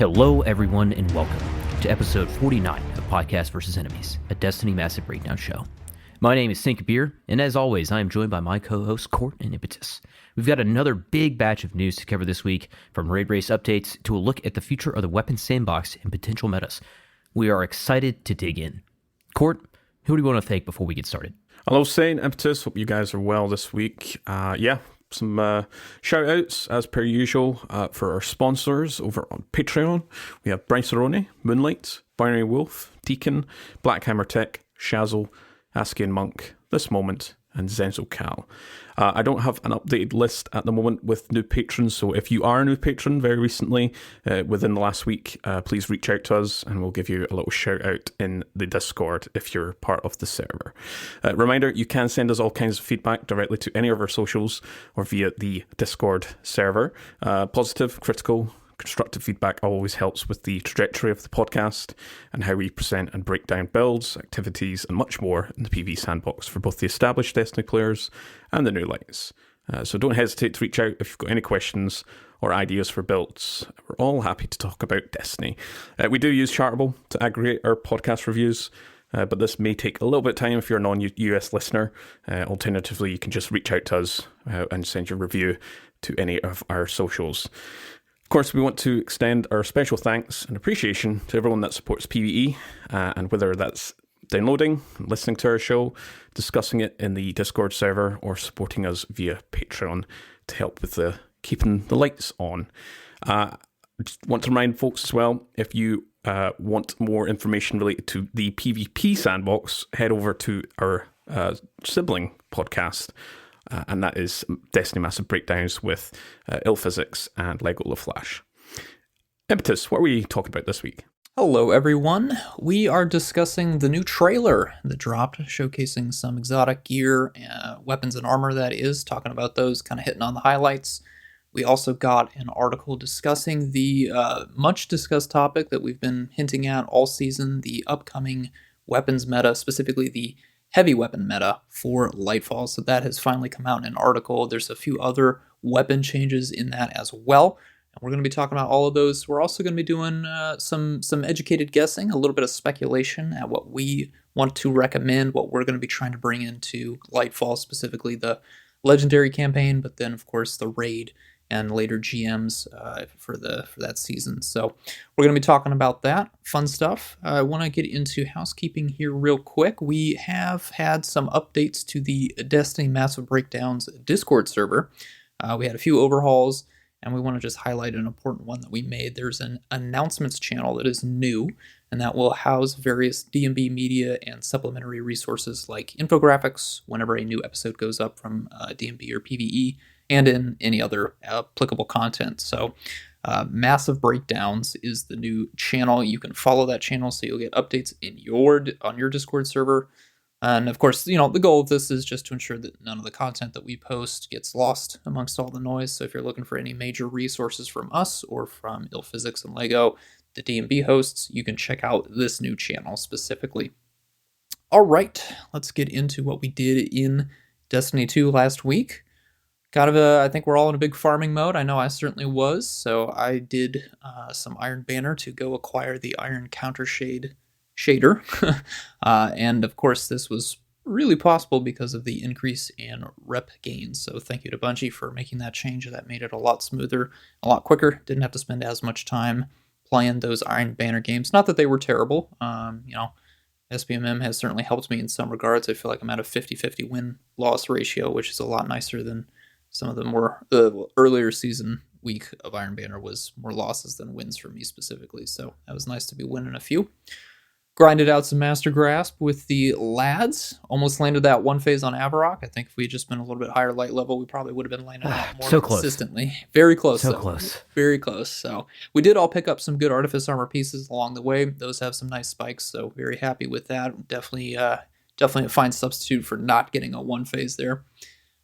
Hello, everyone, and welcome to episode 49 of Podcast vs. Enemies, a Destiny Massive Breakdown show. My name is Sinkabir, and as always, I am joined by my co-hosts Court and Impetus. We've got another big batch of news to cover this week, from raid race updates to a look at the future of the weapons sandbox and potential metas. We are excited to dig in. Court, who do we want to thank before we get started? Hello, Saint Impetus. Hope you guys are well this week. Some shout outs as per usual for our sponsors over on Patreon. We have Bryce Aroni, Moonlight, Binary Wolf, Deacon, Blackhammer Tech, Shazzle, Askian Monk, This Moment, and Zenzo Cal. I don't have an updated list at the moment with new patrons, so if you are a new patron very recently, within the last week, please reach out to us and we'll give you a little shout out in the Discord if you're part of the server. Reminder, you can send us all kinds of feedback directly to any of our socials or via the Discord server. Positive, critical, constructive feedback always helps with the trajectory of the podcast and how we present and break down builds, activities, and much more in the PV Sandbox for both the established Destiny players and the new lights. So don't hesitate to reach out if you've got any questions or ideas for builds. We're all happy to talk about Destiny. We do use Chartable to aggregate our podcast reviews, but this may take a little bit of time if you're a non-US listener. Alternatively, you can just reach out to us and send your review to any of our socials. Of course, we want to extend our special thanks and appreciation to everyone that supports PvE, and whether that's downloading, listening to our show, discussing it in the Discord server, or supporting us via Patreon to help with keeping the lights on. I just want to remind folks as well, if you want more information related to the PvP Sandbox, head over to our sibling podcast. And that is Destiny Massive Breakdowns with Illphysics and Lego LaFlash. Impetus, what are we talking about this week? Hello, everyone. We are discussing the new trailer that dropped, showcasing some exotic gear, weapons and armor, that is, talking about those, kind of hitting on the highlights. We also got an article discussing the much-discussed topic that we've been hinting at all season, the upcoming weapons meta, specifically the heavy weapon meta for Lightfall. So that has finally come out in an article. There's a few other weapon changes in that as well, and we're going to be talking about all of those. We're also going to be doing some educated guessing, a little bit of speculation at what we want to recommend, what we're going to be trying to bring into Lightfall, specifically the Legendary campaign, but then of course the raid and later GMs for that season. So we're going to be talking about that. Fun stuff. I want to get into housekeeping here real quick. We have had some updates to the Destiny Massive Breakdowns Discord server. We had a few overhauls, and we want to just highlight an important one that we made. There's an announcements channel that is new, and that will house various D&B media and supplementary resources like infographics whenever a new episode goes up from D&B or PvE, and in any other applicable content. So Massive Breakdowns is the new channel. You can follow that channel so you'll get updates on your Discord server. And of course, the goal of this is just to ensure that none of the content that we post gets lost amongst all the noise. So if you're looking for any major resources from us or from Illphysics and Lego, the D&B hosts, you can check out this new channel specifically. All right, let's get into what we did in Destiny 2 last week. I think we're all in a big farming mode. I know I certainly was. So I did some Iron Banner to go acquire the Iron Countershade shader. And of course, this was really possible because of the increase in rep gains. So thank you to Bungie for making that change. That made it a lot smoother, a lot quicker. Didn't have to spend as much time playing those Iron Banner games. Not that they were terrible. SBMM has certainly helped me in some regards. I feel like I'm at a 50-50 win-loss ratio, which is a lot nicer than some of the earlier season week of Iron Banner was more losses than wins for me specifically, so that was nice to be winning a few. Grinded out some Master Grasp with the lads. Almost landed that one phase on Avarok. I think if we had just been a little bit higher light level, we probably would have been landing that more consistently. Close. Very close. So close. Very close. So we did all pick up some good Artifice Armor pieces along the way. Those have some nice spikes, so very happy with that. Definitely a fine substitute for not getting a one phase there.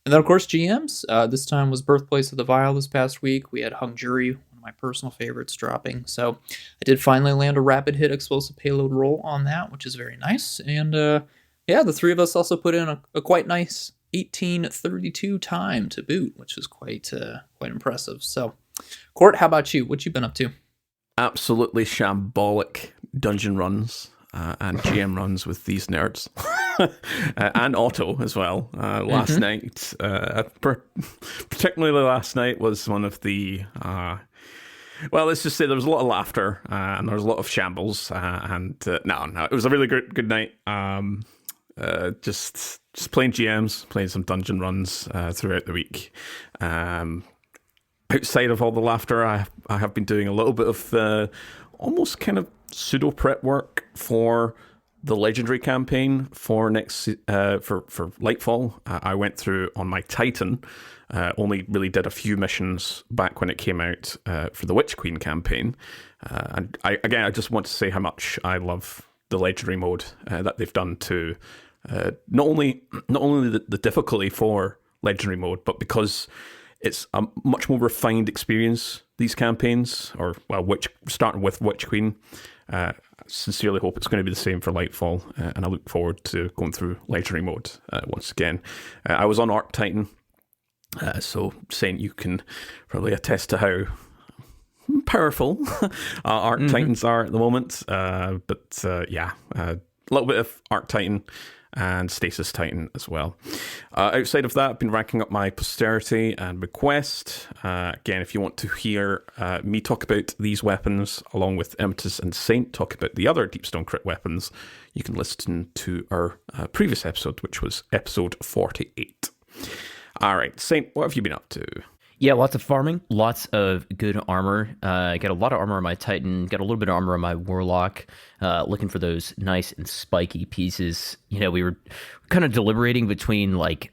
And then, of course, GMs. This time was Birthplace of the Vile this past week. We had Hung Jury, one of my personal favorites, dropping. So I did finally land a rapid hit explosive payload roll on that, which is very nice. And the three of us also put in a quite nice 18:32 time to boot, which was quite impressive. So, Court, how about you? What you been up to? absolutely shambolic dungeon runs and GM runs with these nerds. And Otto as well. Last night, particularly last night, was one of the... well, let's just say there was a lot of laughter and there was a lot of shambles. No, it was a really good night. Just playing GMs, playing some dungeon runs throughout the week. Outside of all the laughter, I have been doing a little bit of almost kind of pseudo prep work for the Legendary campaign for next for Lightfall. I went through on my Titan. Only really did a few missions back when it came out for the Witch Queen campaign. And I just want to say how much I love the Legendary mode that they've done to not only the difficulty for Legendary mode, but because it's a much more refined experience, these campaigns, starting with Witch Queen. Sincerely hope it's going to be the same for Lightfall, and I look forward to going through Legendary mode once again. I was on Arc Titan, so Saint, you can probably attest to how powerful Arc Titans are at the moment. But a little bit of Arc Titan and Stasis Titan as well. Outside of that, I've been ranking up my Posterity and Request. Again, if you want to hear me talk about these weapons, along with Impetus and Saint talk about the other Deepstone Crit weapons, you can listen to our previous episode, which was episode 48. All right, Saint, what have you been up to? Yeah, lots of farming, lots of good armor. Got a lot of armor on my Titan, got a little bit of armor on my Warlock, looking for those nice and spiky pieces. You know, we were kind of deliberating between like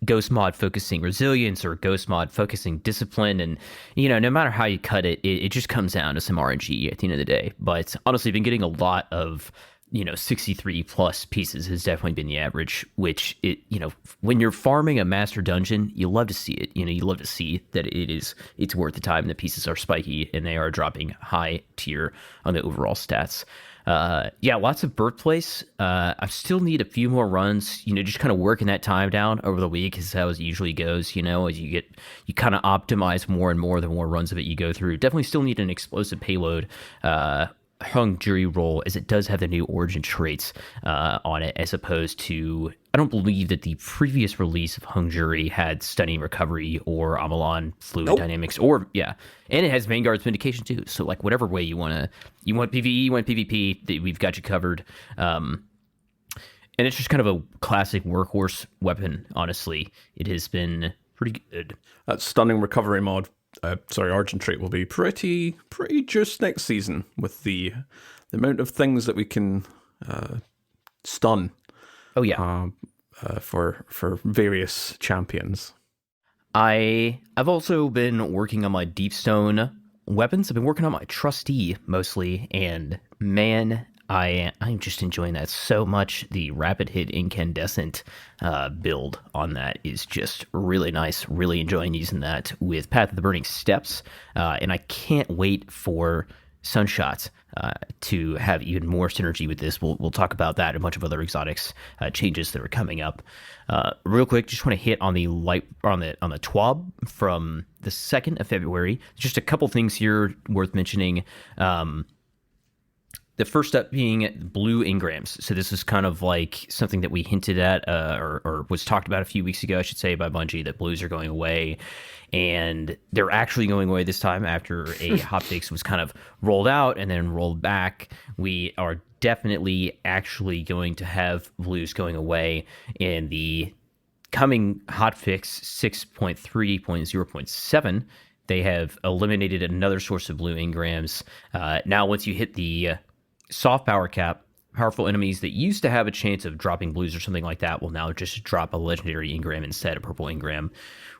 Ghost Mod focusing resilience or Ghost Mod focusing discipline. And, you know, no matter how you cut it, it just comes down to some RNG at the end of the day. But honestly, I've been getting a lot of 63 plus pieces has definitely been the average, which when you're farming a master dungeon, you love to see it. You love to see that it's worth the time. The pieces are spiky and they are dropping high tier on the overall stats. Lots of birthplace. I still need a few more runs, just kind of working that time down over the week is how it usually goes, as you kind of optimize more and more the more runs of it you go through. Definitely still need an explosive payload, hung jury roll, as it does have the new origin traits on it, as opposed to, I don't believe that the previous release of hung jury had stunning recovery or Amalon fluid dynamics, and it has Vanguard's vindication too. So like whatever way you want PvE, you want PvP, we've got you covered. And it's just kind of a classic workhorse weapon. Honestly, it has been pretty good. That stunning recovery mod. Origin trait will be pretty juiced next season with the amount of things that we can stun. Oh yeah, for various champions. I've also been working on my Deepstone weapons. I've been working on my Trustee mostly, and man, I'm just enjoying that so much. The rapid hit incandescent build on that is just really nice. Really enjoying using that with Path of the Burning Steps. And I can't wait for Sunshot to have even more synergy with this. We'll talk about that and a bunch of other exotics changes that are coming up. Real quick, just want to hit on the on the TWAB from the 2nd of February. Just a couple things here worth mentioning. The first up being blue engrams. So this is kind of like something that we hinted at or was talked about a few weeks ago, I should say, by Bungie, that blues are going away. And they're actually going away this time after a hotfix was kind of rolled out and then rolled back. We are definitely actually going to have blues going away in the coming hotfix 6.3.0.7. They have eliminated another source of blue engrams. Now, once you hit the soft power cap, powerful enemies that used to have a chance of dropping blues or something like that will now just drop a legendary engram instead, a purple engram.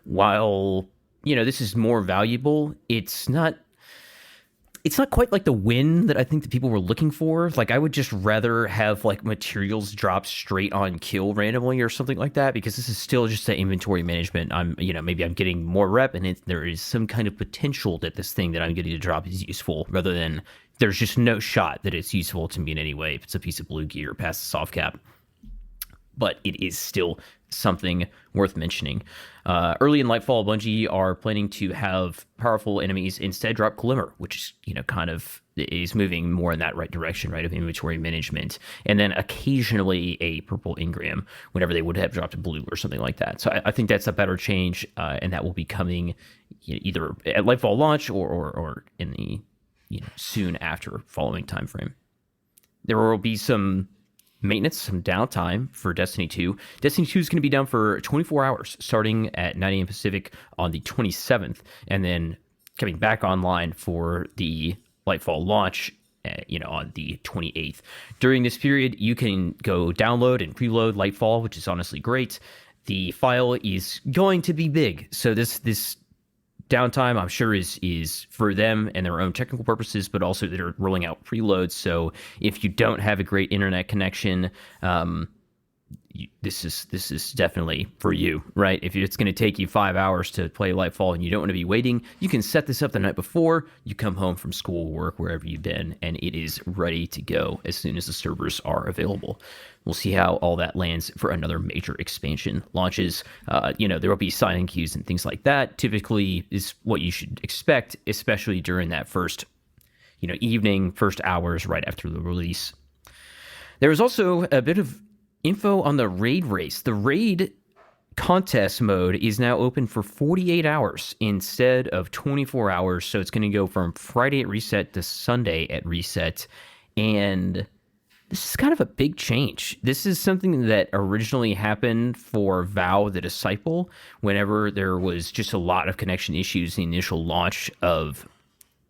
While, this is more valuable, it's not quite like the win that I think that people were looking for. Like, I would just rather have like materials drop straight on kill randomly or something like that, because this is still just the inventory management. Maybe I'm getting more rep and there is some kind of potential that this thing that I'm getting to drop is useful, rather than there's just no shot that it's useful to me in any way if it's a piece of blue gear past the soft cap. but it is still something worth mentioning. Early in Lightfall, Bungie are planning to have powerful enemies instead drop Glimmer, which is, kind of is moving more in that right direction, right, of inventory management, and then occasionally a purple engram whenever they would have dropped a blue or something like that. So I think that's a better change, and that will be coming either at Lightfall launch or in the soon after following time frame. There will be some maintenance, some downtime for Destiny 2. Destiny 2 is going to be down for 24 hours, starting at 9 a.m. Pacific on the 27th, and then coming back online for the Lightfall launch, on the 28th. During this period, you can go download and preload Lightfall, which is honestly great. The file is going to be big, so this downtime, I'm sure, is for them and their own technical purposes, but also they're rolling out preloads. So if you don't have a great internet connection, this is definitely for you, right? If it's going to take you 5 hours to play Lightfall and you don't want to be waiting, you can set this up the night before you come home from school, work, wherever you've been, and it is ready to go as soon as the servers are available. We'll see how all that lands for another major expansion launches. There will be sign-in queues and things like that. Typically is what you should expect, especially during that first, evening, first hours right after the release. There is also a bit of info on the raid race. The raid contest mode is now open for 48 hours instead of 24 hours. So it's going to go from Friday at reset to Sunday at reset. And this is kind of a big change. This is something that originally happened for VOW the Disciple whenever there was just a lot of connection issues in the initial launch of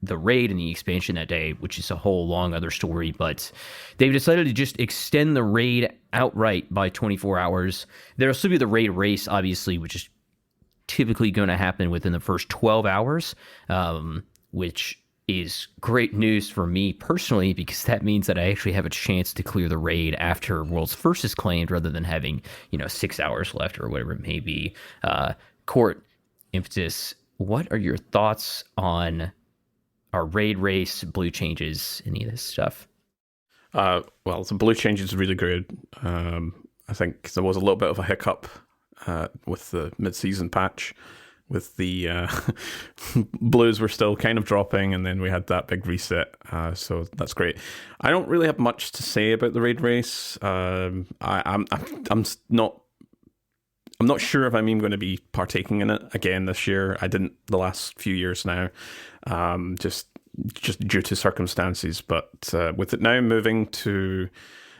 the raid and the expansion that day, which is a whole long other story. But they've decided to just extend the raid outright by 24 hours. There'll still be the raid race, obviously, which is typically going to happen within the first 12 hours, which is great news for me personally, because that means that I actually have a chance to clear the raid after World's First is claimed, rather than having 6 hours left or whatever it may be. Court, Impetus, what are your thoughts on our raid race, blue changes, any of this stuff? Well, the blue change is really good. I think there was a little bit of a hiccup with the mid-season patch, with the blues were still kind of dropping, and then we had that big reset. So that's great. I don't really have much to say about the raid race. I'm not sure if I'm even going to be partaking in it again this year. I didn't the last few years now, just due to circumstances. But with it now moving to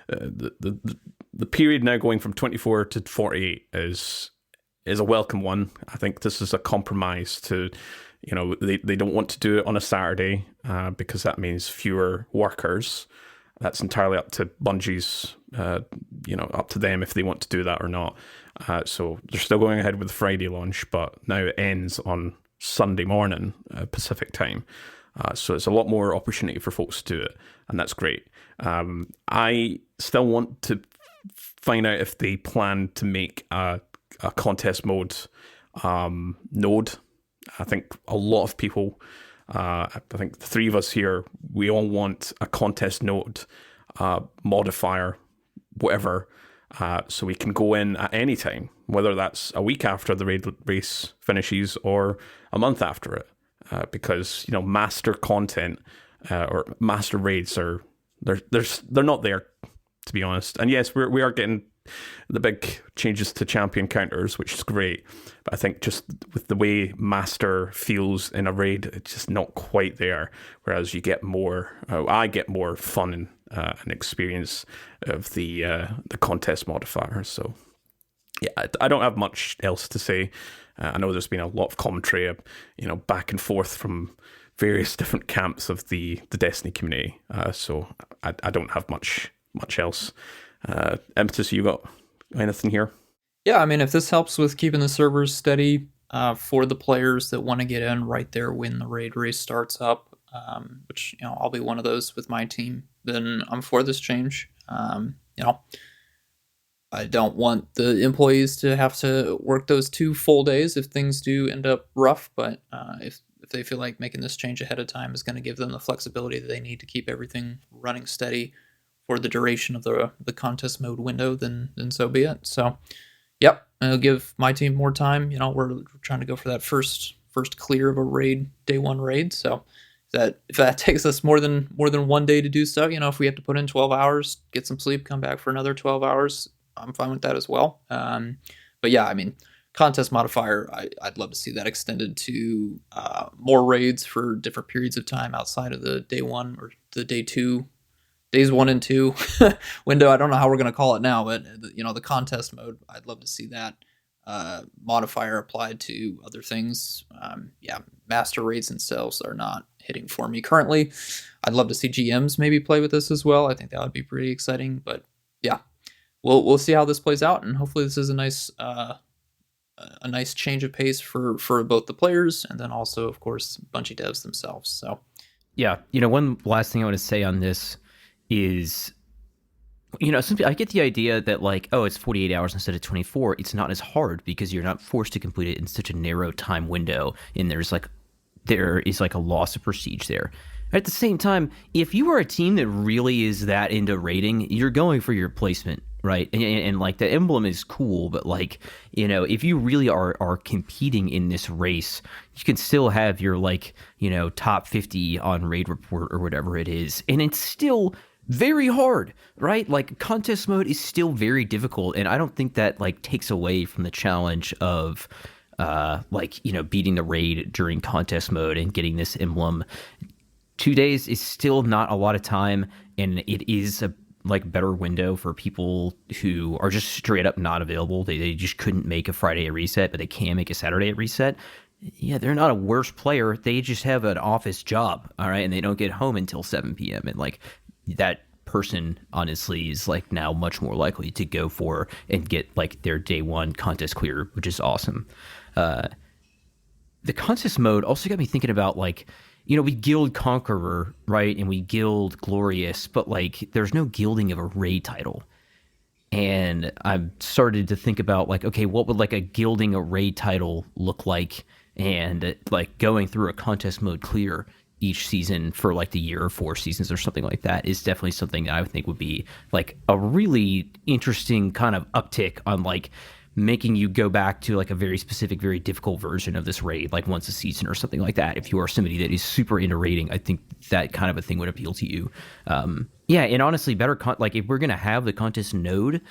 the period now going from 24 to 48 is a welcome one. I think this is a compromise to, they don't want to do it on a Saturday because that means fewer workers. That's entirely up to Bungie's, up to them if they want to do that or not. So they're still going ahead with the Friday launch, but now it ends on Sunday morning, Pacific time. So it's a lot more opportunity for folks to do it, and that's great. I still want to find out if they plan to make a contest mode node. I think a lot of people, I think the three of us here, we all want a contest node modifier, whatever, so we can go in at any time, whether that's a week after the raid race finishes or a month after it, because master content or master raids are they're not there, to be honest. And yes, we are getting the big changes to champion counters, which is great, but I think just with the way master feels in a raid, it's just not quite there. Whereas you get more, I get more fun and an experience of the contest modifier. So yeah, I don't have much else to say. I know there's been a lot of commentary, back and forth from various different camps of the Destiny community. So I don't have much else. Impetus, you got anything here? Yeah, I mean, if this helps with keeping the servers steady for the players that want to get in right there when the raid race starts up, which I'll be one of those with my team, then I'm for this change. I don't want the employees to have to work those 2 full days if things do end up rough, but if they feel like making this change ahead of time is going to give them the flexibility that they need to keep everything running steady for the duration of the contest mode window, then so be it. So, yep, I'll give my team more time. We're trying to go for that first clear of a raid, day one raid. So if that takes us more than 1 day to do so, if we have to put in 12 hours, get some sleep, come back for another 12 hours, I'm fine with that as well. But yeah, I mean, contest modifier, I'd love to see that extended to more raids for different periods of time outside of the day one or the days 1 and 2 window. I don't know how we're going to call it now, but the contest mode, I'd love to see that modifier applied to other things. Master raids themselves are not hitting for me currently. I'd love to see GMs maybe play with this as well. I think that would be pretty exciting. But yeah, we'll see how this plays out, and hopefully this is a nice change of pace for both the players and then also, of course, Bungie devs themselves. So yeah, one last thing I want to say on this is, I get the idea that it's 48 hours instead of 24. It's not as hard because you're not forced to complete it in such a narrow time window, and there is a loss of prestige there. At the same time, if you are a team that really is that into raiding, you're going for your placement, right? And the emblem is cool, but if you really are competing in this race, you can still have your top 50 on raid report or whatever it is, and it's still very hard, right? Contest mode is still very difficult, and I don't think that takes away from the challenge of beating the raid during contest mode and getting this emblem. 2 days is still not a lot of time, and it is a better window for people who are just straight up not available. They just couldn't make a Friday a reset, but they can make a Saturday a reset. Yeah, they're not a worse player. They just have an office job, all right, and they don't get home until 7 p.m. And that person honestly is now much more likely to go for and get their day one contest clear, which is awesome. The contest mode also got me thinking about we guild Conqueror, right? And we guild Glorious, but there's no gilding of a raid title. And I've started to think about okay, what would a gilding a raid title look like? And going through a contest mode clear each season for the year or 4 seasons or something like that is definitely something that I would think would be a really interesting kind of uptick on making you go back to a very specific, very difficult version of this raid, once a season or something like that. If you are somebody that is super into raiding, I think that kind of a thing would appeal to you. And honestly, better if we're gonna have the contest node,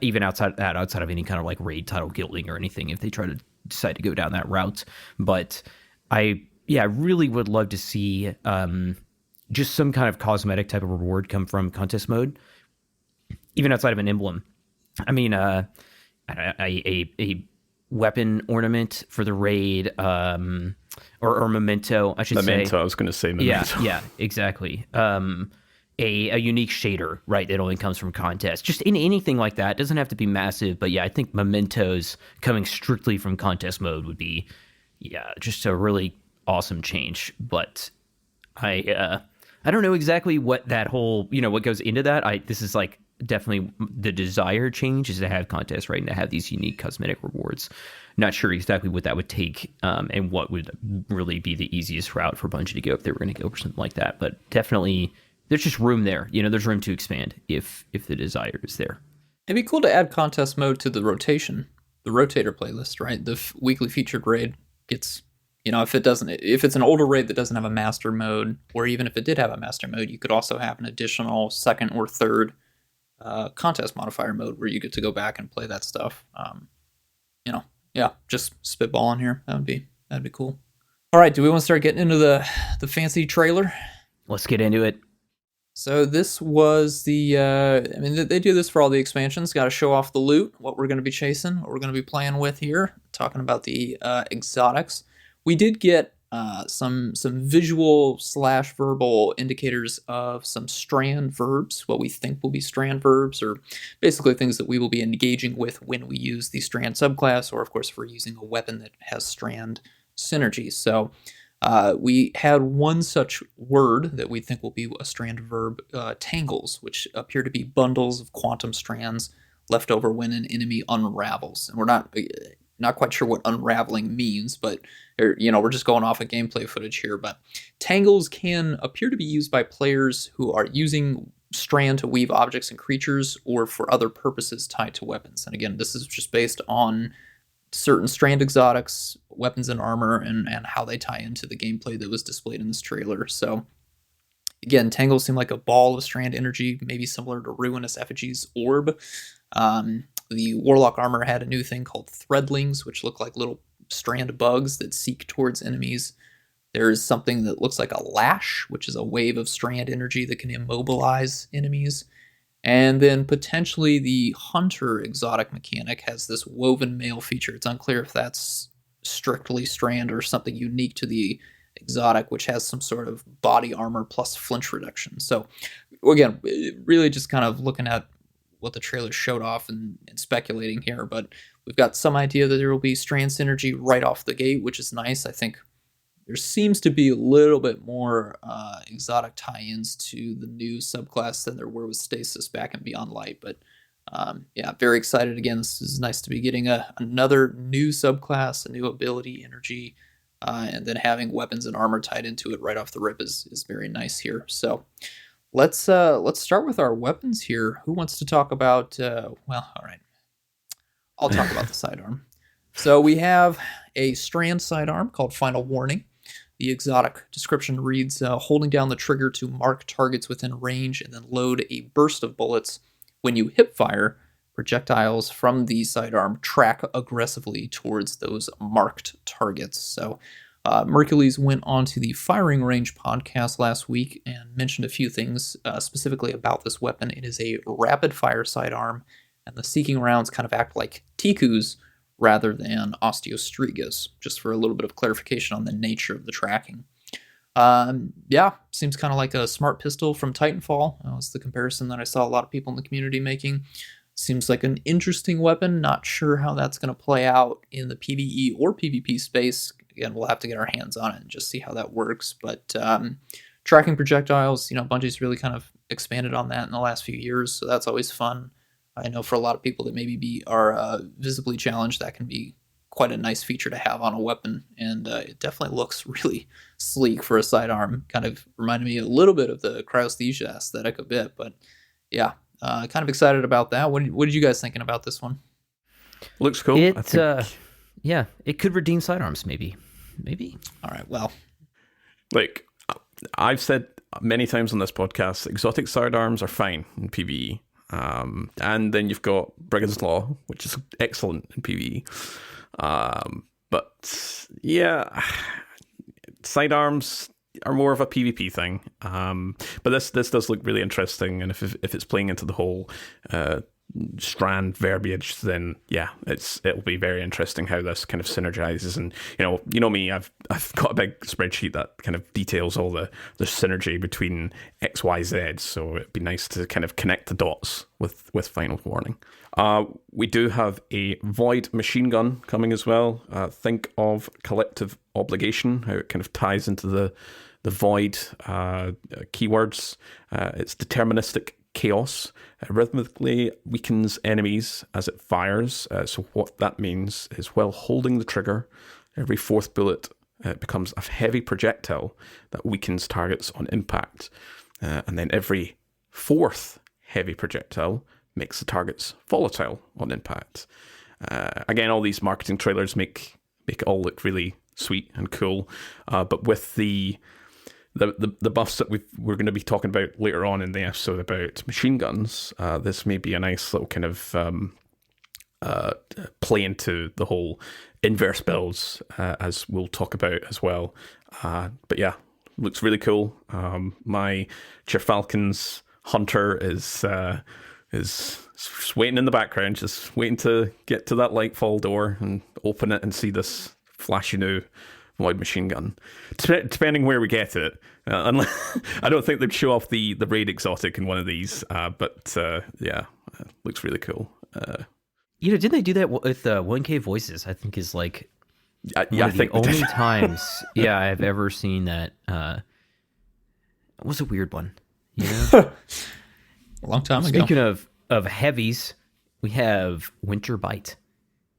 even outside of any kind of raid title gilding or anything, if they try to decide to go down that route. But I really would love to see just some kind of cosmetic type of reward come from contest mode, even outside of an emblem. I mean, a weapon ornament for the raid, or memento, I should say. Memento, I was going to say memento. Yeah, exactly. A unique shader, right, that only comes from contest. Just in anything like that. It doesn't have to be massive, but yeah, I think mementos coming strictly from contest mode would be, just a really awesome change. But I don't know exactly what that whole, what goes into that. This is definitely the desired change is to have contests, right, and to have these unique cosmetic rewards. Not sure exactly what that would take, and what would really be the easiest route for Bungie to go if they were going to go for something like that. But definitely, there's just room there. There's room to expand if the desire is there. It'd be cool to add contest mode to the rotator playlist, right? The weekly featured raid gets, if it's an older raid that doesn't have a master mode, or even if it did have a master mode, you could also have an additional second or third contest modifier mode where you get to go back and play that stuff. Just spitballing here. That'd be cool. All right, do we want to start getting into the fancy trailer? Let's get into it. So this was they do this for all the expansions. Got to show off the loot, what we're going to be chasing, what we're going to be playing with here. Talking about the exotics. We did get some visual / verbal indicators of some strand verbs, what we think will be strand verbs, or basically things that we will be engaging with when we use the strand subclass, or of course if we're using a weapon that has strand synergy. So we had one such word that we think will be a strand verb, tangles, which appear to be bundles of quantum strands left over when an enemy unravels. And we're not quite sure what unraveling means, but we're just going off of gameplay footage here. But tangles can appear to be used by players who are using strand to weave objects and creatures or for other purposes tied to weapons. And again, this is just based on certain strand exotics, weapons and armor, and how they tie into the gameplay that was displayed in this trailer. So again, Tangle seemed like a ball of strand energy, maybe similar to Ruinous Effigy's orb. The Warlock armor had a new thing called Threadlings, which look like little strand bugs that seek towards enemies. There's something that looks like a Lash, which is a wave of strand energy that can immobilize enemies. And then potentially the Hunter exotic mechanic has this woven mail feature. It's unclear if that's strictly strand or something unique to the exotic, which has some sort of body armor plus flinch reduction. So again, really just kind of looking at what the trailer showed off and speculating here, but we've got some idea that there will be strand synergy right off the gate, which is nice. I think there seems to be a little bit more exotic tie-ins to the new subclass than there were with Stasis back in Beyond Light, but yeah, very excited. Again, this is nice to be getting another new subclass, a new ability, energy, and then having weapons and armor tied into it right off the rip is very nice here. So let's start with our weapons here. Who wants to talk about? Well, all right, I'll talk about the sidearm. So we have a strand sidearm called Final Warning. The exotic description reads, holding down the trigger to mark targets within range and then load a burst of bullets. When you hip fire, projectiles from the sidearm track aggressively towards those marked targets. So Mercules went on to the Firing Range podcast last week and mentioned a few things specifically about this weapon. It is a rapid fire sidearm, and the seeking rounds kind of act like Tikus rather than Osteostrigas, just for a little bit of clarification on the nature of the tracking. Yeah, seems kind of like a smart pistol from Titanfall. That was the comparison that I saw a lot of people in the community making. Seems like an interesting weapon. Not sure how that's going to play out in the PvE or PvP space. Again, we'll have to get our hands on it and just see how that works. But tracking projectiles, Bungie's really kind of expanded on that in the last few years, so that's always fun. I know for a lot of people that maybe are visibly challenged, that can be quite a nice feature to have on a weapon, and it definitely looks really sleek for a sidearm. Kind of reminded me a little bit of the Cryosthesia aesthetic a bit, but yeah, kind of excited about that. What did you guys thinking about this one? Looks cool. Yeah, it could redeem sidearms, maybe. All right, well. Like, I've said many times on this podcast, exotic sidearms are fine in PvE. And then you've got Brigand's Law, which is excellent in PvE. But yeah, sidearms are more of a PvP thing. But this does look really interesting, and if it's playing into the whole strand verbiage, then yeah, it'll be very interesting how this kind of synergizes. And you know me, I've got a big spreadsheet that kind of details all the synergy between X, Y, Z. So it'd be nice to kind of connect the dots with Final Warning. We do have a Void machine gun coming as well. Think of Collective Obligation, how it kind of ties into the Void keywords. It's deterministic chaos. Rhythmically weakens enemies as it fires. So what that means is while holding the trigger, every fourth bullet becomes a heavy projectile that weakens targets on impact. And then every fourth heavy projectile makes the targets volatile on impact. Again, all these marketing trailers make it all look really sweet and cool. But with the buffs that we're going to be talking about later on in the episode about machine guns, this may be a nice little kind of play into the whole inverse builds, as we'll talk about as well. But yeah, looks really cool. My Falcon's Hunter is just waiting in the background, just waiting to get to that Lightfall door and open it and see this flashy new Void machine gun. Depending where we get it, I don't think they'd show off the raid exotic in one of these. But yeah, looks really cool. Didn't they do that with 1K Voices? I think is like I think the only times I've ever seen that. It was a weird one. A long time ago. Speaking of heavies, we have Winter Bite.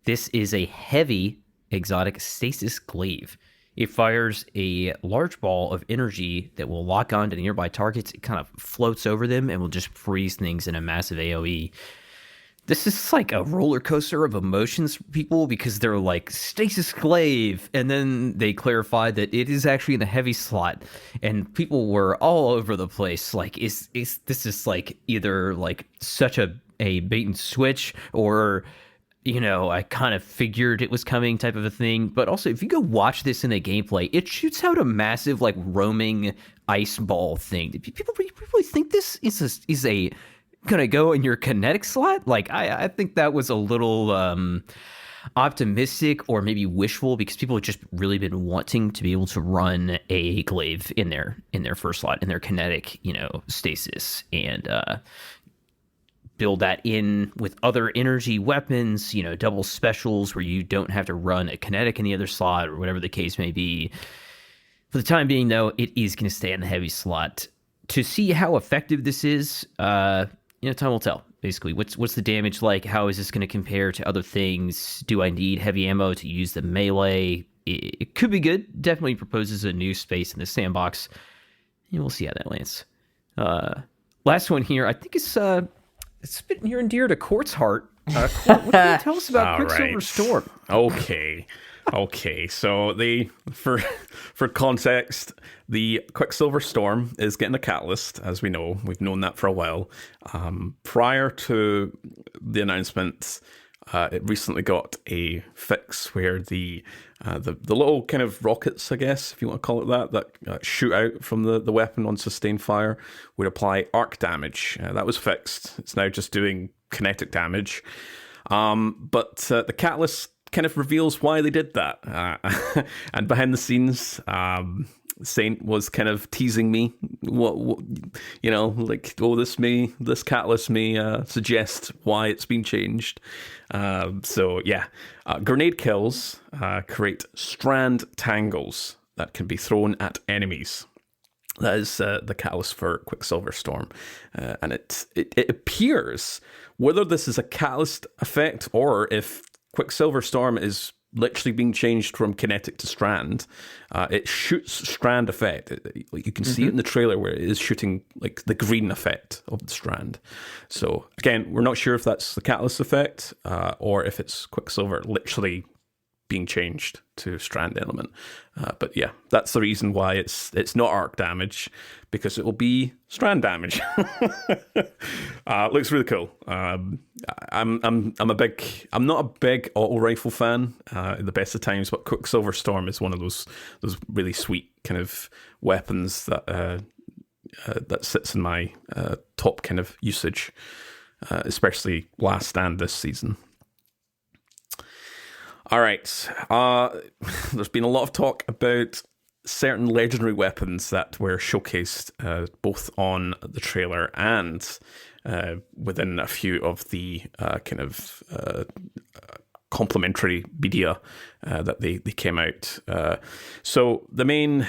This is a heavy exotic stasis glaive. It fires a large ball of energy that will lock onto nearby targets. It kind of floats over them and will just freeze things in a massive AoE. This is like a roller coaster of emotions for people because they're like, stasis glaive, and then they clarified that it is actually in the heavy slot, and people were all over the place. Like, is this is like either like such a bait and switch, or I kind of figured it was coming type of a thing. But also, if you go watch this in a gameplay, it shoots out a massive like roaming ice ball thing. Do people really think this is a gonna go in your kinetic slot? Like, I think that was a little optimistic or maybe wishful, because people have just really been wanting to be able to run a glaive in their first slot, in their kinetic, stasis, and build that in with other energy weapons, double specials where you don't have to run a kinetic in the other slot, or whatever the case may be. For the time being, though, it is going to stay in the heavy slot. To see how effective this is, time will tell. Basically, what's the damage like? How is this going to compare to other things? Do I need heavy ammo to use the melee? It could be good. Definitely proposes a new space in the sandbox. And we'll see how that lands. Last one here, I think it's a bit near and dear to Court's heart. Court, what can you tell us about Quicksilver Storm? Okay, so for context, the Quicksilver Storm is getting a catalyst, as we know. We've known that for a while. Prior to the announcement, it recently got a fix where the little kind of rockets, I guess, if you want to call it that shoot out from the weapon on sustained fire would apply arc damage. That was fixed. It's now just doing kinetic damage. But the catalyst kind of reveals why they did that. And behind the scenes, Saint was kind of teasing me, this catalyst may suggest why it's been changed. Grenade kills create strand tangles that can be thrown at enemies. That is the catalyst for Quicksilver Storm. And it appears, whether this is a catalyst effect or if Quicksilver Storm is literally being changed from kinetic to strand, it shoots strand effect. You can see it in the trailer where it is shooting like the green effect of the strand. So again, we're not sure if that's the catalyst effect or if it's Quicksilver literally being changed to strand element. But yeah, that's the reason why it's not arc damage, because it will be strand damage. Looks really cool. I'm not a big auto rifle fan at the best of times, but Quicksilver Storm is one of those really sweet kind of weapons that sits in my top kind of usage, especially last stand this season. All right. There's been a lot of talk about certain legendary weapons that were showcased both on the trailer and within a few of the complementary media that they came out. So the main,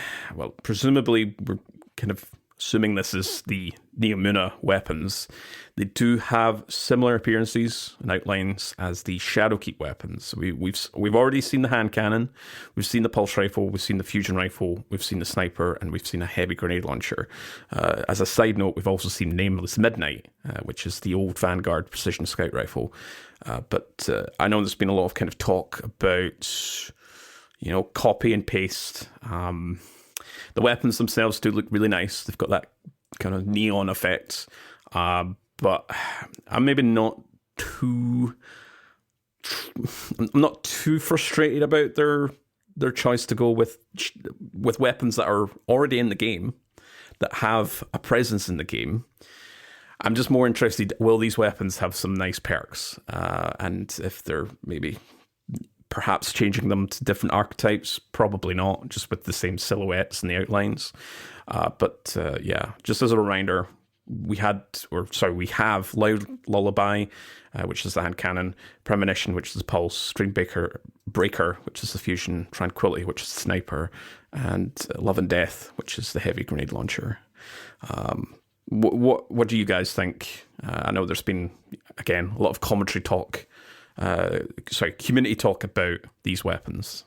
presumably we're kind of assuming this is the Neomuna weapons. They do have similar appearances and outlines as the Shadowkeep weapons. We've already seen the hand cannon, we've seen the pulse rifle, we've seen the fusion rifle, we've seen the sniper, and we've seen a heavy grenade launcher. As a side note, we've also seen Nameless Midnight, which is the old Vanguard precision scout rifle. But I know there's been a lot of kind of talk about, copy and paste. The weapons themselves do look really nice. They've got that kind of neon effect. But I'm maybe not too frustrated about their choice to go with weapons that are already in the game, that have a presence in the game. I'm just more interested, will these weapons have some nice perks? And if they're maybe perhaps changing them to different archetypes, probably not, just with the same silhouettes and the outlines. But just as a reminder, we have Loud Lullaby, which is the hand cannon, Premonition, which is the pulse, Stream Breaker, which is the fusion, Tranquility, which is the sniper, and Love and Death, which is the heavy grenade launcher. What do you guys think? I know there's been, again, a lot of community talk about these weapons.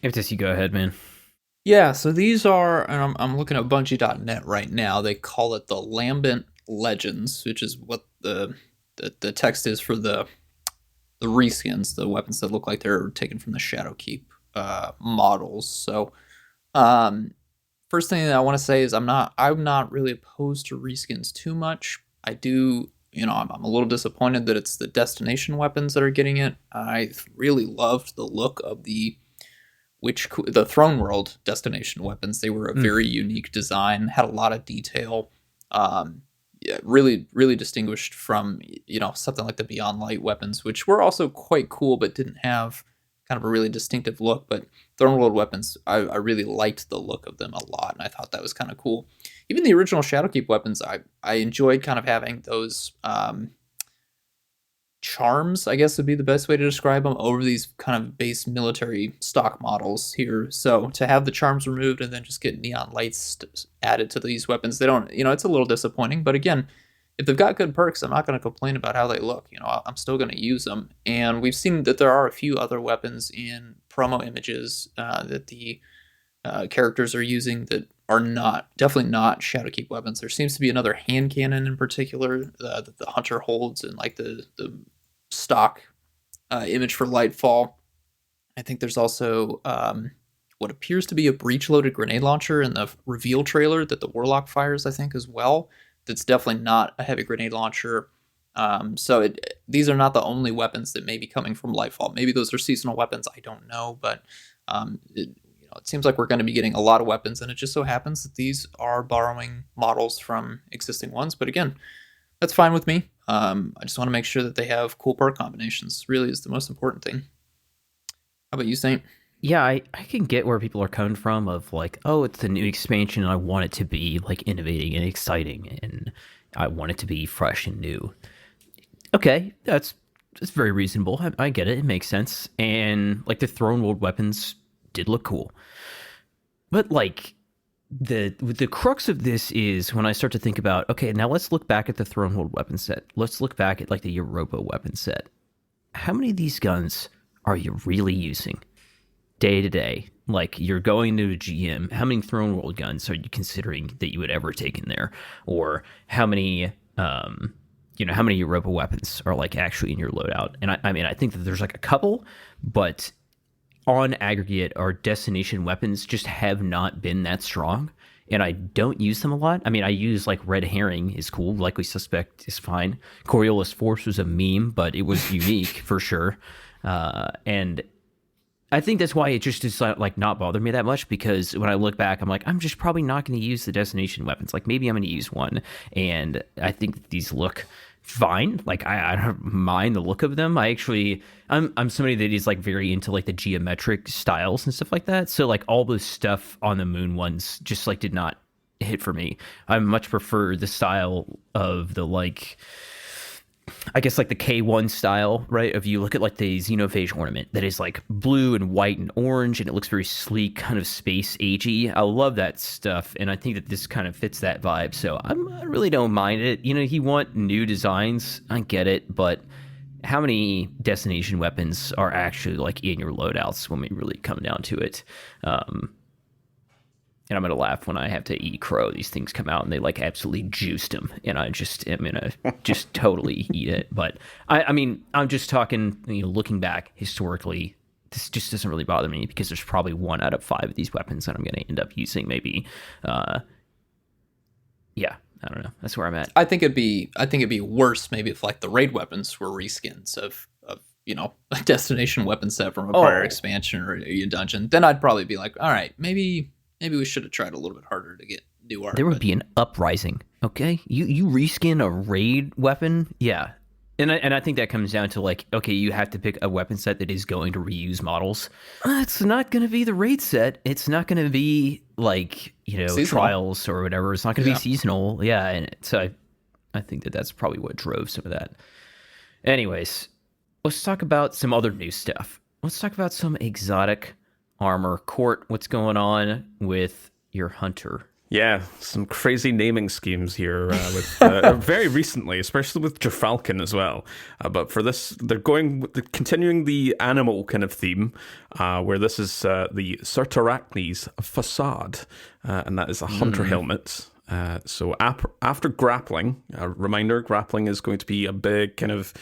Impetus, you go ahead, man. Yeah, so these are, and I'm looking at Bungie.net right now. They call it the Lambent Legends, which is what the text is for the reskins, the weapons that look like they're taken from the Shadowkeep models. So, first thing that I want to say is I'm not really opposed to reskins too much. I do, I'm a little disappointed that it's the destination weapons that are getting it. I really loved the look of the Throne World destination weapons. They were a very unique design, had a lot of detail. Yeah, really, really distinguished from, something like the Beyond Light weapons, which were also quite cool, but didn't have kind of a really distinctive look. But Throne World weapons, I really liked the look of them a lot, and I thought that was kind of cool. Even the original Shadowkeep weapons, I enjoyed kind of having those charms, I guess would be the best way to describe them, over these kind of base military stock models here. So to have the charms removed and then just get neon lights added to these weapons, they don't, it's a little disappointing. But again, if they've got good perks, I'm not going to complain about how they look. I'm still going to use them. And we've seen that there are a few other weapons in promo images that the characters are using that are definitely not Shadowkeep weapons. There seems to be another hand cannon in particular that the hunter holds, and like the stock image for Lightfall. I think there's also what appears to be a breech-loaded grenade launcher in the reveal trailer that the Warlock fires, I think, as well. That's definitely not a heavy grenade launcher. So these are not the only weapons that may be coming from Lightfall. Maybe those are seasonal weapons. I don't know, but it seems like we're going to be getting a lot of weapons, and it just so happens that these are borrowing models from existing ones. But again, that's fine with me. I just want to make sure that they have cool perk combinations. Really is the most important thing. How about you, Saint? Yeah, I can get where people are coming from of like, oh, it's a new expansion and I want it to be like innovating and exciting and I want it to be fresh and new. Okay, that's very reasonable. I get it. It makes sense. And like the Throne World weapons did look cool. But like the crux of this is when I start to think about, okay, now let's look back at the Throne World weapon set. Let's look back at like the Europa weapon set. How many of these guns are you really using day to day? Like you're going to a GM, how many Throne World guns are you considering that you would ever take in there? Or how many how many Europa weapons are like actually in your loadout? And I think that there's like a couple, but on aggregate, our destination weapons just have not been that strong, and I don't use them a lot. I mean, I use like Red Herring is cool, Likely Suspect is fine. Coriolis Force was a meme, but it was unique for sure. And I think that's why it just does like not bother me that much, because when I look back, I'm like, I'm just probably not going to use the destination weapons. Like maybe I'm going to use one, and I think these look fine. Like I don't mind the look of them. I'm somebody that is like very into like the geometric styles and stuff like that. So like all the stuff on the moon ones just like did not hit for me. I much prefer the style of the like, I guess like the K1 style, right? If you look at like the Xenophage ornament that is like blue and white and orange and it looks very sleek, kind of space agey. I love that stuff, and I think that this kind of fits that vibe. So I really don't mind it. You want new designs, I get it, but how many destination weapons are actually like in your loadouts when we really come down to it? And I'm going to laugh when I have to eat crow. These things come out and they like absolutely juiced them. And I just am going to just totally eat it. But I mean, I'm just talking, looking back historically, this just doesn't really bother me because there's probably 1 out of 5 of these weapons that I'm going to end up using maybe. Yeah, I don't know. That's where I'm at. I think it'd be worse maybe if like the raid weapons were reskins of a destination weapon set from a prior expansion or a dungeon. Then I'd probably be like, all right, maybe we should have tried a little bit harder to get new art. There would be an uprising, okay? You reskin a raid weapon? Yeah. And I think that comes down to like, okay, you have to pick a weapon set that is going to reuse models. It's not going to be the raid set. It's not going to be like, seasonal. Trials or whatever. It's not going to be seasonal. Yeah, and so I think that that's probably what drove some of that. Anyways, let's talk about some other new stuff. Let's talk about some exotic armor. Court, what's going on with your hunter? Yeah, some crazy naming schemes here with very recently, especially with Falcon as well. But for this, they're continuing the animal kind of theme, where this is the Certarachnes facade, and that is a hunter helmet. So after grappling, a reminder, grappling is going to be a big kind of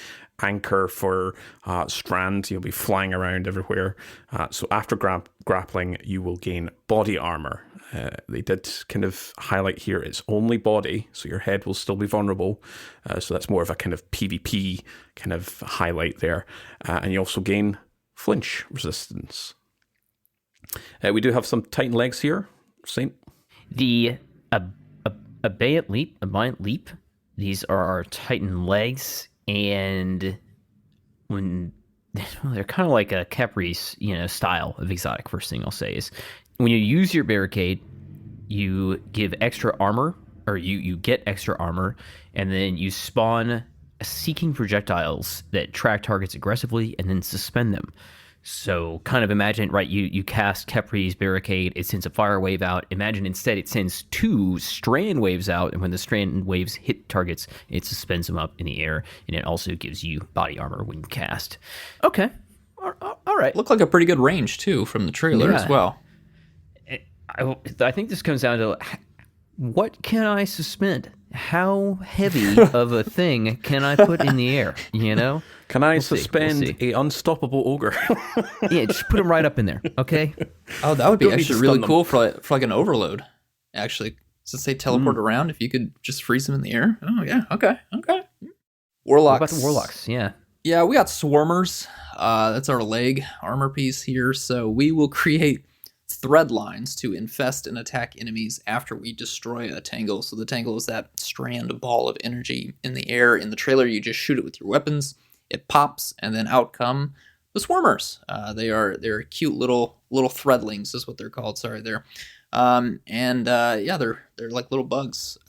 anchor for Strand. You'll be flying around everywhere. So after grappling, you will gain body armor. They did kind of highlight here it's only body, so your head will still be vulnerable. So that's more of a kind of PvP kind of highlight there. And you also gain flinch resistance. We do have some Titan legs here, Saint. The Abayant Leap. These are our Titan legs, and they're kind of like a Caprice, style of exotic. First thing I'll say is, when you use your barricade, you give extra armor, or you get extra armor, and then you spawn seeking projectiles that track targets aggressively and then suspend them. So kind of imagine, right, you cast Capri's barricade, it sends a fire wave out. Imagine instead it sends 2 strand waves out, and when the strand waves hit targets, it suspends them up in the air, and it also gives you body armor when you cast. Okay. All right. Looked like a pretty good range, too, from the trailer as well. I think this comes down to, what can I suspend? How heavy of a thing can I put in the air, Can I suspend a unstoppable ogre? Yeah, just put him right up in there, okay? Oh, that would be Don't need actually to really stun cool for like an overload, actually. Since they teleport around, if you could just freeze them in the air. Oh, yeah, okay. Warlocks. What about the Warlocks? Yeah. Yeah, we got Swarmers. That's our leg armor piece here. So we will create thread lines to infest and attack enemies after we destroy a tangle. So the tangle is that strand ball of energy in the air. In the trailer, you just shoot it with your weapons. It pops, and then out come the Swarmers. They're cute little threadlings is what they're called. Sorry, they're they're like little bugs.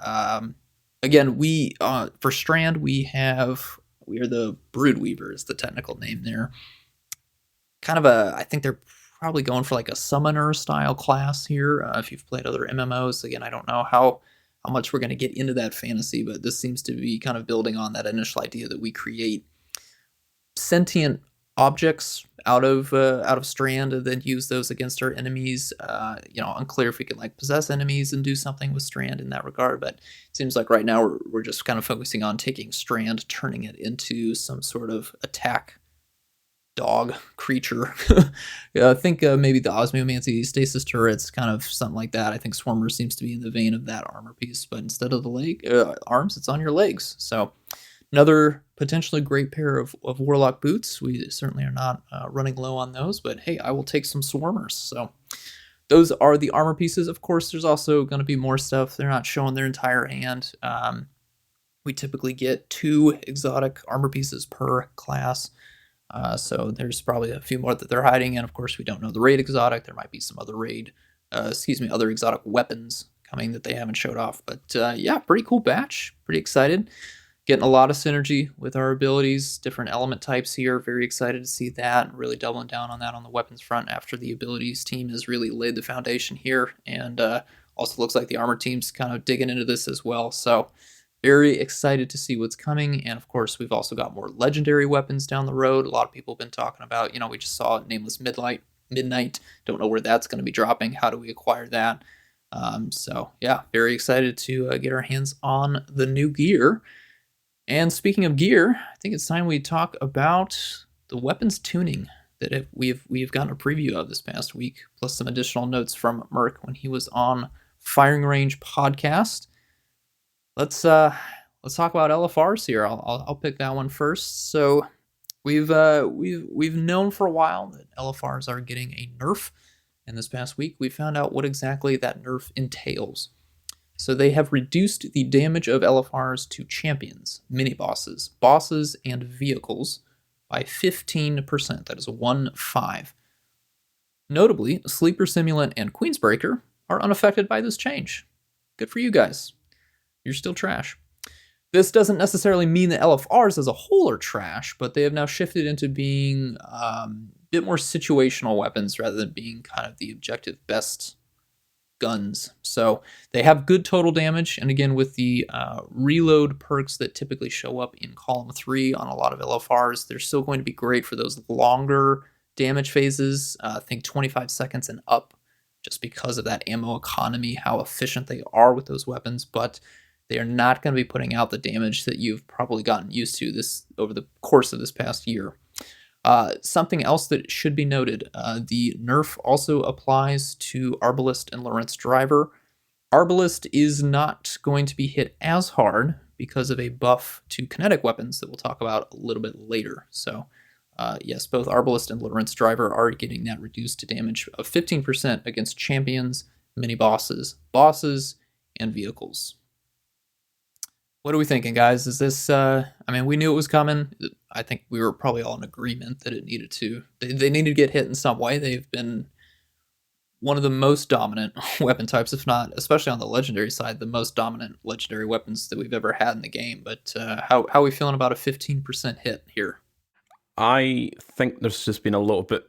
Again, we for Strand we are the Broodweaver is the technical name there. I think they're probably going for like a summoner style class here. If you've played other MMOs, again, I don't know how much we're going to get into that fantasy, but this seems to be kind of building on that initial idea that we create sentient objects out of Strand and then use those against our enemies. Unclear if we can like possess enemies and do something with Strand in that regard, but it seems like right now we're just kind of focusing on taking Strand, turning it into some sort of attack dog creature. I think maybe the Osmiomancy stasis turret's kind of something like that. I think Swarmer seems to be in the vein of that armor piece, but instead of the arms, it's on your legs. So another potentially great pair of Warlock boots. We certainly are not running low on those, but hey, I will take some Swarmers. So those are the armor pieces. Of course, there's also going to be more stuff. They're not showing their entire hand. We typically get 2 exotic armor pieces per class. So there's probably a few more that they're hiding, and of course we don't know the raid exotic. There might be some other other exotic weapons coming that they haven't showed off. But pretty cool batch. Pretty excited. Getting a lot of synergy with our abilities, different element types here. Very excited to see that. Really doubling down on that on the weapons front after the abilities team has really laid the foundation here. And also looks like the armor team's kind of digging into this as well. So very excited to see what's coming. And of course, we've also got more legendary weapons down the road. A lot of people have been talking about, we just saw Nameless Midnight. Don't know where that's going to be dropping. How do we acquire that? Very excited to get our hands on the new gear. And speaking of gear, I think it's time we talk about the weapons tuning that we've gotten a preview of this past week, plus some additional notes from Merc when he was on Firing Range Podcast. Let's talk about LFRs here. I'll pick that one first. So we've known for a while that LFRs are getting a nerf, and this past week we found out what exactly that nerf entails. So they have reduced the damage of LFRs to champions, mini-bosses, bosses, and vehicles by 15%. That is 1-5. Notably, Sleeper Simulant and Queensbreaker are unaffected by this change. Good for you guys. You're still trash. This doesn't necessarily mean that LFRs as a whole are trash, but they have now shifted into being a bit more situational weapons rather than being kind of the objective best guns. So they have good total damage, and again, with the reload perks that typically show up in column 3 on a lot of LFRs, they're still going to be great for those longer damage phases. I think 25 seconds and up, just because of that ammo economy, how efficient they are with those weapons, but they are not going to be putting out the damage that you've probably gotten used to this over the course of this past year. Something else that should be noted, the nerf also applies to Arbalist and Lorentz Driver. Arbalist is not going to be hit as hard because of a buff to kinetic weapons that we'll talk about a little bit later. So yes, both Arbalist and Lorentz Driver are getting that reduced to damage of 15% against champions, mini-bosses, bosses, and vehicles. What are we thinking, guys? Is this, we knew it was coming. I think we were probably all in agreement that it needed to, they needed to get hit in some way. They've been one of the most dominant weapon types, if not, especially on the legendary side, the most dominant legendary weapons that we've ever had in the game. But how are we feeling about a 15% hit here? I think there's just been a little bit,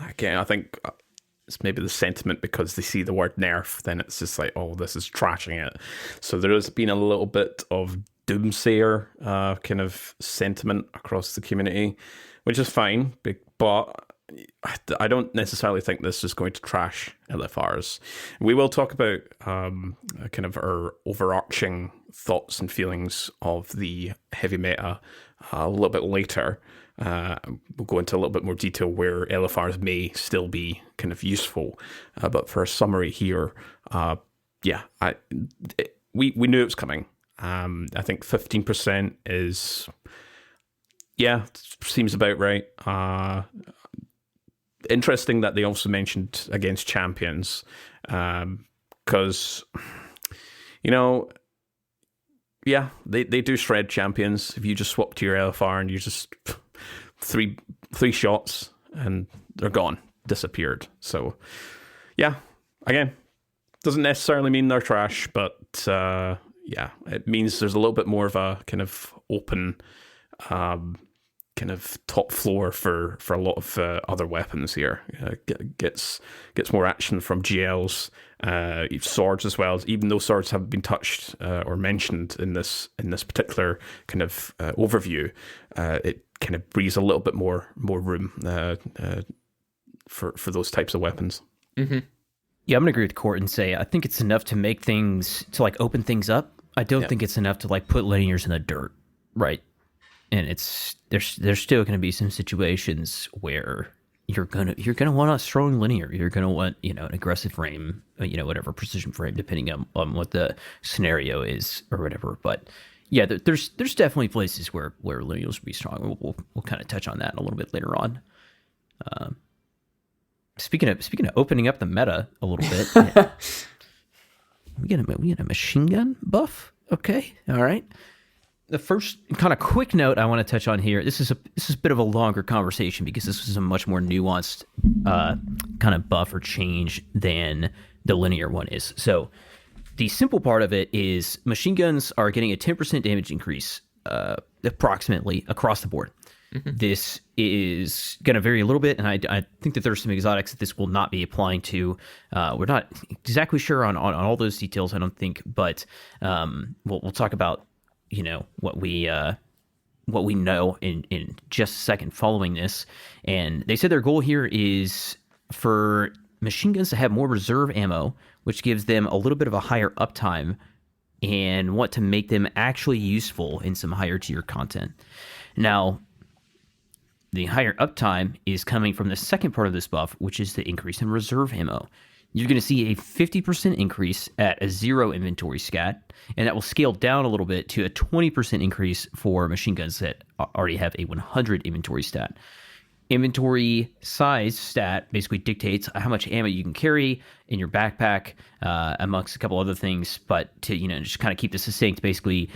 again, I think it's maybe the sentiment because they see the word nerf, then it's just like, oh, this is trashing it. So there has been a little bit of doomsayer kind of sentiment across the community, which is fine, but I don't necessarily think this is going to trash LFRs. We will talk about kind of our overarching thoughts and feelings of the heavy meta a little bit later. We'll go into a little bit more detail where LFRs may still be kind of useful. But for a summary here, we knew it was coming. I think 15% is, seems about right. Interesting that they also mentioned against champions, because, they do shred champions. If you just swap to your LFR and you just three shots and they're gone, disappeared. So, again, doesn't necessarily mean they're trash, but it means there's a little bit more of a kind of open kind of top floor for a lot of other weapons here. Gets more action from GLs, swords as well. Even though swords haven't been touched or mentioned in this particular kind of overview, it kind of breathes a little bit more room for those types of weapons. Mm-hmm. Yeah, I'm gonna agree with Court and say I think it's enough to make things to like open things up. I don't think it's enough to like put linears in the dirt, right? And there's still going to be some situations where you're gonna want a strong linear. You're gonna want an aggressive frame, whatever precision frame, depending on what the scenario is or whatever. But yeah, there's definitely places where linears will be strong. We'll kind of touch on that a little bit later on. Speaking of opening up the meta a little bit, we get a machine gun buff. Okay, all right. The first kind of quick note I want to touch on here, this is a bit of a longer conversation because this is a much more nuanced kind of buff or change than the linear one is. So the simple part of it is machine guns are getting a 10% damage increase approximately across the board. Mm-hmm. This is going to vary a little bit, and I think that there's some exotics that this will not be applying to. We're not exactly sure on all those details, I don't think, but we'll talk about what we know in just a second following this. And they said their goal here is for machine guns to have more reserve ammo, which gives them a little bit of a higher uptime, and want to make them actually useful in some higher tier content. Now, the higher uptime is coming from the second part of this buff, which is the increase in reserve ammo. You're going to see a 50% increase at a 0 inventory stat, and that will scale down a little bit to a 20% increase for machine guns that already have a 100 inventory stat. Inventory size stat basically dictates how much ammo you can carry in your backpack, amongst a couple other things, but to just kind of keep this succinct, basically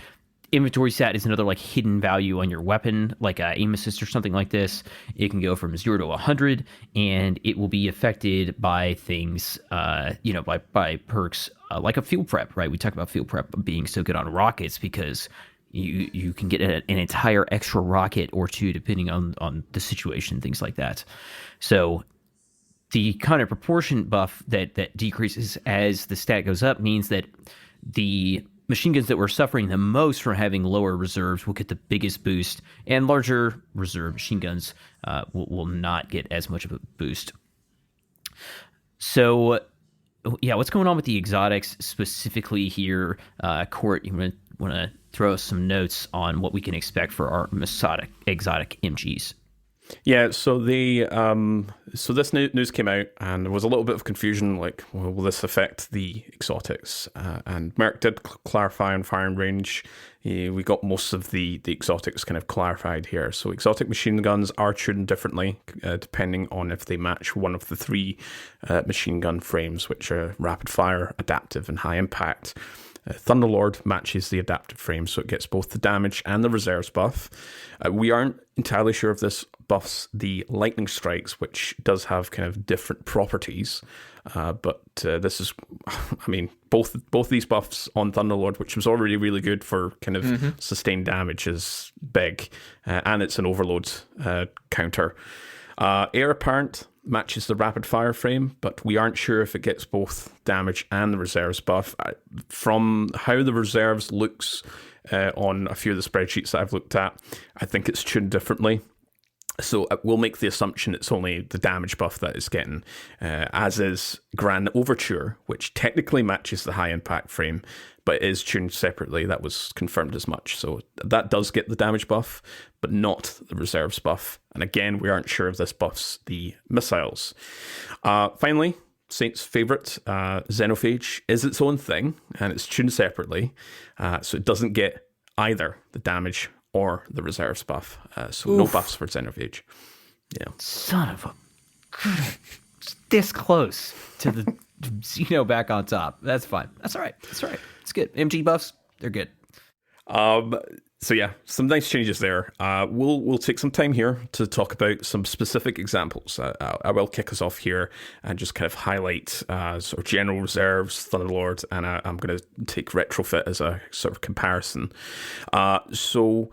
inventory stat is another like hidden value on your weapon, like aim assist or something like this. It can go from 0 to 100, and it will be affected by things, by perks like a field prep, right? We talk about field prep being so good on rockets because you can get an entire extra rocket or two depending on the situation, things like that. So the kind of proportion buff that decreases as the stat goes up means that the machine guns that were suffering the most from having lower reserves will get the biggest boost, and larger reserve machine guns will not get as much of a boost. So, yeah, what's going on with the exotics specifically here? Court, you want to throw us some notes on what we can expect for our exotic MGs? Yeah, so so this news came out, and there was a little bit of confusion, like, well, will this affect the exotics? And Merc did clarify on firing range. We got most of the exotics kind of clarified here. So exotic machine guns are tuned differently, depending on if they match one of the three machine gun frames, which are rapid fire, adaptive, and high impact. Thunderlord matches the adaptive frame, so it gets both the damage and the reserves buff. We aren't entirely sure if this buffs the lightning strikes, which does have kind of different properties. But this is, I mean, both these buffs on Thunderlord, which was already really good for kind of sustained damage, is big, and it's an overload counter. Heir Apparent matches the rapid fire frame, but we aren't sure if it gets both damage and the reserves buff. From how the reserves looks on a few of the spreadsheets that I've looked at, I think it's tuned differently. So we'll make the assumption it's only the damage buff that it's getting, as is Grand Overture, which technically matches the high impact frame, but is tuned separately. That was confirmed as much. So that does get the damage buff, but not the reserves buff. And again, we aren't sure if this buffs the missiles. Finally, Saint's favourite, Xenophage, is its own thing, and it's tuned separately. So it doesn't get either the damage or the reserves buff. So no buffs for Xenophage. Yeah. Son of a... this close to the Xeno back on top. That's fine. That's all right. It's good. MG buffs, they're good. So yeah, some nice changes there. We'll take some time here to talk about some specific examples. I will kick us off here and just kind of highlight sort of general reserves, Thunderlord, and I'm going to take Retrofit as a sort of comparison. So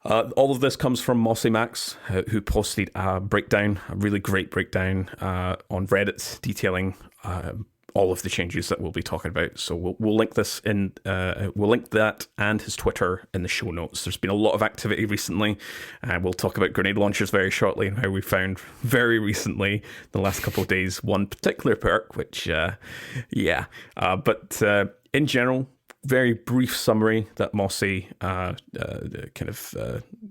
all of this comes from MossyMax, who posted a breakdown, a really great breakdown on Reddit detailing all of the changes that we'll be talking about. So we'll link this in. We'll link that and his Twitter in the show notes. There's been a lot of activity recently. We'll talk about grenade launchers very shortly and how we found very recently, the last couple of days, one particular perk, which, but in general, very brief summary that Mossy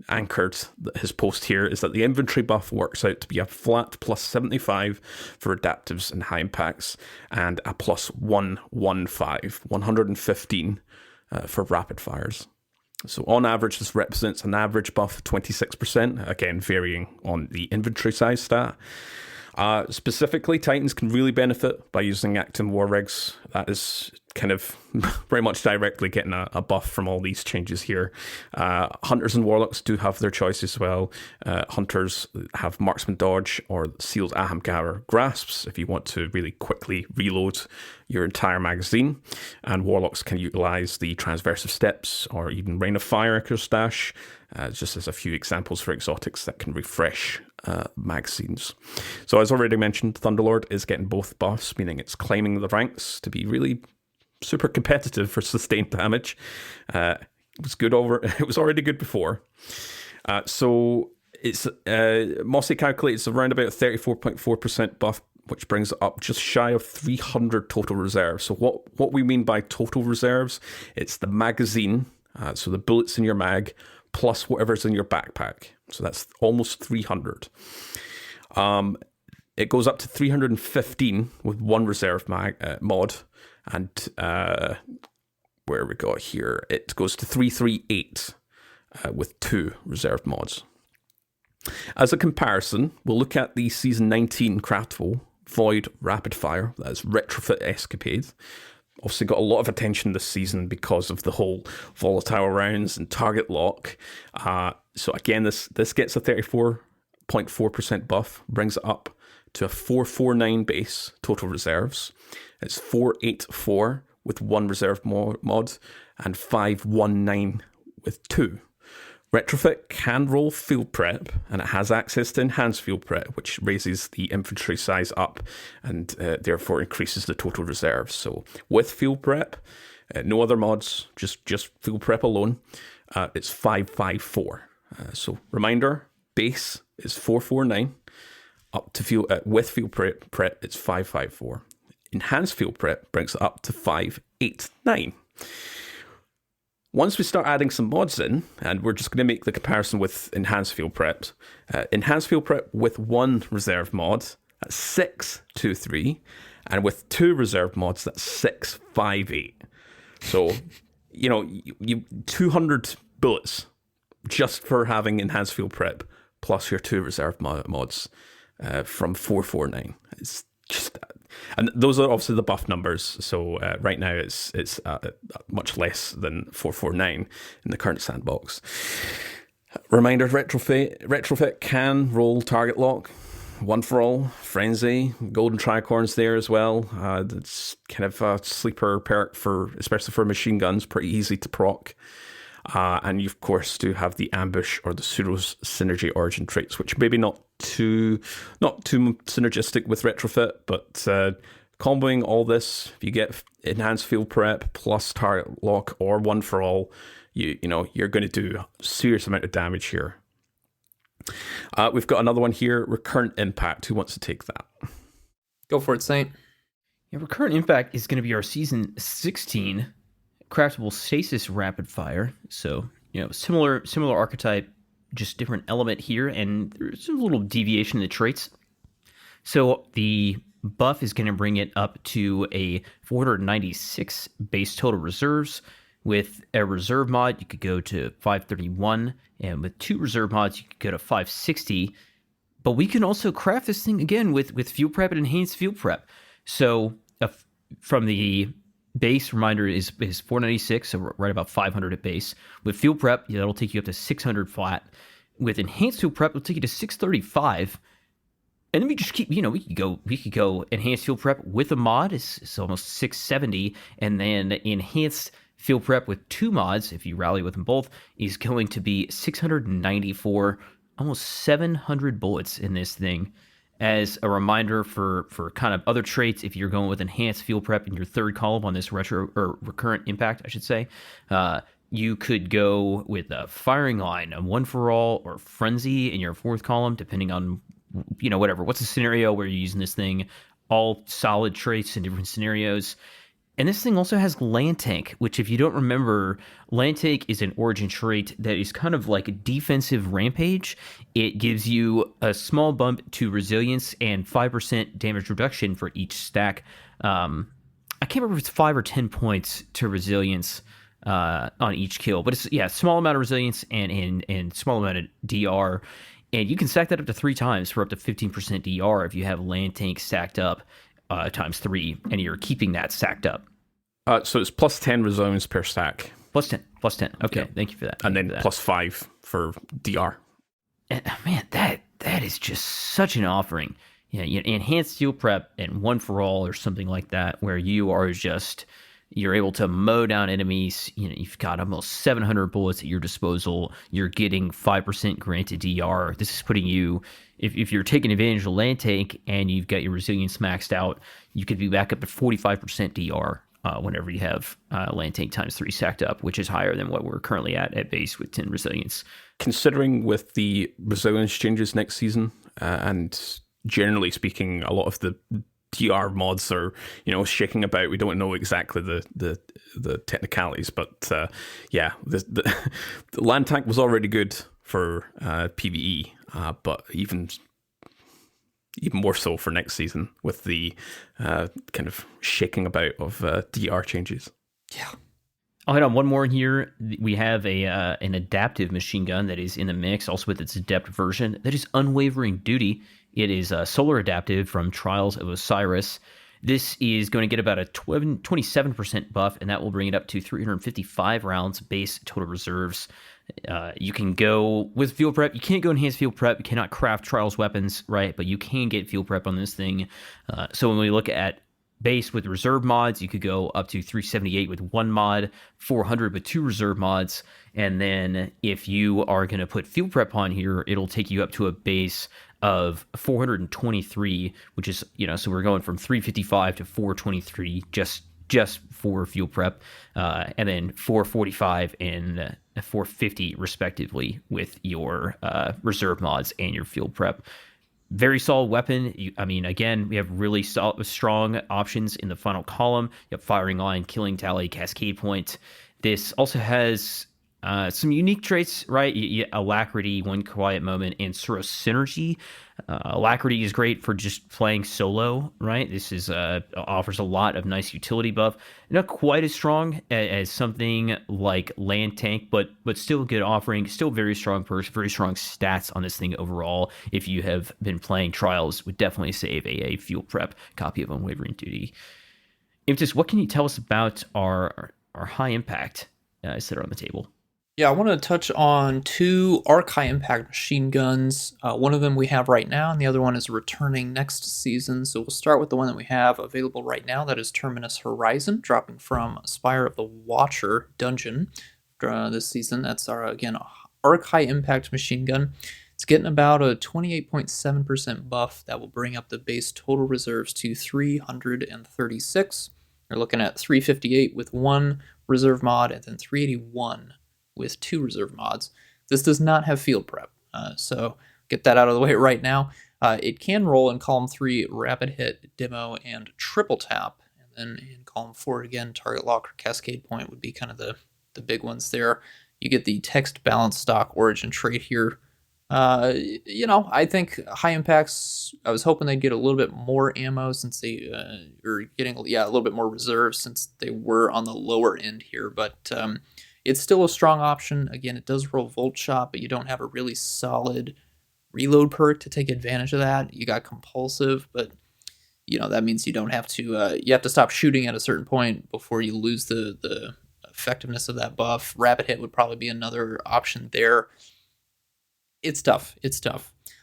anchored his post here is that the inventory buff works out to be a flat plus 75 for adaptives and high impacts, and a plus 115 for rapid fires. So on average, this represents an average buff of 26%, again varying on the inventory size stat. Specifically, Titans can really benefit by using Acton War Rigs. That is kind of very much directly getting a buff from all these changes here. Hunters and Warlocks do have their choice as well. Hunters have Marksman Dodge or Sealed Ahamgar Grasps if you want to really quickly reload your entire magazine. And Warlocks can utilize the Transversive Steps or even Rain of Fire Echo Stash, just as a few examples for exotics that can refresh magazines. So as already mentioned, Thunderlord is getting both buffs, meaning it's climbing the ranks to be really super competitive for sustained damage. It was good it was already good before. So it's Mossy calculates around about 34.4% buff, which brings it up just shy of 300 total reserves. So what we mean by total reserves, it's the magazine, so the bullets in your mag, plus whatever's in your backpack. So that's almost 300. It goes up to 315 with one reserve mod. And where we got here, it goes to 338 with two reserved mods. As a comparison, we'll look at the Season 19 Craftable Void Rapid Fire, that's Retrofit Escapade. Obviously got a lot of attention this season because of the whole volatile rounds and target lock. So again, this gets a 34.4% buff, brings it up to a 449 base total reserves. It's 484 with one reserve mod and 519 with two. Retrofit can roll field prep, and it has access to enhanced field prep, which raises the infantry size up and therefore increases the total reserves. So with field prep, no other mods, just field prep alone, it's 554. So reminder, base is 449. Up to field with field prep, it's 554. Enhanced field prep brings it up to 589. Once we start adding some mods in, and we're just going to make the comparison with enhanced field prep. Enhanced field prep with one reserve mod, that's 623, and with two reserve mods, that's 658. So, you 200 bullets just for having enhanced field prep plus your two reserve mods from 449. It's just, and those are obviously the buff numbers. So right now it's much less than 449 in the current sandbox. Reminder: retrofit can roll target lock, one for all, frenzy, golden tricorns there as well. It's kind of a sleeper perk especially for machine guns, pretty easy to proc. And you, of course, do have the ambush or the pseudo synergy origin traits, which maybe not too synergistic with retrofit, but comboing all this, if you get enhanced field prep plus target lock or one for all, you're going to do a serious amount of damage here. We've got another one here, recurrent impact. Who wants to take that? Go for it, Saint. Yeah, recurrent impact is going to be our season 16 craftable stasis rapid fire. So, similar archetype, just different element here, and there's a little deviation in the traits. So the buff is going to bring it up to a 496 base total reserves. With a reserve mod, you could go to 531, and with two reserve mods, you could go to 560. But we can also craft this thing again with field prep and enhanced field prep. So from the base, reminder, is 496, so right about 500 at base. With field prep, that'll take you up to 600 flat. With enhanced field prep, it'll take you to 635. And then we just keep, we could go enhanced field prep with a mod, it's almost 670, and then enhanced field prep with two mods, if you rally with them both, is going to be 694, almost 700 bullets in this thing. As a reminder for kind of other traits, if you're going with enhanced field prep in your third column on this recurrent impact, I should say, you could go with a firing line, a one for all, or frenzy in your fourth column, depending on what's the scenario where you're using this thing. All solid traits in different scenarios. And this thing also has Land Tank, which, if you don't remember, Land Tank is an origin trait that is kind of like a defensive rampage. It gives you a small bump to resilience and 5% damage reduction for each stack. I can't remember if it's 5 or 10 points to resilience on each kill, but it's small amount of resilience and small amount of DR. And you can stack that up to 3 times for up to 15% DR if you have Land Tank stacked up times 3, and you're keeping that stacked up. So it's plus 10 resilience per stack. Plus 10. Okay, yep. Thank you for that. And then plus 5 for DR. And, man, that is just such an offering. Enhanced field prep and one for all or something like that, where you're able to mow down enemies. You've got almost 700 bullets at your disposal. You're getting 5% granted DR. This is putting you, if you're taking advantage of Land Tank and you've got your resilience maxed out, you could be back up to 45% DR whenever you have Land Tank times 3 stacked up, which is higher than what we're currently at base with 10 resilience. Considering with the resilience changes next season, and generally speaking, a lot of the DR mods are, shaking about. We don't know exactly the technicalities, but the Land Tank was already good for PvE, but even more so for next season with the kind of shaking about of DR changes. Yeah. I'll hit on one more here. We have an adaptive machine gun that is in the mix, also with its adept version, that is Unwavering Duty. It is solar adaptive from Trials of Osiris. This is going to get about a 27% buff, and that will bring it up to 355 rounds base total reserves. You can go with field prep. You can't go enhanced field prep. You cannot craft Trials weapons, right? But you can get field prep on this thing. So when we look at base with reserve mods, you could go up to 378 with one mod, 400 with two reserve mods, and then if you are going to put field prep on here, it'll take you up to a base of 423, which is, so we're going from 355 to 423 just for field prep, and then 445 and 450 respectively with your reserve mods and your field prep. Very solid weapon. Again, we have really strong options in the final column. You have firing line, killing tally, cascade point. This also has some unique traits, right? Alacrity, one quiet moment, and sort of synergy. Alacrity is great for just playing solo, right? This is offers a lot of nice utility buff. Not quite as strong as something like Land Tank, but still a good offering. Still very strong perks, very strong stats on this thing overall. If you have been playing Trials, would definitely save a field prep copy of Unwavering Duty. Impetus, what can you tell us about our high impact that are on the table? Yeah, I want to touch on two arc high impact machine guns. One of them we have right now, and the other one is returning next season. So we'll start with the one that we have available right now. That is Terminus Horizon, dropping from Spire of the Watcher dungeon this season. That's our, again, arc high impact machine gun. It's getting about a 28.7% buff that will bring up the base total reserves to 336. You're looking at 358 with one reserve mod, and then 381 with two reserve mods. This does not have field prep, so get that out of the way right now. It can roll in column 3 rapid hit, demo, and triple tap, and then in column 4 again target lock or cascade point would be kind of the big ones there. You get the text balance stock origin trait here. I think high impacts, I was hoping they'd get a little bit more ammo since they are getting a little bit more reserves since they were on the lower end here, but it's still a strong option. Again, it does roll Volt Shot, but you don't have a really solid reload perk to take advantage of that. You got Compulsive, but that means you don't have to. You have to stop shooting at a certain point before you lose the effectiveness of that buff. Rapid Hit would probably be another option there. It's tough.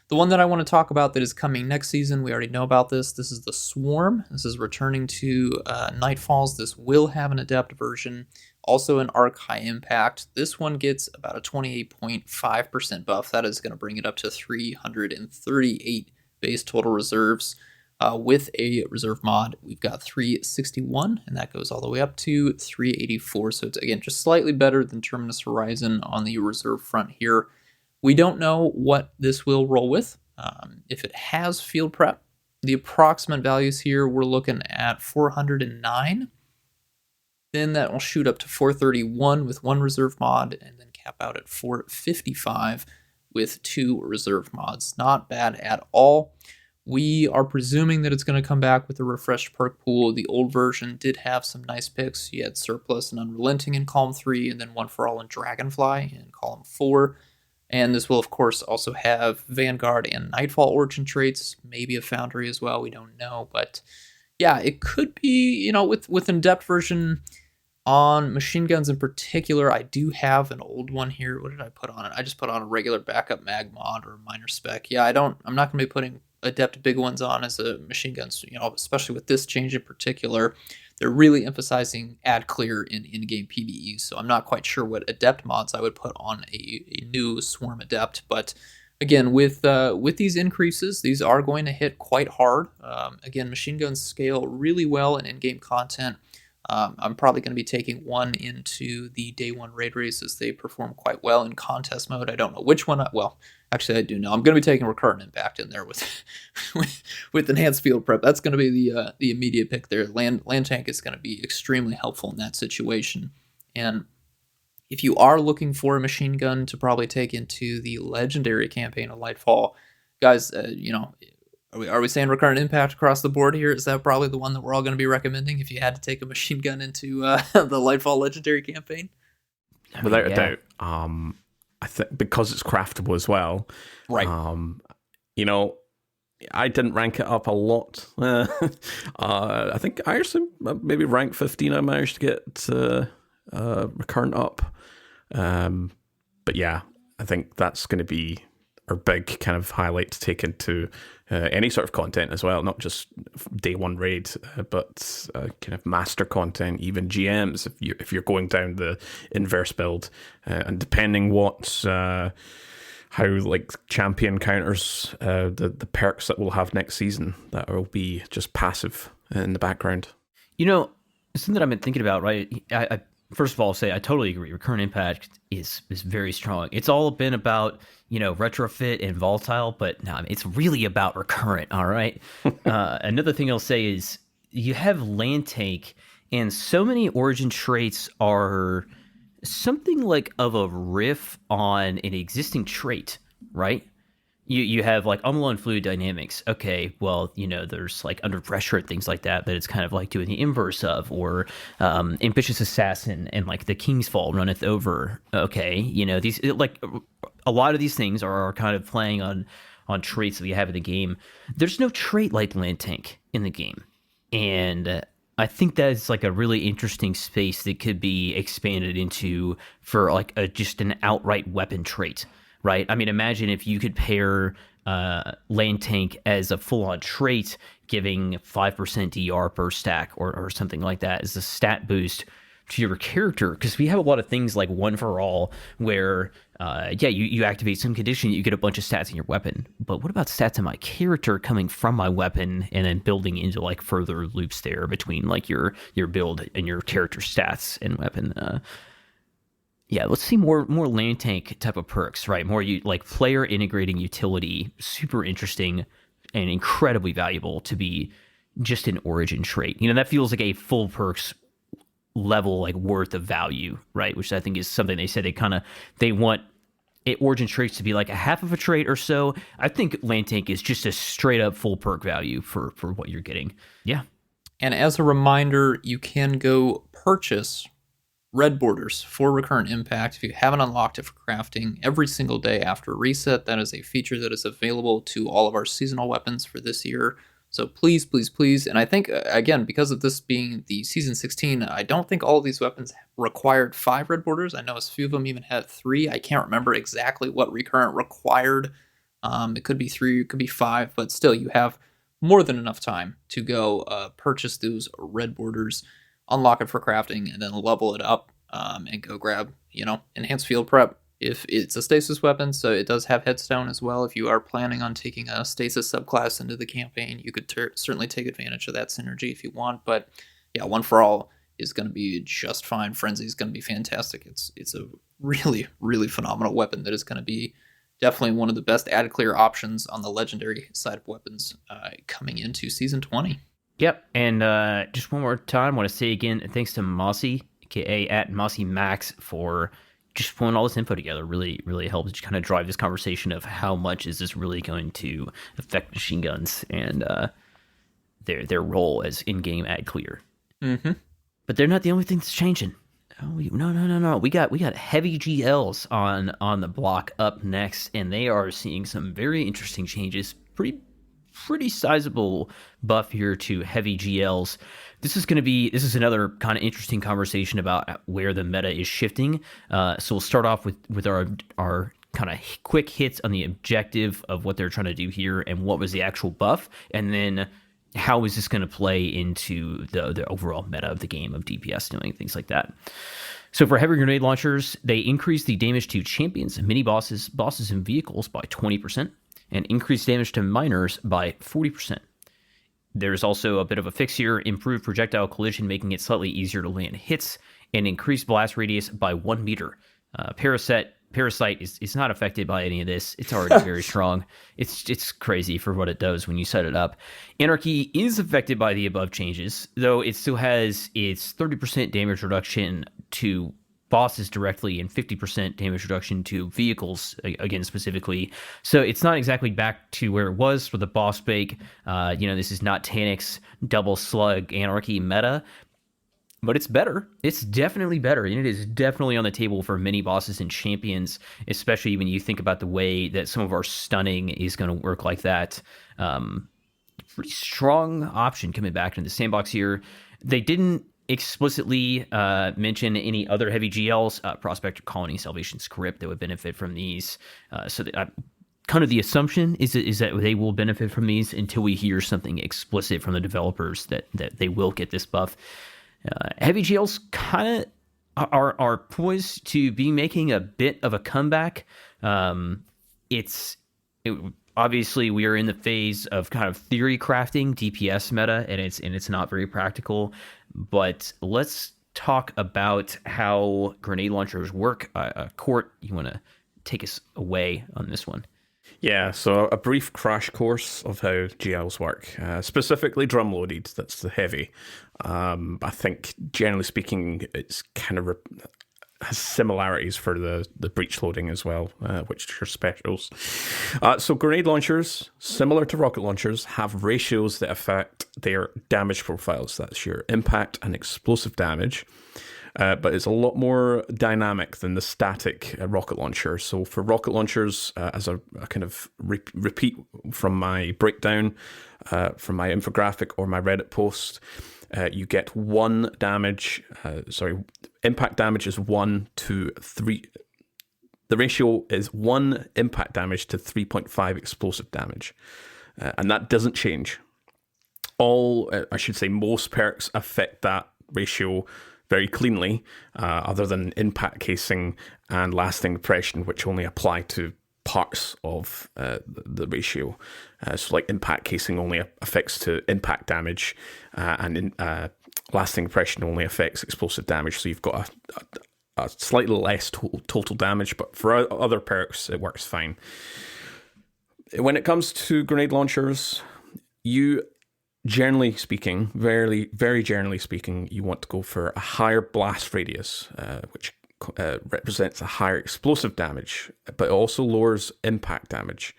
The one that I want to talk about that is coming next season, we already know about this. This is the Swarm. This is returning to Nightfalls. This will have an Adept version. Also an arc high impact. This one gets about a 28.5% buff. That is going to bring it up to 338 base total reserves. With a reserve mod, we've got 361, and that goes all the way up to 384. So it's, again, just slightly better than Terminus Horizon on the reserve front here. We don't know what this will roll with. If it has field prep, the approximate values here, we're looking at 409. Then that will shoot up to 431 with one reserve mod, and then cap out at 455 with two reserve mods. Not bad at all. We are presuming that it's going to come back with a refreshed perk pool. The old version did have some nice picks. You had Surplus and Unrelenting in column 3, and then One for All and Dragonfly in column 4. And this will, of course, also have Vanguard and Nightfall origin traits, maybe a Foundry as well. We don't know, but yeah, it could be, with an Adept version on machine guns in particular. I do have an old one here. What did I put on it? I just put on a regular backup mag mod or a minor spec. Yeah, I'm not going to be putting Adept big ones on as a machine guns, especially with this change in particular. They're really emphasizing ad clear in in-game PvE, so I'm not quite sure what Adept mods I would put on a new Swarm Adept. But again, with these increases, these are going to hit quite hard. Again, machine guns scale really well in in-game content. I'm probably going to be taking one into the day 1 raid races. They perform quite well in contest mode. I don't know which one. Actually, I do know. I'm going to be taking Recurrent Impact in there with with enhanced field prep. That's going to be the immediate pick there. Land Tank is going to be extremely helpful in that situation. And if you are looking for a machine gun to probably take into the legendary campaign of Lightfall, guys, Are we saying Recurrent Impact across the board here? Is that probably the one that we're all going to be recommending if you had to take a machine gun into the Lightfall Legendary campaign? Without a doubt. I think because it's craftable as well. Right. I didn't rank it up a lot. I think I actually maybe rank 15 I managed to get Recurrent up. But yeah, I think that's going to be are big kind of highlight to take into any sort of content as well, not just day one raid, but kind of master content, even GMs if you're going down the inverse build, and depending what how like champion counters the perks that we'll have next season that will be just passive in the background. Something that I've been thinking about, right? I first of all say I totally agree. Recurrent impact is very strong. It's all been about retrofit and volatile, but no, I mean, it's really about recurrent. All right. Another thing I'll say is you have land take, and so many origin traits are something like of a riff on an existing trait, right? You have like unload fluid dynamics. Okay, well, there's like under pressure and things like that it's kind of like doing the inverse of, or Impetus Assassin and like the King's Fall runneth over. Okay, these like a lot of these things are kind of playing on traits that we have in the game. There's no trait like land tank in the game, and I think that's like a really interesting space that could be expanded into for like just an outright weapon trait. Right. I mean, imagine if you could pair Land Tank as a full-on trait, giving 5% DR per stack or something like that as a stat boost to your character. Because we have a lot of things like One for All where, you activate some condition, you get a bunch of stats in your weapon. But what about stats in my character coming from my weapon and then building into like further loops there between like your build and your character stats and weapon? Let's see more land tank type of perks, right? More like player integrating utility, super interesting and incredibly valuable to be just an origin trait. That feels like a full perks level like worth of value, right? Which I think is something they said they want origin traits to be like a half of a trait or so. I think land tank is just a straight up full perk value for what you're getting. Yeah. And as a reminder, you can go purchase red borders for recurrent impact if you haven't unlocked it for crafting every single day after reset. That is a feature that is available to all of our seasonal weapons for this year. So please, please, please. And I think, again, because of this being the Season 16, I don't think all of these weapons required 5 red borders. I know a few of them even had 3. I can't remember exactly what recurrent required. It could be 3, it could be 5, but still you have more than enough time to go purchase those red borders, unlock it for crafting, and then level it up and go grab, enhanced field prep if it's a stasis weapon. So it does have headstone as well. If you are planning on taking a stasis subclass into the campaign, you could certainly take advantage of that synergy if you want. But yeah, One for All is going to be just fine. Frenzy is going to be fantastic. It's a really, really phenomenal weapon that is going to be definitely one of the best added clear options on the legendary side of weapons coming into Season 20. Yep, and just one more time, I want to say again, thanks to Mossy, aka at MossyMax, for just pulling all this info together. Really, really helps to kind of drive this conversation of how much is this really going to affect machine guns and their role as in-game ad clear. Mm-hmm. But they're not the only thing that's changing. Oh, no. We got heavy GLs on the block up next, and they are seeing some very interesting changes. Pretty sizable buff here to heavy GLs. This is another kind of interesting conversation about where the meta is shifting. So we'll start off with our kind of quick hits on the objective of what they're trying to do here and what was the actual buff, and then how is this going to play into the overall meta of the game of DPS doing things like that. So for heavy grenade launchers, they increase the damage to champions, mini bosses, and vehicles by 20%. And increased damage to miners by 40%. There's also a bit of a fix here: improved projectile collision, making it slightly easier to land hits, and increased blast radius by 1 meter. Parasite is not affected by any of this. It's already very strong. It's crazy for what it does when you set it up. Anarchy is affected by the above changes, though it still has its 30% damage reduction to bosses directly and 50% damage reduction to vehicles, again specifically. So it's not exactly back to where it was for the boss bake. This is not Tanix double slug anarchy meta, but it's better. It's definitely better, and it is definitely on the table for mini bosses and champions, especially when you think about the way that some of our stunning is going to work like that. Pretty strong option coming back into the sandbox here. They didn't explicitly mention any other heavy GLs, Prospector Colony, Salvation Script that would benefit from these. So that kind of the assumption is that they will benefit from these until we hear something explicit from the developers that they will get this buff. Heavy GLs kind of are poised to be making a bit of a comeback. Obviously we are in the phase of kind of theory crafting DPS meta, and it's not very practical. But let's talk about how grenade launchers work. Court, you want to take us away on this one? Yeah, so a brief crash course of how GLs work, specifically drum loaded. That's the heavy. I think generally speaking, it's kind of has similarities for the breach loading as well, which are specials. So grenade launchers, similar to rocket launchers, have ratios that affect their damage profiles. That's your impact and explosive damage. But it's a lot more dynamic than the static rocket launcher. So for rocket launchers, as a kind of repeat from my breakdown, from my infographic or my Reddit post, you get one damage. Impact damage is 1 to 3. The ratio is 1 impact damage to 3.5 explosive damage. And that doesn't change. Most perks affect that ratio very cleanly, other than impact casing and lasting impression, which only apply to parts of the ratio. So like impact casing only affects to impact damage, and lasting impression only affects explosive damage. So you've got a slightly less total damage, but for other perks, it works fine. When it comes to grenade launchers, generally speaking, very, very generally speaking, you want to go for a higher blast radius, which represents a higher explosive damage, but it also lowers impact damage.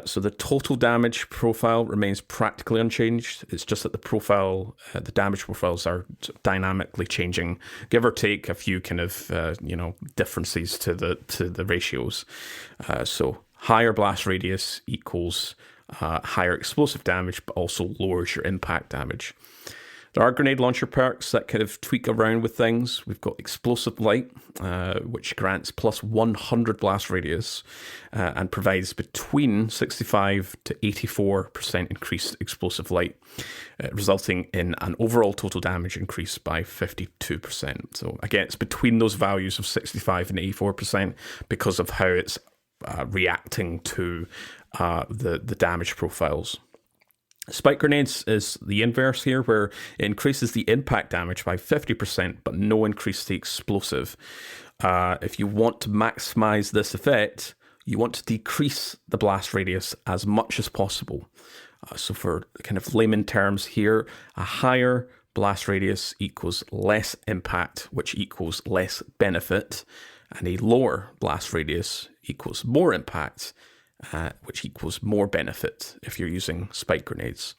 So the total damage profile remains practically unchanged. It's just that the damage profiles are dynamically changing, give or take a few kind of differences to the ratios. So higher blast radius equals higher explosive damage, but also lowers your impact damage. There are grenade launcher perks that kind of tweak around with things. We've got Explosive Light, which grants plus 100 blast radius and provides between 65 to 84% increased explosive light, resulting in an overall total damage increase by 52%. So again, it's between those values of 65 and 84% because of how it's reacting to the damage profiles. Spike grenades is the inverse here, where it increases the impact damage by 50%, but no increase to the explosive. If you want to maximize this effect, you want to decrease the blast radius as much as possible. So for kind of layman terms here, a higher blast radius equals less impact, which equals less benefit, and a lower blast radius equals more impact, which equals more benefit if you're using spike grenades.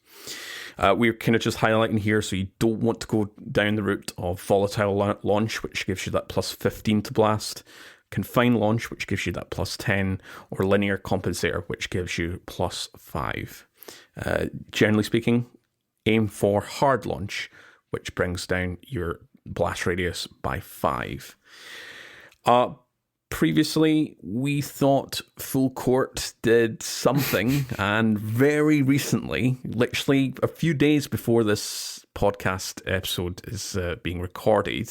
We're kind of just highlighting here, so you don't want to go down the route of volatile launch, which gives you that plus 15 to blast, confined launch, which gives you that plus 10, or linear compensator, which gives you plus 5. Generally speaking, aim for hard launch, which brings down your blast radius by 5. Previously, we thought Full Court did something, and very recently, literally a few days before this podcast episode is being recorded,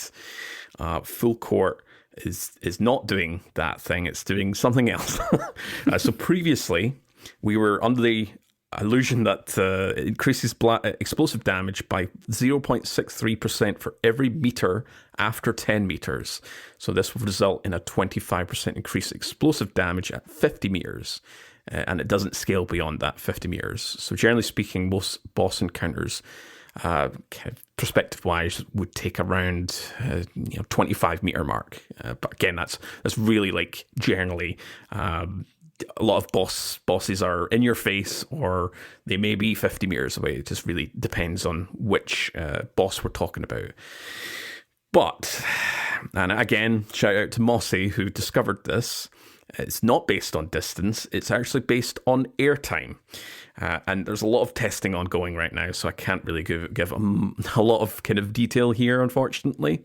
Full Court is not doing that thing. It's doing something else. So previously, we were under the illusion that it increases explosive damage by 0.63% for every meter after 10 meters. So this will result in a 25% increased explosive damage at 50 meters. And it doesn't scale beyond that 50 meters. So generally speaking, most boss encounters, perspective-wise, would take around 25 meter mark. But again, that's really like generally. A lot of bosses are in your face, or they may be 50 meters away. It just really depends on which boss we're talking about. But, and again, shout out to Mossy, who discovered this. It's not based on distance. It's actually based on airtime. And there's a lot of testing ongoing right now, so I can't really give a lot of kind of detail here, unfortunately.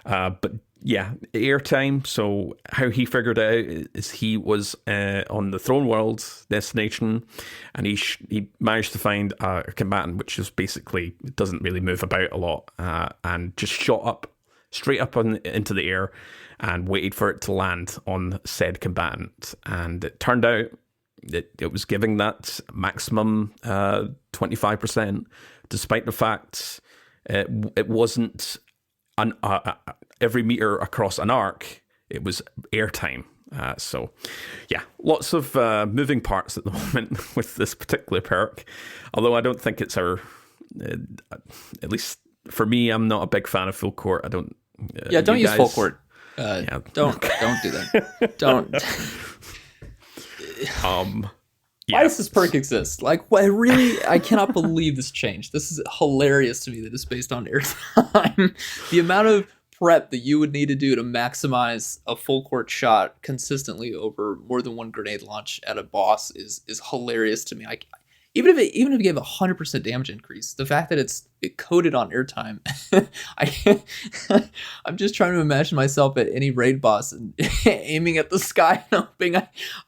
But yeah, airtime. So how he figured it out is he was on the Throne World destination, and he managed to find a combatant which is basically doesn't really move about a lot, and just shot up straight up into the air and waited for it to land on said combatant. And it turned out it was giving that maximum 25%, despite the fact it wasn't every meter across an arc. It was airtime. So, yeah, lots of moving parts at the moment with this particular perk. Although I don't think it's our, at least for me, I'm not a big fan of full court. I don't. Don't use full court. Yeah. Don't do that. Don't. Why does this perk exist? Like, what? Really, I cannot believe this changed. This is hilarious to me that it's based on airtime. The amount of prep that you would need to do to maximize a full court shot consistently over more than one grenade launch at a boss is hilarious to me. Even if it gave 100% damage increase, the fact that it coded on airtime, I'm just trying to imagine myself at any raid boss and aiming at the sky and hoping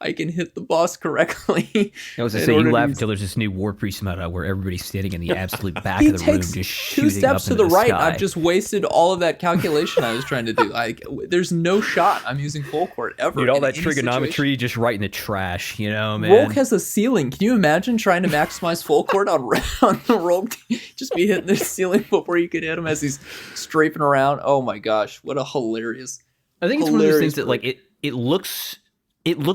I can hit the boss correctly. I was going to say, you laugh until there's this new war priest meta where everybody's standing in the absolute back of the room just shooting up into the sky. 2 steps to the right, I've just wasted all of that calculation I was trying to do. Like, there's no shot I'm using full court ever. Dude, all that trigonometry just right in the trash, man. Rogue has a ceiling. Can you imagine trying to maximize full court on the Rogue? Just be hitting the ceiling before you could hit him as he's strafing around. Oh my gosh, what a hilarious! I think it's one of those things that like it looks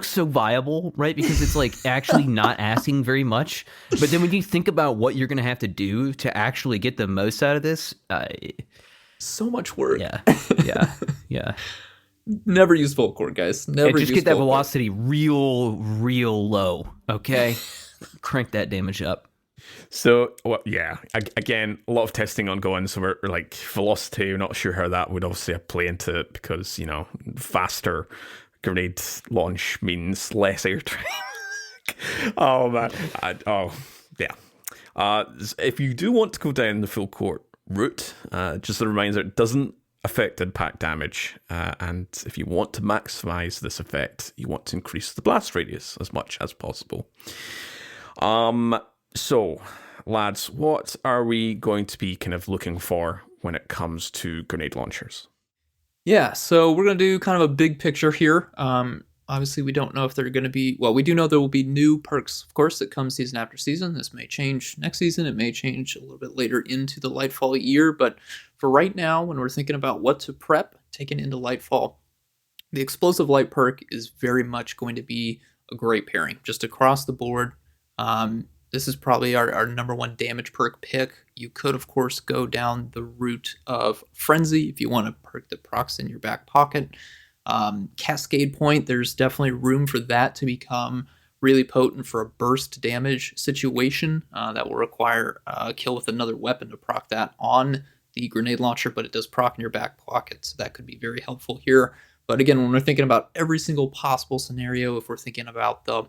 so viable, right? Because it's like actually not asking very much. But then when you think about what you're going to have to do to actually get the most out of this, so much work. Yeah. Never use full court, guys. Never just get that velocity real low. Okay, crank that damage up. So, well, yeah, again, a lot of testing ongoing. So we're like velocity, we're not sure how that would obviously play into it because, faster grenade launch means less airtime. Oh, man. If you do want to go down the full court route, just a reminder, it doesn't affect impact damage. And if you want to maximize this effect, you want to increase the blast radius as much as possible. So, lads, what are we going to be kind of looking for when it comes to grenade launchers? Yeah, so we're going to do kind of a big picture here. Obviously, we don't know if they're going to be... Well, we do know there will be new perks, of course, that come season after season. This may change next season. It may change a little bit later into the Lightfall year. But for right now, when we're thinking about what to prep, taking into Lightfall, the Explosive Light perk is very much going to be a great pairing, just across the board. This is probably our number one damage perk pick. You could, of course, go down the route of Frenzy if you want a perk that procs in your back pocket. Cascade Point, there's definitely room for that to become really potent for a burst damage situation that will require a kill with another weapon to proc that on the grenade launcher, but it does proc in your back pocket, so that could be very helpful here. But again, when we're thinking about every single possible scenario, if we're thinking about the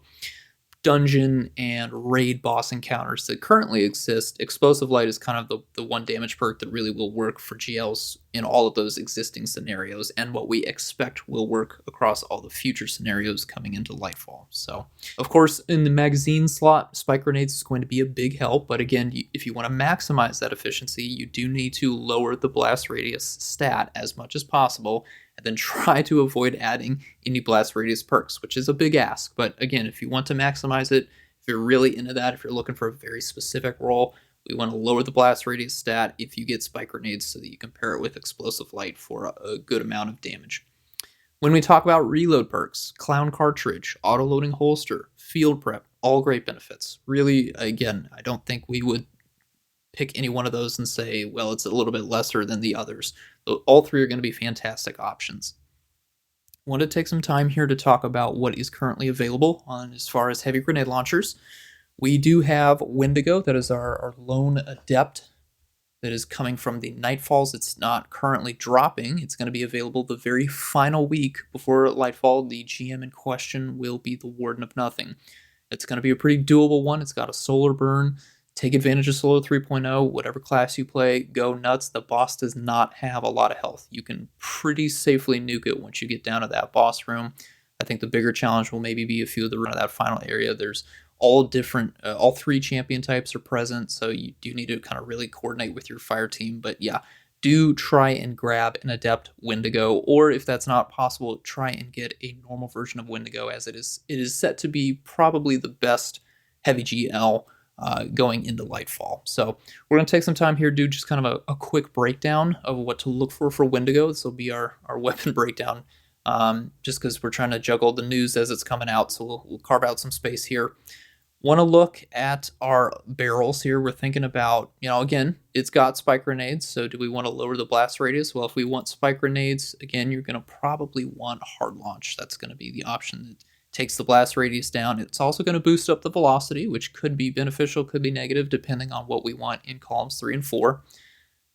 dungeon and raid boss encounters that currently exist, Explosive Light is kind of the one damage perk that really will work for GLs in all of those existing scenarios, and what we expect will work across all the future scenarios coming into Lightfall. So, of course, in the magazine slot, Spike Grenades is going to be a big help, but again, if you want to maximize that efficiency, you do need to lower the blast radius stat as much as possible, and then try to avoid adding any blast radius perks, which is a big ask. But again, if you want to maximize it, if you're really into that, if you're looking for a very specific role, we want to lower the blast radius stat if you get Spike Grenades so that you can pair it with Explosive Light for a good amount of damage. When we talk about reload perks, Clown Cartridge, Auto-Loading Holster, Field Prep, all great benefits. Really, again, I don't think we would pick any one of those and say, well, it's a little bit lesser than the others. All three are going to be fantastic options. I want to take some time here to talk about what is currently available on as far as heavy grenade launchers. We do have Wendigo, that is our lone adept that is coming from the Nightfalls. It's not currently dropping. It's going to be available the very final week before Lightfall. The GM in question will be the Warden of Nothing. It's going to be a pretty doable one. It's got a solar burn. take advantage of Solo 3.0, whatever class you play, go nuts. The boss does not have a lot of health. You can pretty safely nuke it once you get down to that boss room. I think the bigger challenge will maybe be a few of the run of that final area. There's all 3 champion types are present, so you do need to kind of really coordinate with your fire team. But yeah, do try and grab an Adept Wendigo, or if that's not possible, try and get a normal version of Wendigo, as it is set to be probably the best heavy GL going into Lightfall. So we're going to take some time here, do just kind of a quick breakdown of what to look for Wendigo. This will be our weapon breakdown, just because we're trying to juggle the news as it's coming out, so we'll carve out some space here. Want to look at our barrels here. We're thinking about, again, it's got spike grenades, so do we want to lower the blast radius? Well, if we want spike grenades, again, you're going to probably want hard launch. That's going to be the option that takes the blast radius down. It's also going to boost up the velocity, which could be beneficial, could be negative, depending on what we want in columns 3 and 4.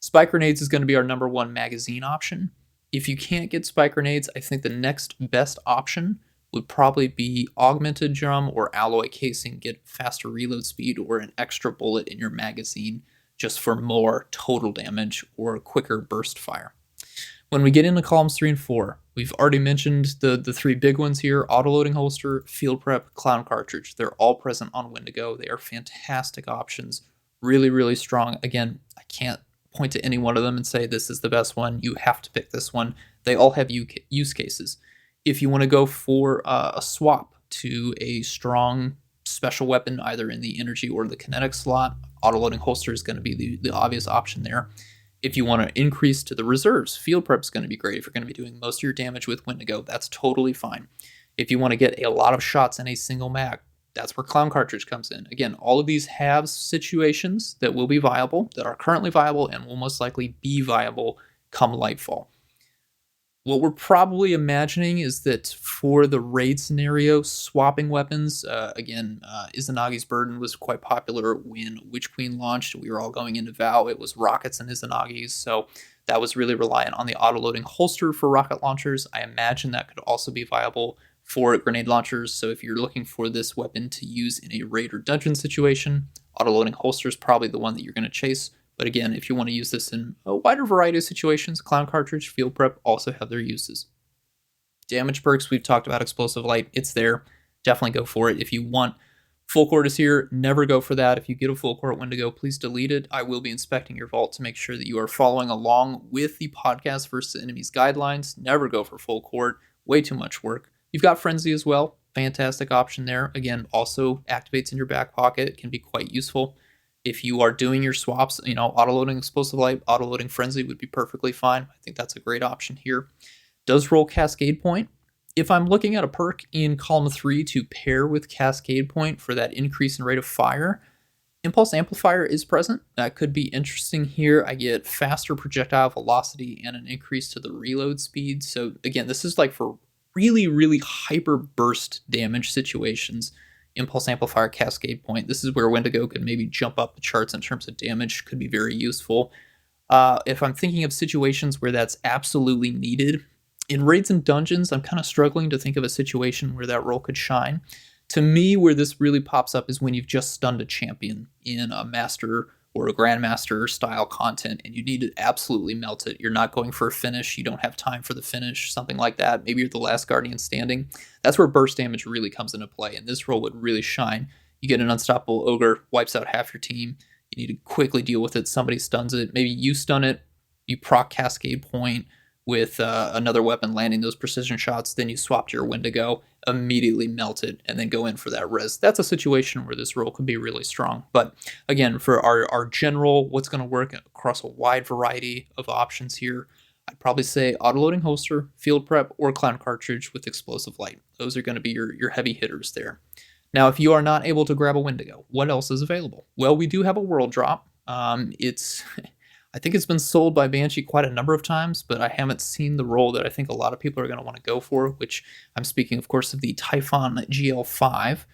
Spike grenades is going to be our number 1 magazine option. If you can't get spike grenades, I think the next best option would probably be augmented drum or alloy casing, get faster reload speed or an extra bullet in your magazine just for more total damage or quicker burst fire. When we get into columns 3 and 4, we've already mentioned the 3 big ones here: autoloading holster, field prep, clown cartridge. They're all present on Wendigo. They are fantastic options, really, really strong. Again, I can't point to any one of them and say this is the best one. You have to pick this one. They all have use cases. If you want to go for a swap to a strong special weapon, either in the energy or the kinetic slot, autoloading holster is going to be the obvious option there. If you want to increase to the reserves, field prep is going to be great. If you're going to be doing most of your damage with Wendigo, that's totally fine. If you want to get a lot of shots in a single mag, that's where clown cartridge comes in. Again, all of these have situations that will be viable, that are currently viable, and will most likely be viable come Lightfall. What we're probably imagining is that for the raid scenario, swapping weapons, Izanagi's Burden was quite popular when Witch Queen launched. We were all going into Vow. It was rockets and Izanagi's, so that was really reliant on the autoloading holster for rocket launchers. I imagine that could also be viable for grenade launchers, so if you're looking for this weapon to use in a raid or dungeon situation, autoloading holster is probably the one that you're going to chase. But again, if you want to use this in a wider variety of situations, clown cartridge, field prep also have their uses. Damage perks, we've talked about explosive light. It's there. Definitely go for it. If you want full court is here, never go for that. If you get a full court Wendigo, please delete it. I will be inspecting your vault to make sure that you are following along with the podcast versus enemies guidelines. Never go for full court. Way too much work. You've got Frenzy as well. Fantastic option there. Again, also activates in your back pocket. It can be quite useful. If you are doing your swaps, autoloading explosive light, autoloading frenzy would be perfectly fine. I think that's a great option here. Does roll Cascade Point. If I'm looking at a perk in column 3 to pair with Cascade Point for that increase in rate of fire, Impulse Amplifier is present. That could be interesting here. I get faster projectile velocity and an increase to the reload speed. So again, this is like for really, really hyper burst damage situations. Impulse Amplifier, Cascade Point. This is where Wendigo could maybe jump up the charts in terms of damage. Could be very useful. If I'm thinking of situations where that's absolutely needed, in raids and dungeons, I'm kind of struggling to think of a situation where that role could shine. To me, where this really pops up is when you've just stunned a champion in a master or a grandmaster style content, and you need to absolutely melt it. You're not going for a finish. You don't have time for the finish, something like that. Maybe you're the last guardian standing. That's where burst damage really comes into play, and this role would really shine. You get an unstoppable ogre, wipes out half your team. You need to quickly deal with it. Somebody stuns it. Maybe you stun it. You proc Cascade Point with another weapon landing those precision shots. Then you swap to your Wendigo, immediately melt it, and then go in for that res. That's a situation where this role could be really strong. But again, for our general, what's going to work across a wide variety of options here, I'd probably say autoloading holster, field prep, or clown cartridge with explosive light. Those are going to be your heavy hitters there. Now, if you are not able to grab a Wendigo, what else is available? Well, we do have a world drop. I think it's been sold by Banshee quite a number of times, but I haven't seen the role that I think a lot of people are going to want to go for, which I'm speaking, of course, of the Typhon GL5.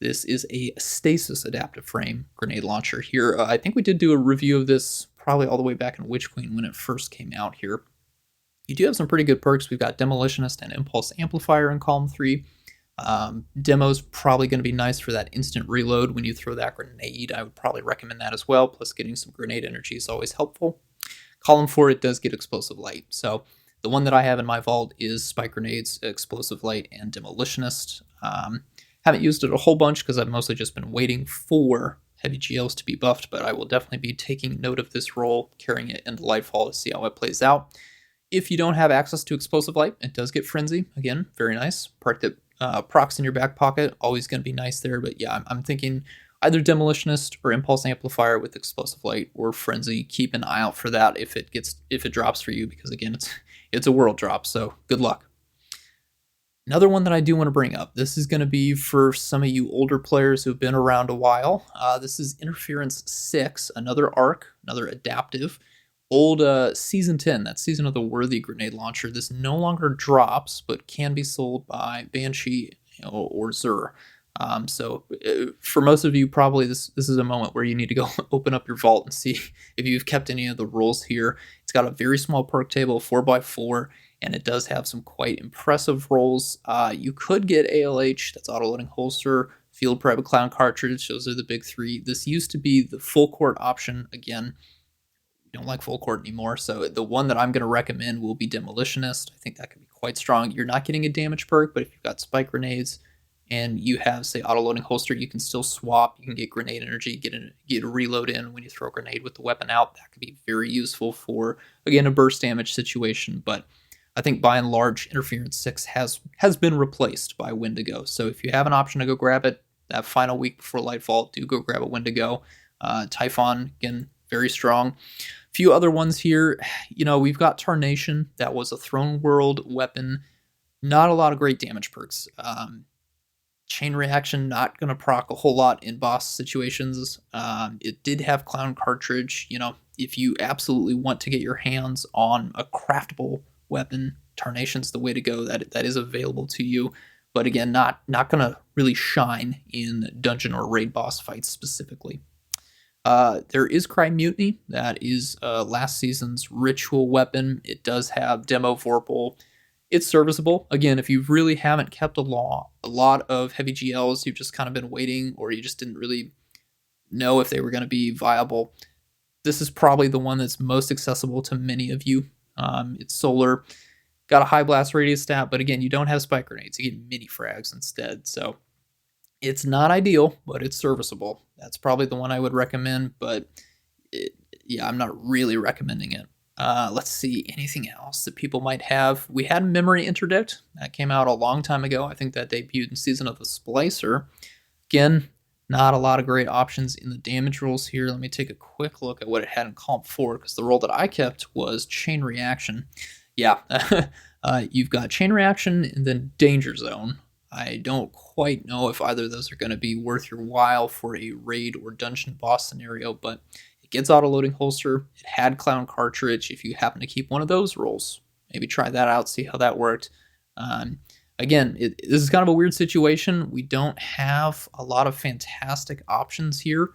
This is a stasis adaptive frame grenade launcher here. I think we did do a review of this probably all the way back in Witch Queen when it first came out here. You do have some pretty good perks. We've got Demolitionist and Impulse Amplifier in column 3. Demo's probably going to be nice for that instant reload when you throw that grenade. I would probably recommend that as well. Plus, getting some grenade energy is always helpful. Column 4, it does get explosive light. So the one that I have in my vault is spike grenades, explosive light, and demolitionist. Haven't used it a whole bunch because I've mostly just been waiting for heavy GLs to be buffed, but I will definitely be taking note of this role, carrying it into Lightfall to see how it plays out. If you don't have access to explosive light, it does get frenzy. Again, very nice. Perk that procs in your back pocket, always going to be nice there. But yeah, I'm thinking either demolitionist or impulse amplifier with explosive light or frenzy. Keep an eye out for that if it drops for you, because again, it's a world drop. So good luck. Another one that I do want to bring up, this is going to be for some of you older players who've been around a while. This is Interference 6, another arc, another adaptive. Old Season 10, that Season of the Worthy grenade launcher. This no longer drops, but can be sold by Banshee or Zur. So for most of you, probably this is a moment where you need to go open up your vault and see if you've kept any of the rolls here. It's got a very small perk table, 4x4, and it does have some quite impressive rolls. You could get ALH, that's auto-loading holster, field prep, clown cartridge. Those are the big three. This used to be the full court option. Again, we don't like full court anymore, so the one that I'm going to recommend will be demolitionist. I think that could be quite strong. You're not getting a damage perk, but if you've got spike grenades and you have, say, auto-loading holster, you can still swap. You can get grenade energy, get a reload in when you throw a grenade with the weapon out. That could be very useful for, again, a burst damage situation. But I think by and large, Interference 6 has been replaced by Wendigo. So if you have an option to go grab it that final week before Lightfall, do go grab a Wendigo. Typhon, again, very strong. A few other ones here. We've got Tarnation. That was a Throne World weapon. Not a lot of great damage perks. Chain Reaction, not going to proc a whole lot in boss situations. It did have Clown Cartridge. If you absolutely want to get your hands on a craftable weapon, Tarnation's the way to go. That is available to you. But again, not going to really shine in dungeon or raid boss fights specifically. There is Cry Mutiny. That is last season's ritual weapon. It does have Demo Vorpal. It's serviceable. Again, if you really haven't kept a lot of heavy GLs, you've just kind of been waiting, or you just didn't really know if they were going to be viable, this is probably the one that's most accessible to many of you. It's solar, got a high blast radius stat, but again, you don't have spike grenades. You get mini frags instead. So it's not ideal, but it's serviceable. That's probably the one I would recommend, but I'm not really recommending it. Let's see, anything else that people might have. We had Memory Interdict. That came out a long time ago. I think that debuted in Season of the Splicer. Again, not a lot of great options in the damage rolls here. Let me take a quick look at what it had in column 4, because the roll that I kept was Chain Reaction. Yeah, you've got Chain Reaction and then Danger Zone. I don't quite know if either of those are going to be worth your while for a raid or dungeon boss scenario, but it gets auto-loading holster. It had Clown Cartridge. If you happen to keep one of those rolls, maybe try that out, see how that worked. Again, this is kind of a weird situation. We don't have a lot of fantastic options here.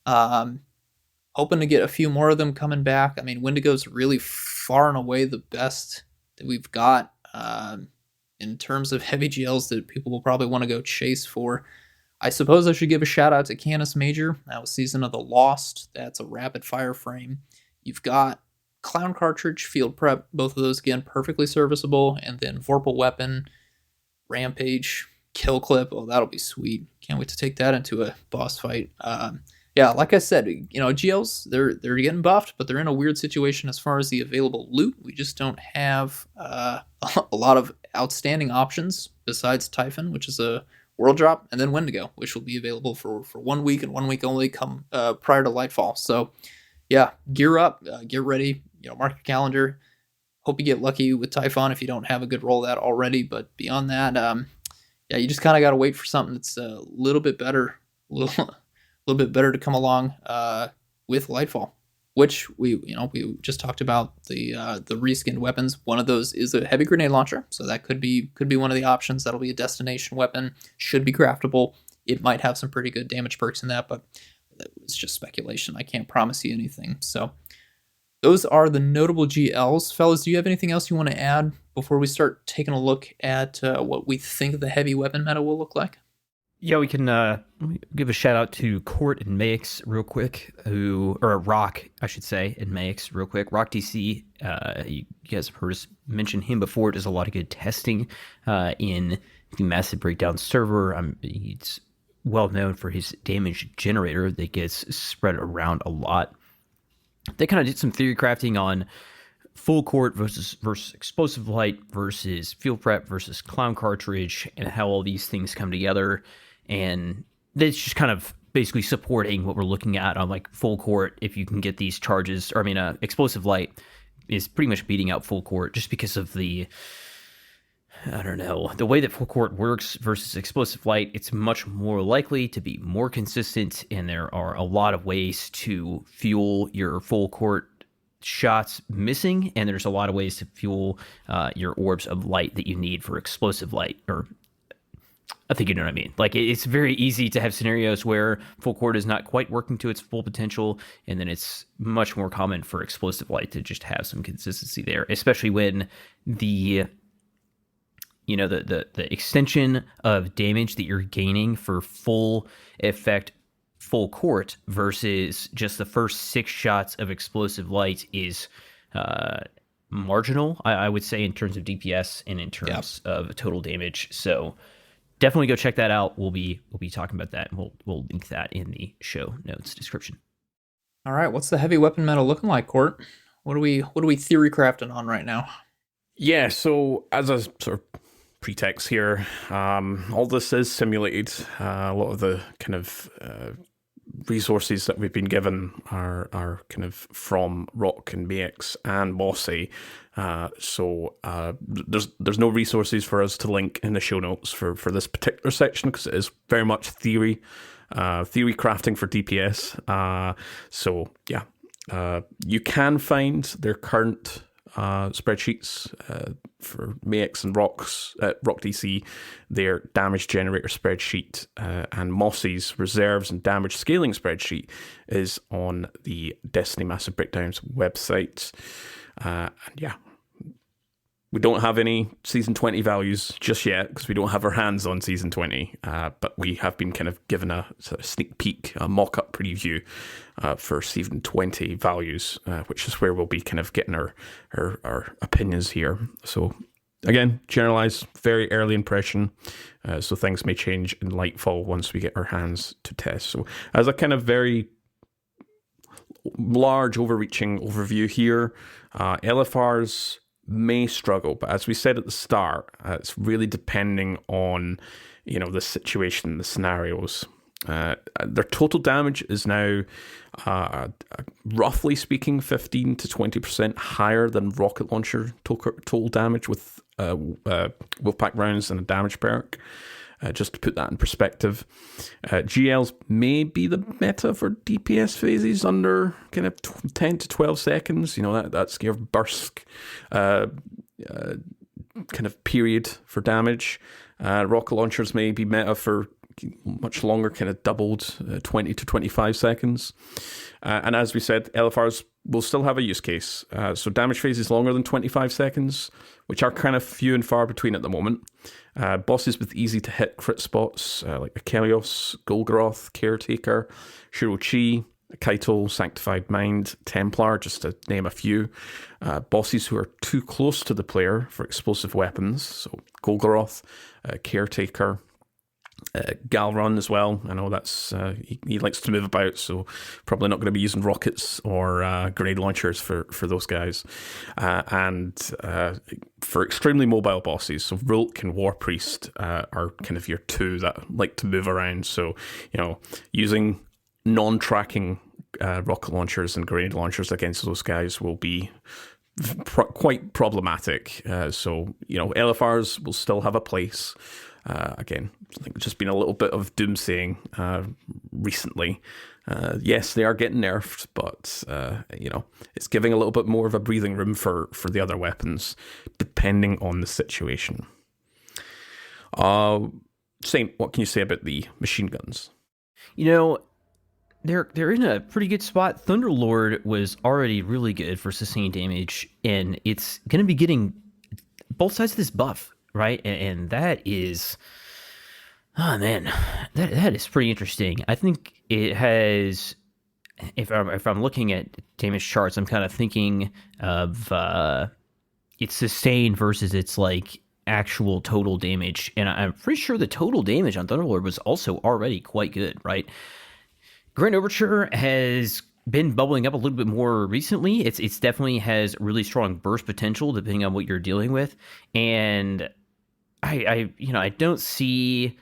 Hoping to get a few more of them coming back. I mean, Wendigo's really far and away the best that we've got in terms of heavy GLs that people will probably want to go chase for. I suppose I should give a shout out to Canis Major. That was Season of the Lost. That's a rapid fire frame. You've got Clown Cartridge, Field Prep, both of those again perfectly serviceable, and then Vorpal Weapon, Rampage, Kill Clip. Oh, that'll be sweet. Can't wait to take that into a boss fight. Like I said, GLs, they're getting buffed, but they're in a weird situation as far as the available loot. We just don't have a lot of outstanding options besides Typhon, which is a world drop, and then Wendigo, which will be available for 1 week and 1 week only come prior to Lightfall. So yeah, gear up, get ready, mark your calendar. Hope you get lucky with Typhon if you don't have a good roll of that already. But beyond that, you just kind of got to wait for something that's a little bit better, a little bit better to come along with Lightfall, which we just talked about the reskinned weapons. One of those is a heavy grenade launcher, so that could be one of the options. That'll be a destination weapon, should be craftable. It might have some pretty good damage perks in that, but it's just speculation. I can't promise you anything. So those are the notable GLs. Fellas, do you have anything else you want to add before we start taking a look at what we think the heavy weapon meta will look like? Yeah, we can give a shout out to Court and Maix real quick, or Rock, I should say, and Maix real quick. RokDC, you guys have heard us mention him before. Does a lot of good testing in the Massive Breakdown server. He's well known for his damage generator that gets spread around a lot. They kind of did some theory crafting on full court versus explosive light versus field prep versus clown cartridge and how all these things come together. And it's just kind of basically supporting what we're looking at on like full court. If you can get these charges, or explosive light is pretty much beating out full court just because of the way that full court works versus explosive light. It's much more likely to be more consistent, and there are a lot of ways to fuel your full court shots missing, and there's a lot of ways to fuel your orbs of light that you need for explosive light, or I think you know what I mean. Like, it's very easy to have scenarios where full court is not quite working to its full potential, and then it's much more common for explosive light to just have some consistency there, especially when the extension of damage that you're gaining for full effect full court versus just the first 6 shots of explosive light is marginal, I would say, in terms of DPS and in terms of total damage. So definitely go check that out. We'll be talking about that, and we'll link that in the show notes description. All right, what's the heavy weapon meta looking like, Court? What are we theory crafting on right now? Yeah, so as a sort of pretext here, all this is simulated. A lot of the kind of resources that we've been given are kind of from Rock and Maix and Mossy. So there's no resources for us to link in the show notes for this particular section, because it is very much theory crafting for DPS. So yeah, you can find their current spreadsheets for Maix and RokDC, their damage generator spreadsheet, and Mossy's reserves and damage scaling spreadsheet is on the Destiny Massive Breakdowns website. And yeah, we don't have any Season 20 values just yet, because we don't have our hands on Season 20, but we have been kind of given a sort of sneak peek, a mock-up preview for Season 20 values, which is where we'll be kind of getting our opinions here. So again, generalized, very early impression, so things may change in Lightfall once we get our hands to test. So as a kind of very large overreaching overview here, LFRs may struggle, but as we said at the start, it's really depending on the situation, the scenarios. Their total damage is now roughly speaking 15 to 20% higher than rocket launcher total damage with Wolfpack rounds and a damage perk. Just to put that in perspective, GLs may be the meta for DPS phases under kind of 10 to 12 seconds. That scare burst kind of period for damage. Rocket launchers may be meta for much longer, kind of doubled 20 to 25 seconds. And as we said, LFRs will still have a use case. So damage phases longer than 25 seconds, which are kind of few and far between at the moment. Bosses with easy to hit crit spots like Akelios, Golgoroth, Caretaker, Shirochi, Kaito, Sanctified Mind, Templar, just to name a few. Bosses who are too close to the player for explosive weapons, so Golgoroth, Caretaker, Galrun as well. I know that's he likes to move about, so probably not going to be using rockets or grenade launchers for those guys. And for extremely mobile bosses, so Rulk and War Priest are kind of your two that like to move around. So using non-tracking rocket launchers and grenade launchers against those guys will be quite problematic. So LFRs will still have a place. Again, I think it's just been a little bit of doomsaying recently. Yes, they are getting nerfed, but it's giving a little bit more of a breathing room for the other weapons, depending on the situation. Saint, what can you say about the machine guns? They're in a pretty good spot. Thunderlord was already really good for sustained damage, and it's going to be getting both sides of this buff, right? And that is, oh man, that is pretty interesting. I think it has. If I'm looking at damage charts, I'm kind of thinking of its sustain versus its like actual total damage, and I'm pretty sure the total damage on Thunderlord was also already quite good, right? Grand Overture has been bubbling up a little bit more recently. It's definitely has really strong burst potential depending on what you're dealing with, and I don't see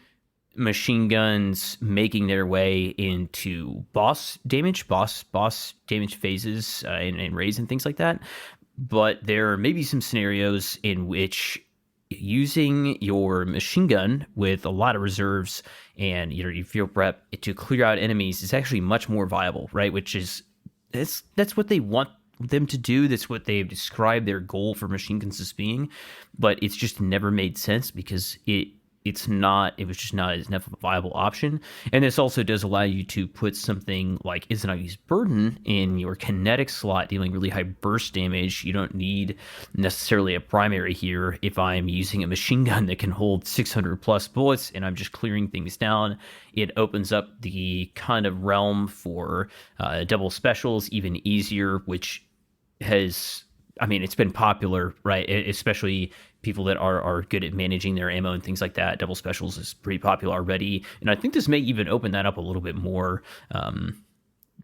machine guns making their way into boss damage phases and raids and things like that. But there may be some scenarios in which using your machine gun with a lot of reserves and you feel prep to clear out enemies is actually much more viable, right? Which is that's what they want them to do. That's what they've described their goal for machine guns as being, but it's just never made sense because it was just not enough of a viable option. And this also does allow you to put something like Is Not Used Burden in your kinetic slot, dealing really high burst damage. You don't need necessarily a primary here. If I'm using a machine gun that can hold 600 plus bullets and I'm just clearing things down, it opens up the kind of realm for double specials even easier, which has, it's been popular, right? Especially people that are good at managing their ammo and things like that. Double specials is pretty popular already. And I think this may even open that up a little bit more.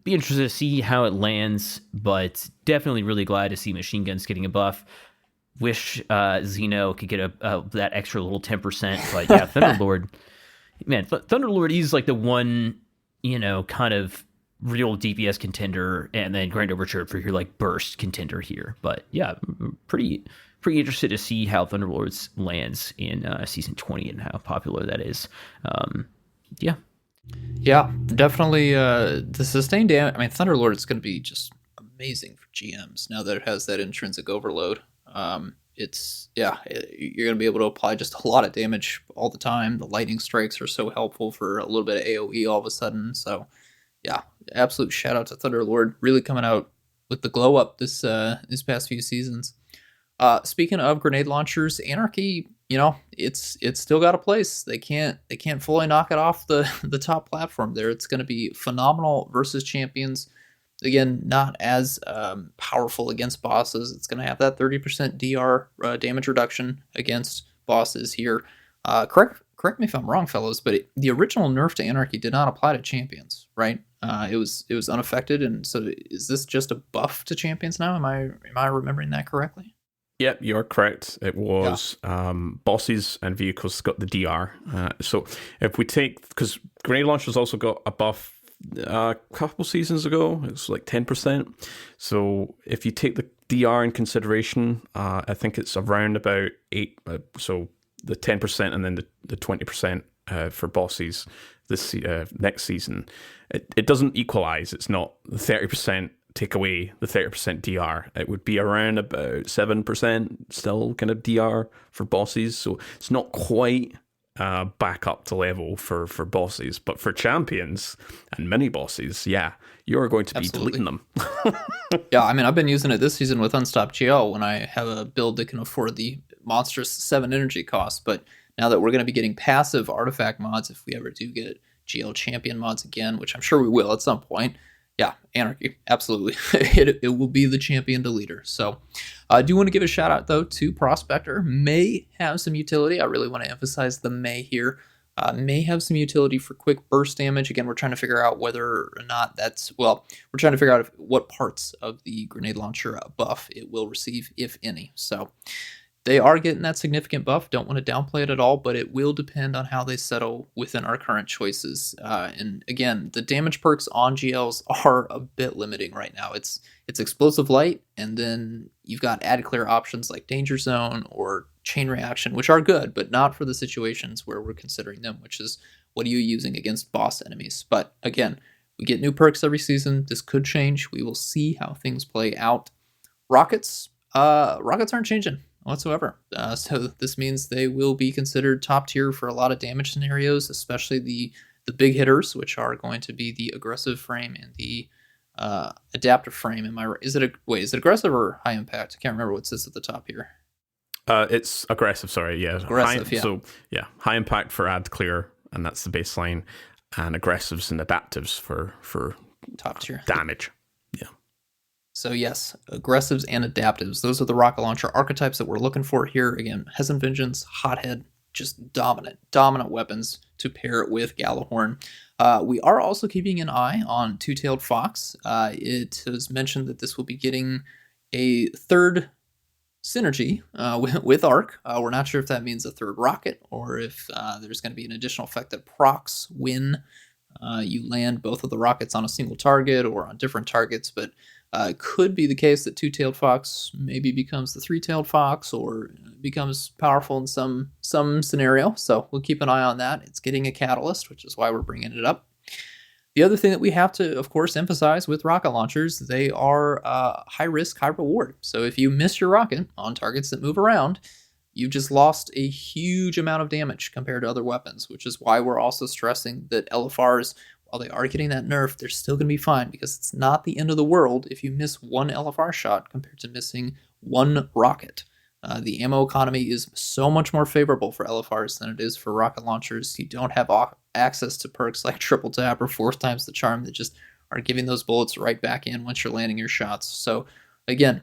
Be interested to see how it lands, but definitely really glad to see machine guns getting a buff. Wish Xeno could get that extra little 10%. But yeah, Thunderlord, man, Thunderlord is like the one, kind of real DPS contender, and then Grand Overture for your like burst contender here. But yeah, pretty interested to see how Thunderlords lands in season 20 and how popular that is. Yeah, definitely. The sustained damage. Thunderlord is going to be just amazing for GMs now that it has that intrinsic overload. You're going to be able to apply just a lot of damage all the time. The lightning strikes are so helpful for a little bit of AOE all of a sudden. So yeah, absolute shout out to Thunderlord, really coming out with the glow up this past few seasons. Speaking of grenade launchers, Anarchy, it's still got a place. They can't fully knock it off the top platform there. It's going to be phenomenal versus champions. Again, not as powerful against bosses. It's going to have that 30% DR damage reduction against bosses here. Correct me if I'm wrong, fellows, but the original nerf to Anarchy did not apply to champions, right? It was unaffected, and so is this just a buff to champions now? Am I remembering that correctly? Yep, you're correct. It was bosses and vehicles got the DR. So if we take, because grenade launchers also got a buff a couple seasons ago, it was like 10%. So if you take the DR in consideration, I think it's around about 8. So the 10% and then the 20% for bosses this next season. It doesn't equalize. It's not the 30%. Take away the 30% DR, it would be around about 7% still kind of DR for bosses. So it's not quite back up to level for bosses, but for champions and mini bosses, yeah, you're going to be deleting them. Yeah, I've been using it this season with Unstopped GL when I have a build that can afford the monstrous 7 energy cost. But now that we're going to be getting passive artifact mods, if we ever do get GL champion mods again, which I'm sure we will at some point, yeah, Anarchy, absolutely. It will be the champion deleter. So I do want to give a shout out, though, to Prospector. May have some utility. I really want to emphasize the may here. May have some utility for quick burst damage. Again, we're trying to figure out whether or not we're trying to figure out what parts of the grenade launcher buff it will receive, if any. So they are getting that significant buff. Don't want to downplay it at all, but it will depend on how they settle within our current choices. And again, the damage perks on GLs are a bit limiting right now. It's explosive light, and then you've got add clear options like danger zone or chain reaction, which are good, but not for the situations where we're considering them, which is what are you using against boss enemies. But again, we get new perks every season. This could change. We will see how things play out. Rockets aren't changing whatsoever. So this means they will be considered top tier for a lot of damage scenarios, especially the big hitters, which are going to be the aggressive frame and the adaptive frame. Is it aggressive or high impact? I can't remember what sits at the top here. It's aggressive, sorry, yeah. Aggressive, yeah. So, yeah, high impact for add clear, and that's the baseline, and aggressives and adaptives for Top tier. damage. Yeah. So yes, aggressives and adaptives. Those are the rocket launcher archetypes that we're looking for here. Again, Hezen Vengeance, Hothead, just dominant weapons to pair it with Gallahorn. We are also keeping an eye on Two-Tailed Fox. It is mentioned that this will be getting a third synergy with Arc. We're not sure if that means a third rocket or if there's going to be an additional effect that procs when you land both of the rockets on a single target or on different targets, but it could be the case that Two-Tailed Fox maybe becomes the Three-Tailed Fox or becomes powerful in some scenario. So we'll keep an eye on that. It's getting a catalyst, which is why we're bringing it up. The other thing that we have to, of course, emphasize with rocket launchers, they are high risk, high reward. So if you miss your rocket on targets that move around, you just lost a huge amount of damage compared to other weapons, which is why we're also stressing that LFRs, while they are getting that nerf, they're still going to be fine because it's not the end of the world if you miss one LFR shot compared to missing one rocket. The ammo economy is so much more favorable for LFRs than it is for rocket launchers. You don't have access to perks like Triple Tap or Fourth Time's the Charm that just are giving those bullets right back in once you're landing your shots. So again,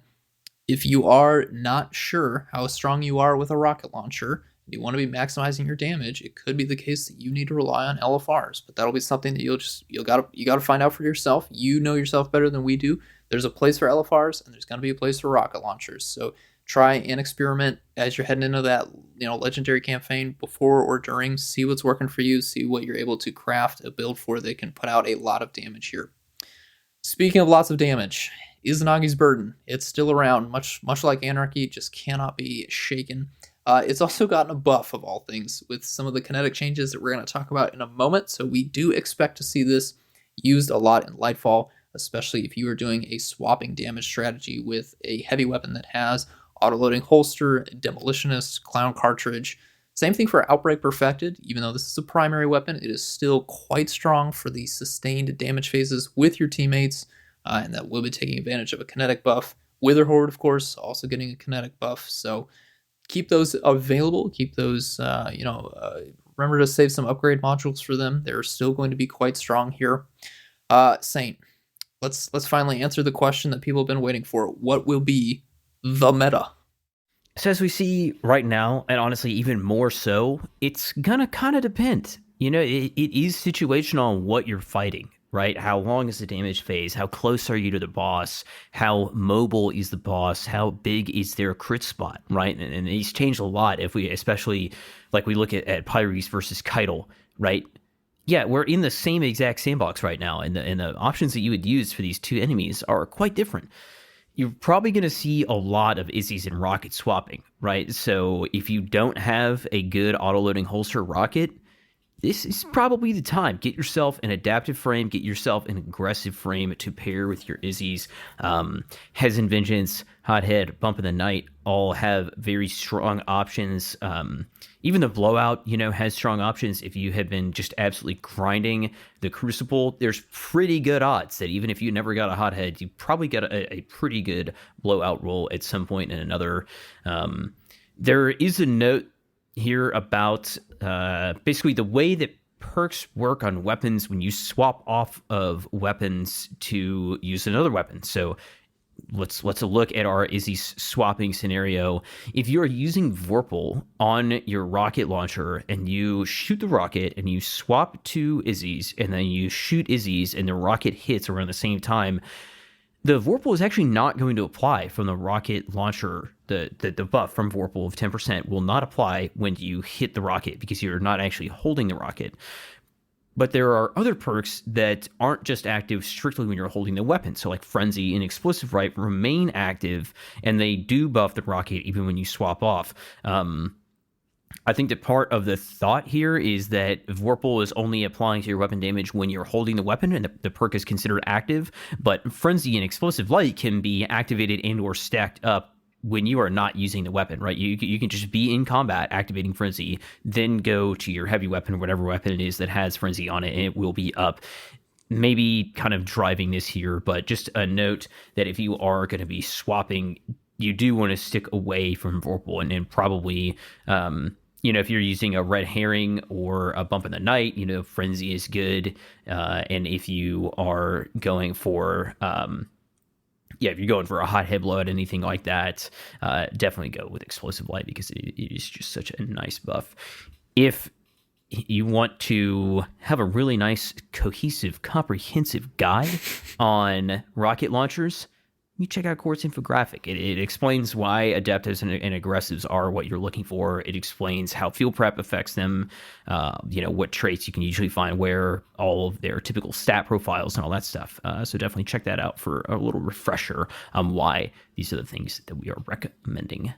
if you are not sure how strong you are with a rocket launcher, and you want to be maximizing your damage, it could be the case that you need to rely on LFRs. But that'll be something that you gotta find out for yourself. You know yourself better than we do. There's a place for LFRs, and there's gonna be a place for rocket launchers. So try and experiment as you're heading into that legendary campaign before or during. See what's working for you. See what you're able to craft a build for that can put out a lot of damage here. Speaking of lots of damage, Izanagi's Burden. It's still around, much like Anarchy, just cannot be shaken. It's also gotten a buff, of all things, with some of the kinetic changes that we're going to talk about in a moment. So we do expect to see this used a lot in Lightfall, especially if you are doing a swapping damage strategy with a heavy weapon that has auto-loading holster, demolitionist, clown cartridge. Same thing for Outbreak Perfected. Even though this is a primary weapon, it is still quite strong for the sustained damage phases with your teammates, and that will be taking advantage of a kinetic buff. Witherhoard, of course, also getting a kinetic buff. So keep those available. Keep those, remember to save some upgrade modules for them. They're still going to be quite strong here. Saint, let's finally answer the question that people have been waiting for. What will be the meta? So as we see right now, and honestly even more so, it's gonna kind of depend. It is situational on what you're fighting, right? How long is the damage phase? How close are you to the boss? How mobile is the boss? How big is their crit spot, right? And these change a lot if we, especially like we look at Pyres versus Keitel, right? Yeah, we're in the same exact sandbox right now, and the options that you would use for these two enemies are quite different. You're probably going to see a lot of Izzies and rocket swapping, right? So if you don't have a good auto-loading holster rocket, this is probably the time. Get yourself an adaptive frame, get yourself an aggressive frame to pair with your Izzies. Hezen Vengeance, Hothead, Bump in the Night all have very strong options. Even the Blowout, has strong options. If you have been just absolutely grinding the Crucible, there's pretty good odds that even if you never got a Hothead, you probably get a pretty good Blowout roll at some point in another. There is a note here about basically the way that perks work on weapons when you swap off of weapons to use another weapon. So let's look at our Izzy swapping scenario. If you're using Vorpal on your rocket launcher and you shoot the rocket and you swap to Izzy's and then you shoot Izzy's and the rocket hits around the same time, the Vorpal is actually not going to apply from the rocket launcher. The buff from Vorpal of 10% will not apply when you hit the rocket because you're not actually holding the rocket. But there are other perks that aren't just active strictly when you're holding the weapon. So like Frenzy and Explosive Right remain active, and they do buff the rocket even when you swap off. I think that part of the thought here is that Vorpal is only applying to your weapon damage when you're holding the weapon, and the perk is considered active. But Frenzy and Explosive Light can be activated and or stacked up when you are not using the weapon, right? You can just be in combat activating Frenzy, then go to your heavy weapon, whatever weapon it is that has Frenzy on it, and it will be up. Maybe kind of driving this here, but just a note that if you are going to be swapping, you do want to stick away from Vorpal and probably, if you're using a red herring or a bump in the night, Frenzy is good. And if you are going for, if you're going for a hot head blood, anything like that, definitely go with Explosive Light because it is just such a nice buff. If you want to have a really nice, cohesive, comprehensive guide on rocket launchers, you check out Court's infographic. It explains why adaptives and aggressives are what you're looking for. It explains how field prep affects them, what traits you can usually find where, all of their typical stat profiles and all that stuff. So definitely check that out for a little refresher on why these are the things that we are recommending.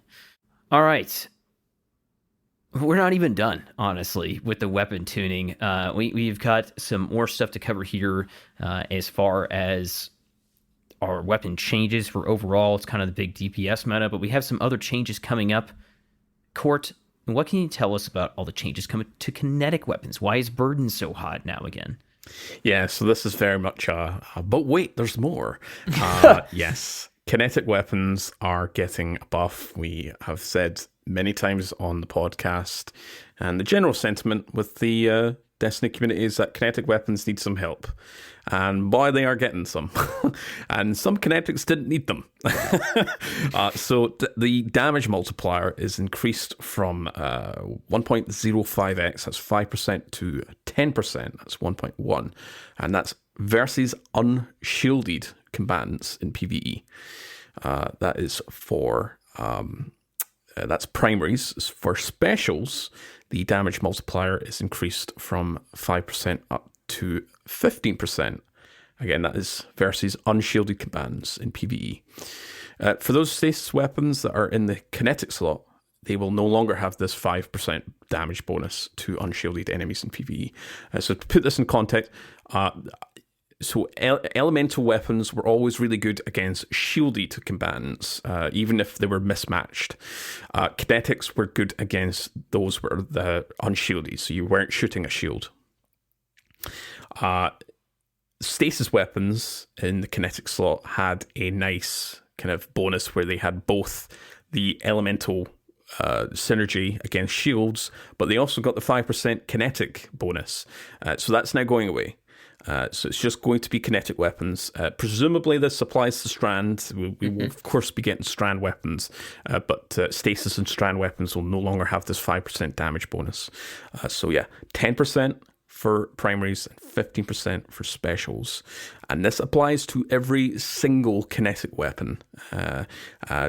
All right. We're not even done, honestly, with the weapon tuning. We've got some more stuff to cover here as far as our weapon changes for overall. It's kind of the big DPS meta, but we have some other changes coming up. Court, what can you tell us about all the changes coming to kinetic weapons? Why is Burden so hot now again? Yeah, so this is very much but wait, there's more. Yes, kinetic weapons are getting a buff. We have said many times on the podcast, and the general sentiment with the Destiny community is that kinetic weapons need some help. And boy, they are getting some. And some kinetics didn't need them. So the damage multiplier is increased from 1.05x, that's 5%, to 10%, that's 1.1. And that's versus unshielded combatants in PvE. That is for... that's primaries. For specials, the damage multiplier is increased from 5% up to 15%. Again, that is versus unshielded combatants in PvE. For those stasis weapons that are in the kinetic slot, they will no longer have this 5% damage bonus to unshielded enemies in PvE. So to put this in context, elemental weapons were always really good against shielded combatants, even if they were mismatched. Kinetics were good against those who were the unshielded, so you weren't shooting a shield. Stasis weapons in the kinetic slot had a nice kind of bonus where they had both the elemental synergy against shields, but they also got the 5% kinetic bonus. So that's now going away. So it's just going to be kinetic weapons. Presumably this applies to Strand. We will, of course, be getting Strand weapons, but Stasis and Strand weapons will no longer have this 5% damage bonus. So yeah, 10% for primaries and 15% for specials. And this applies to every single kinetic weapon.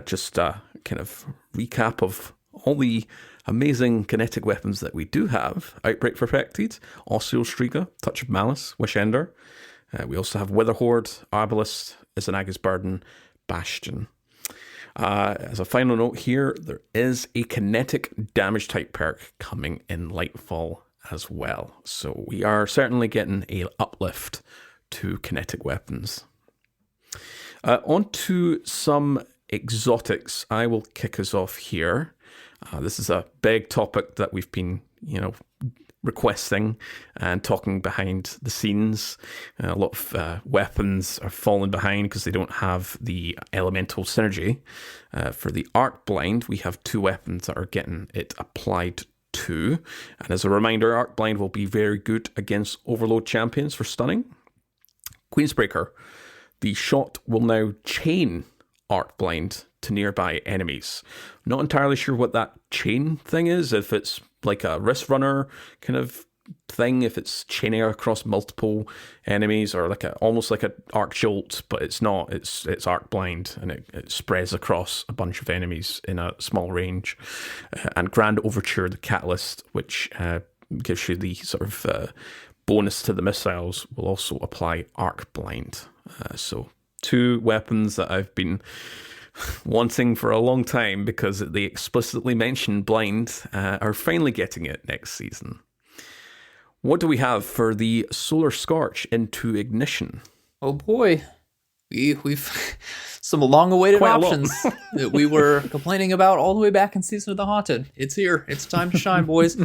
Just a kind of recap of all the amazing kinetic weapons that we do have. Outbreak Perfected, Osseous Striga, Touch of Malice, Wish Ender. We also have Witherhoard, Arbalest, Izanaga's Burden, Bastion. As a final note here, there is a kinetic damage type perk coming in Lightfall as well. So we are certainly getting a uplift to kinetic weapons. On to some exotics. I will kick us off here. This is a big topic that we've been, requesting and talking behind the scenes. A lot of weapons are falling behind because they don't have the elemental synergy. For the Arc Blind, we have 2 weapons that are getting it applied to. And as a reminder, Arc Blind will be very good against Overload champions for stunning. Queensbreaker, the shot will now chain Arc Blind to nearby enemies. Not entirely sure what that chain thing is, if it's like a wrist runner kind of thing, if it's chaining across multiple enemies, or almost like an arc jolt, but it's not. It's Arc Blind, and it spreads across a bunch of enemies in a small range. And Grand Overture, the catalyst, which gives you the sort of bonus to the missiles, will also apply Arc Blind. So 2 weapons that I've been wanting for a long time because they explicitly mention blind are finally getting it next season. What do we have for the Solar Scorch into Ignition? Oh boy, we've some long-awaited Quite a lot. options that we were complaining about all the way back in Season of the Haunted. It's here. It's time to shine, boys.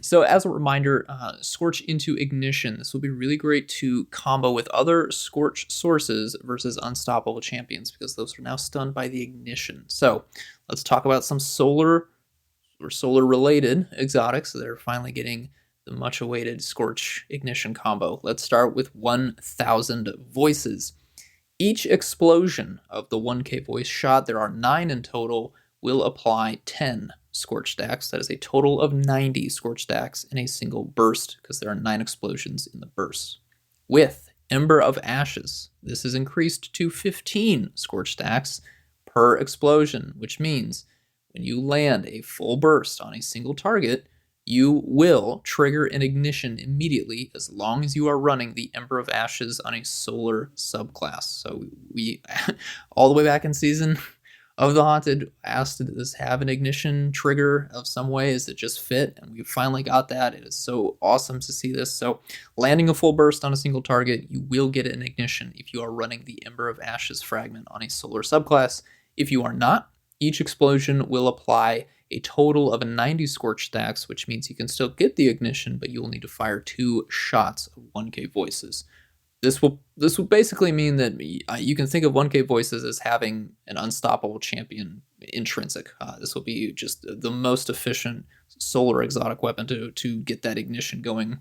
So as a reminder, Scorch into Ignition. This will be really great to combo with other Scorch sources versus Unstoppable Champions, because those are now stunned by the Ignition. So let's talk about some solar or solar-related exotics that are finally getting the much-awaited Scorch Ignition combo. Let's start with 1,000 Voices. Each explosion of the 1k voice shot, there are 9 in total, will apply 10 Scorch stacks. That is a total of 90 Scorch stacks in a single burst, because there are 9 explosions in the burst. With Ember of Ashes, this is increased to 15 Scorch stacks per explosion, which means when you land a full burst on a single target, you will trigger an ignition immediately as long as you are running the Ember of Ashes on a solar subclass. So we, all the way back in Season of the Haunted, asked, does this have an ignition trigger of some way? Is it just fit? And we finally got that. It is so awesome to see this. So landing a full burst on a single target, you will get an ignition if you are running the Ember of Ashes fragment on a solar subclass. If you are not, each explosion will apply a total of 90 Scorch stacks, which means you can still get the ignition, but you will need to fire 2 shots of 1k voices. This will basically mean that you can think of 1k voices as having an unstoppable champion intrinsic. This will be just the most efficient solar exotic weapon to get that ignition going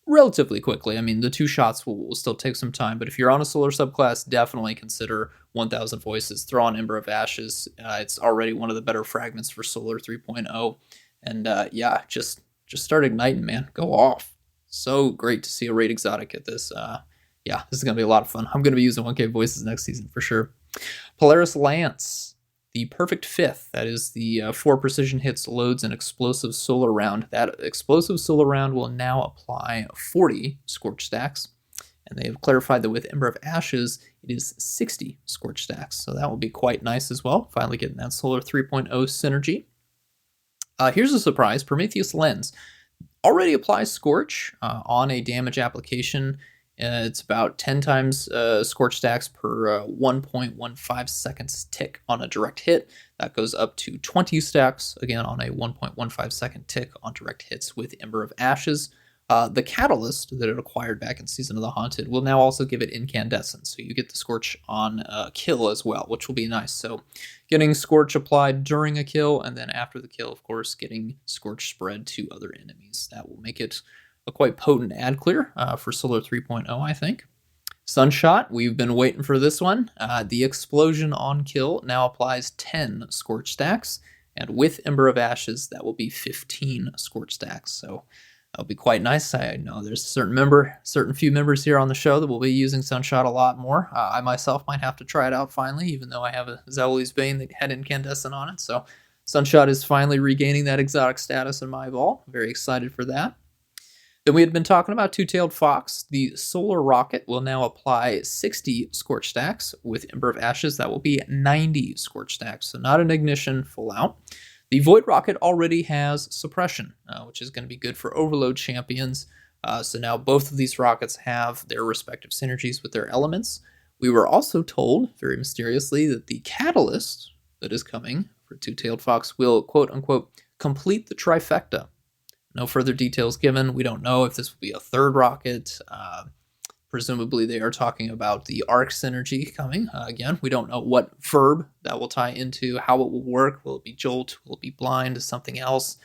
relatively quickly. I mean, the 2 shots will still take some time, but if you're on a solar subclass, definitely consider 1,000 Voices. Throw on Ember of Ashes. It's already one of the better fragments for Solar 3.0. And just start igniting, man. Go off. So great to see a raid exotic get this. This is going to be a lot of fun. I'm going to be using 1k Voices next season for sure. Polaris Lance. The perfect 5th, that is the 4 precision hits, loads an explosive solar round. That explosive solar round will now apply 40 Scorch stacks. And they have clarified that with Ember of Ashes, it is 60 Scorch stacks. So that will be quite nice as well. Finally getting that Solar 3.0 synergy. Here's a surprise. Prometheus Lens already applies Scorch on a damage application. It's about 10 times Scorch stacks per 1.15 seconds tick on a direct hit. That goes up to 20 stacks, again, on a 1.15 second tick on direct hits with Ember of Ashes. The Catalyst that it acquired back in Season of the Haunted will now also give it Incandescent, so you get the Scorch on kill as well, which will be nice. So getting Scorch applied during a kill, and then after the kill, of course, getting Scorch spread to other enemies. That will make it a quite potent ad clear for Solar 3.0, I think. Sunshot, we've been waiting for this one. The Explosion on kill now applies 10 Scorch stacks, and with Ember of Ashes, that will be 15 Scorch stacks. So that'll be quite nice. I know there's a certain few members here on the show that will be using Sunshot a lot more. I myself might have to try it out finally, even though I have a Zauli's Bane that had Incandescent on it. So Sunshot is finally regaining that exotic status in my vault. Very excited for that. Then we had been talking about Two-Tailed Fox. The Solar Rocket will now apply 60 Scorch stacks. With Ember of Ashes, that will be 90 Scorch stacks. So not an ignition full out. The Void Rocket already has Suppression, which is going to be good for Overload champions. So now both of these rockets have their respective synergies with their elements. We were also told, very mysteriously, that the Catalyst that is coming for Two-Tailed Fox will, quote-unquote, complete the trifecta. No further details given. We don't know if this will be a 3rd rocket. Presumably they are talking about the arc synergy coming. Again, we don't know what verb that will tie into, how it will work. Will it be Jolt? Will it be Blind? Something else?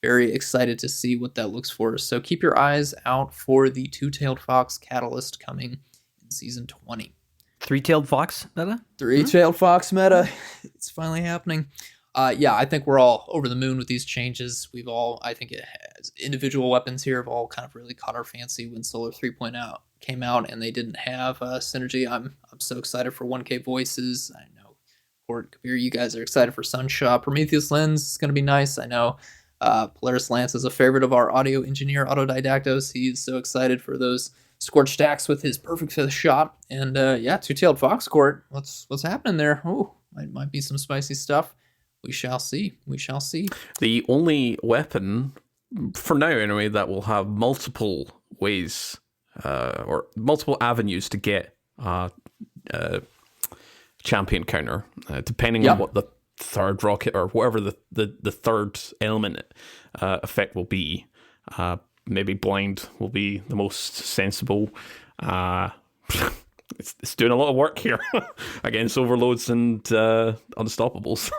Very excited to see what that looks for. So keep your eyes out for the Two-Tailed Fox Catalyst coming in Season 20. Three-tailed fox meta? Three-tailed fox meta. It's finally happening. I think we're all over the moon with these changes. We've all, I think it has, individual weapons here have all kind of really caught our fancy when Solar 3.0 came out and they didn't have synergy. I'm so excited for 1k Voices. I know, Court, Kabir, you guys are excited for Sunshot. Prometheus Lens is going to be nice. I know Polaris Lance is a favorite of our audio engineer, Autodidaktos. He's so excited for those Scorch stacks with his perfect 5th shot. And Two-Tailed Fox, Court. What's happening there? Oh, might be some spicy stuff. We shall see. We shall see. The only weapon, for now anyway, that will have multiple ways or multiple avenues to get champion counter, depending on what the third rocket or whatever the third element effect will be. Maybe blind will be the most sensible. It's doing a lot of work here against overloads and unstoppables.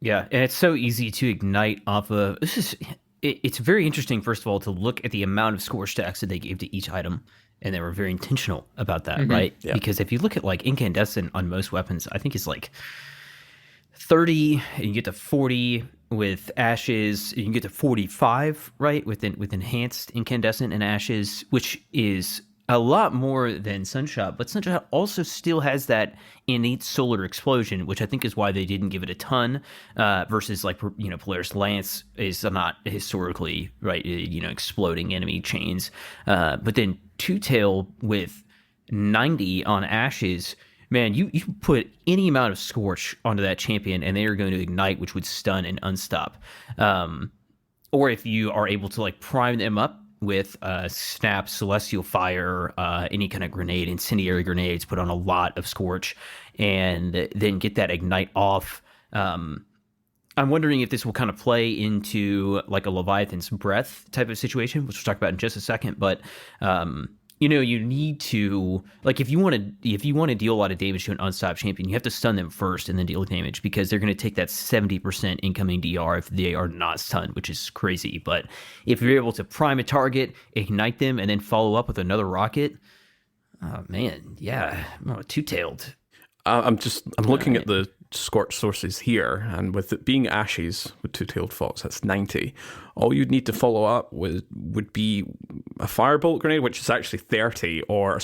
Yeah, and it's so easy to ignite off of it's very interesting, first of all, to look at the amount of score stacks that they gave to each item, and they were very intentional about that, right? Yeah. Because if you look at like incandescent on most weapons, I think it's like 30, and you get to 40 with ashes, you can get to 45, right? With enhanced incandescent and ashes, which is a lot more than Sunshot, but Sunshot also still has that innate solar explosion, which I think is why they didn't give it a ton, versus like, Polaris Lance is not historically, right, exploding enemy chains. But then Two Tail with 90 on ashes, man, you put any amount of Scorch onto that champion and they are going to ignite, which would stun and unstop. Or if you are able to like prime them up with Snap, Celestial Fire, any kind of grenade, incendiary grenades, put on a lot of Scorch, and then get that ignite off. I'm wondering if this will kind of play into like a Leviathan's Breath type of situation, which we'll talk about in just a second. But you need to, like, if you want to deal a lot of damage to an unstopped champion, you have to stun them first and then deal damage, because they're going to take that 70% incoming DR if they are not stunned, which is crazy. But if you're able to prime a target, ignite them, and then follow up with another rocket, oh man, yeah, two-tailed. I'm looking at the Scorch sources here, and with it being ashes with Two-Tailed Fox, that's 90. All you'd need to follow up with would be a firebolt grenade, which is actually 30, or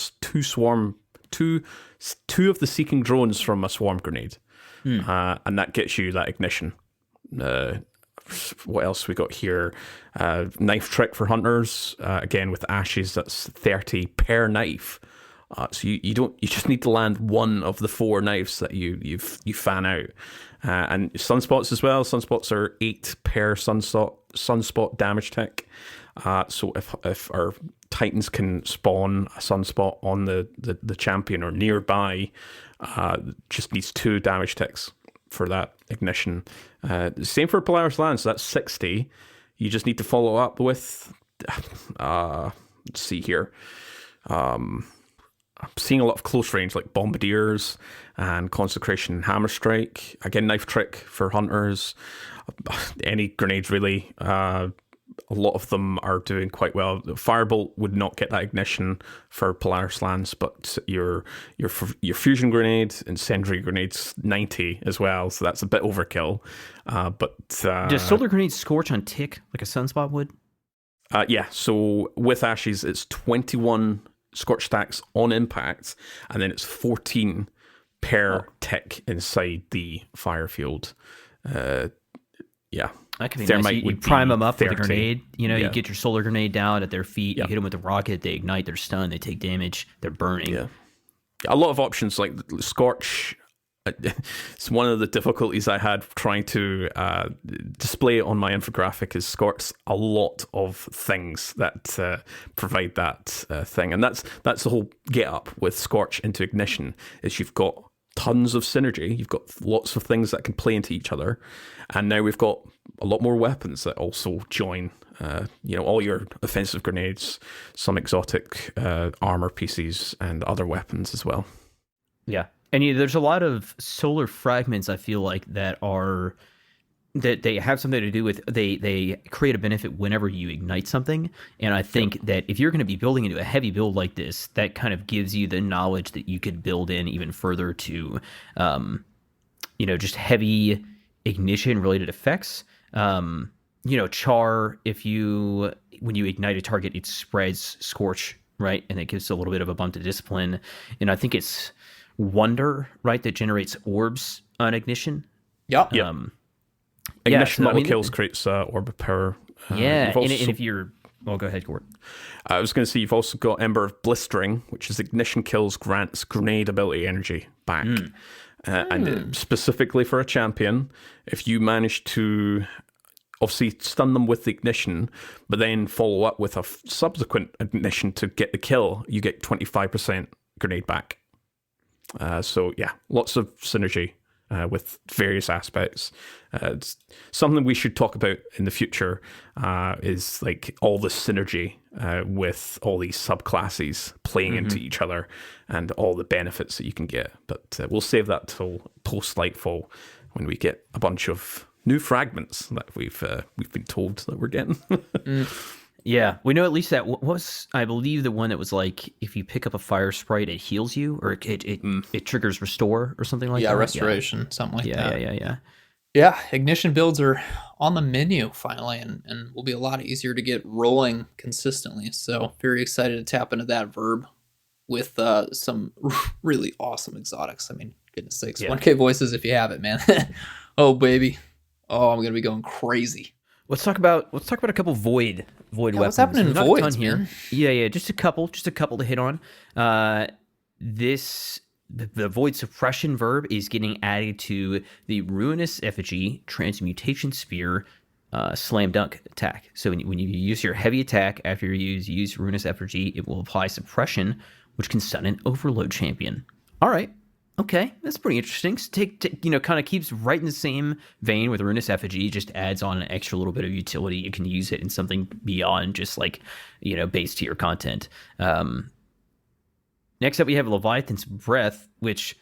two of the seeking drones from a swarm grenade, and that gets you that ignition. What else we got here? Knife trick for hunters, again with ashes, that's 30 per knife. So you just need to land one of the 4 knives that you fan out, and sunspots as well. Sunspots are 8 per sunspot damage tech. So if our Titans can spawn a sunspot on the champion or nearby, just needs 2 damage ticks for that ignition. Same for Polaris Lance. That's 60. You just need to follow up with. Let's see here. I'm seeing a lot of close range, like Bombardiers and Consecration and Hammer Strike. Again, Knife Trick for hunters. Any grenades, really. A lot of them are doing quite well. Firebolt would not get that ignition for Polaris Lance, but your fusion grenade, incendiary grenades, 90 as well. So that's a bit overkill. Does solar grenades scorch on tick like a sunspot would? Yeah. So with ashes, it's 21 Scorch stacks on impact, and then it's 14 per tick inside the fire field. Yeah. That could be nice. You prime them up 30. With a grenade. You get your solar grenade down at their feet. You hit them with the rocket. They ignite. They're stunned. They take damage. They're burning. Yeah. A lot of options like Scorch. It's one of the difficulties I had trying to display it on my infographic is Scorch a lot of things that provide that thing. And that's the whole get up with Scorch into Ignition is you've got tons of synergy. You've got lots of things that can play into each other. And now we've got a lot more weapons that also join, all your offensive grenades, some exotic armor pieces and other weapons as well. Yeah. And there's a lot of solar fragments, I feel like, that they have something to do with, they create a benefit whenever you ignite something. And I think that if you're going to be building into a heavy build like this, that kind of gives you the knowledge that you could build in even further to, just heavy ignition related effects. Char, when you ignite a target, it spreads Scorch, right? And it gives a little bit of a bump to discipline. And I think it's Wonder, right, that generates orbs on ignition. Yep. Ignition level kills creates orb of power. And if you're... Well, go ahead, Gord. I was going to say you've also got Ember of Blistering, which is ignition kills grants grenade ability energy back. And specifically for a champion, if you manage to obviously stun them with the ignition, but then follow up with a subsequent ignition to get the kill, you get 25% grenade back. So yeah, lots of synergy with various aspects. It's something we should talk about in the future, is like all the synergy with all these subclasses playing into each other and all the benefits that you can get. But we'll save that till post Lightfall, when we get a bunch of new fragments that we've been told that we're getting. Yeah, we know at least that was, I believe, the one that was like, if you pick up a fire sprite, it heals you, or it triggers restore or something like that. Yeah, restoration, something like that. Yeah. Yeah, ignition builds are on the menu finally, and will be a lot easier to get rolling consistently. So very excited to tap into that verb with some really awesome exotics. I mean, goodness sakes, 1K voices if you have it, man. Oh baby, oh, I'm gonna be going crazy. Let's talk about a couple void weapons. What's happening in Not voids, a ton here. man? Yeah, just a couple to hit on. The void suppression verb is getting added to the ruinous effigy transmutation sphere slam dunk attack. So when you use your heavy attack after you use ruinous effigy, it will apply suppression, which can stun an overload champion. All right. Okay, that's pretty interesting. So kind of keeps right in the same vein with Ruinous Effigy, just adds on an extra little bit of utility. You can use it in something beyond just like, base tier content. Next up, we have Leviathan's Breath, which,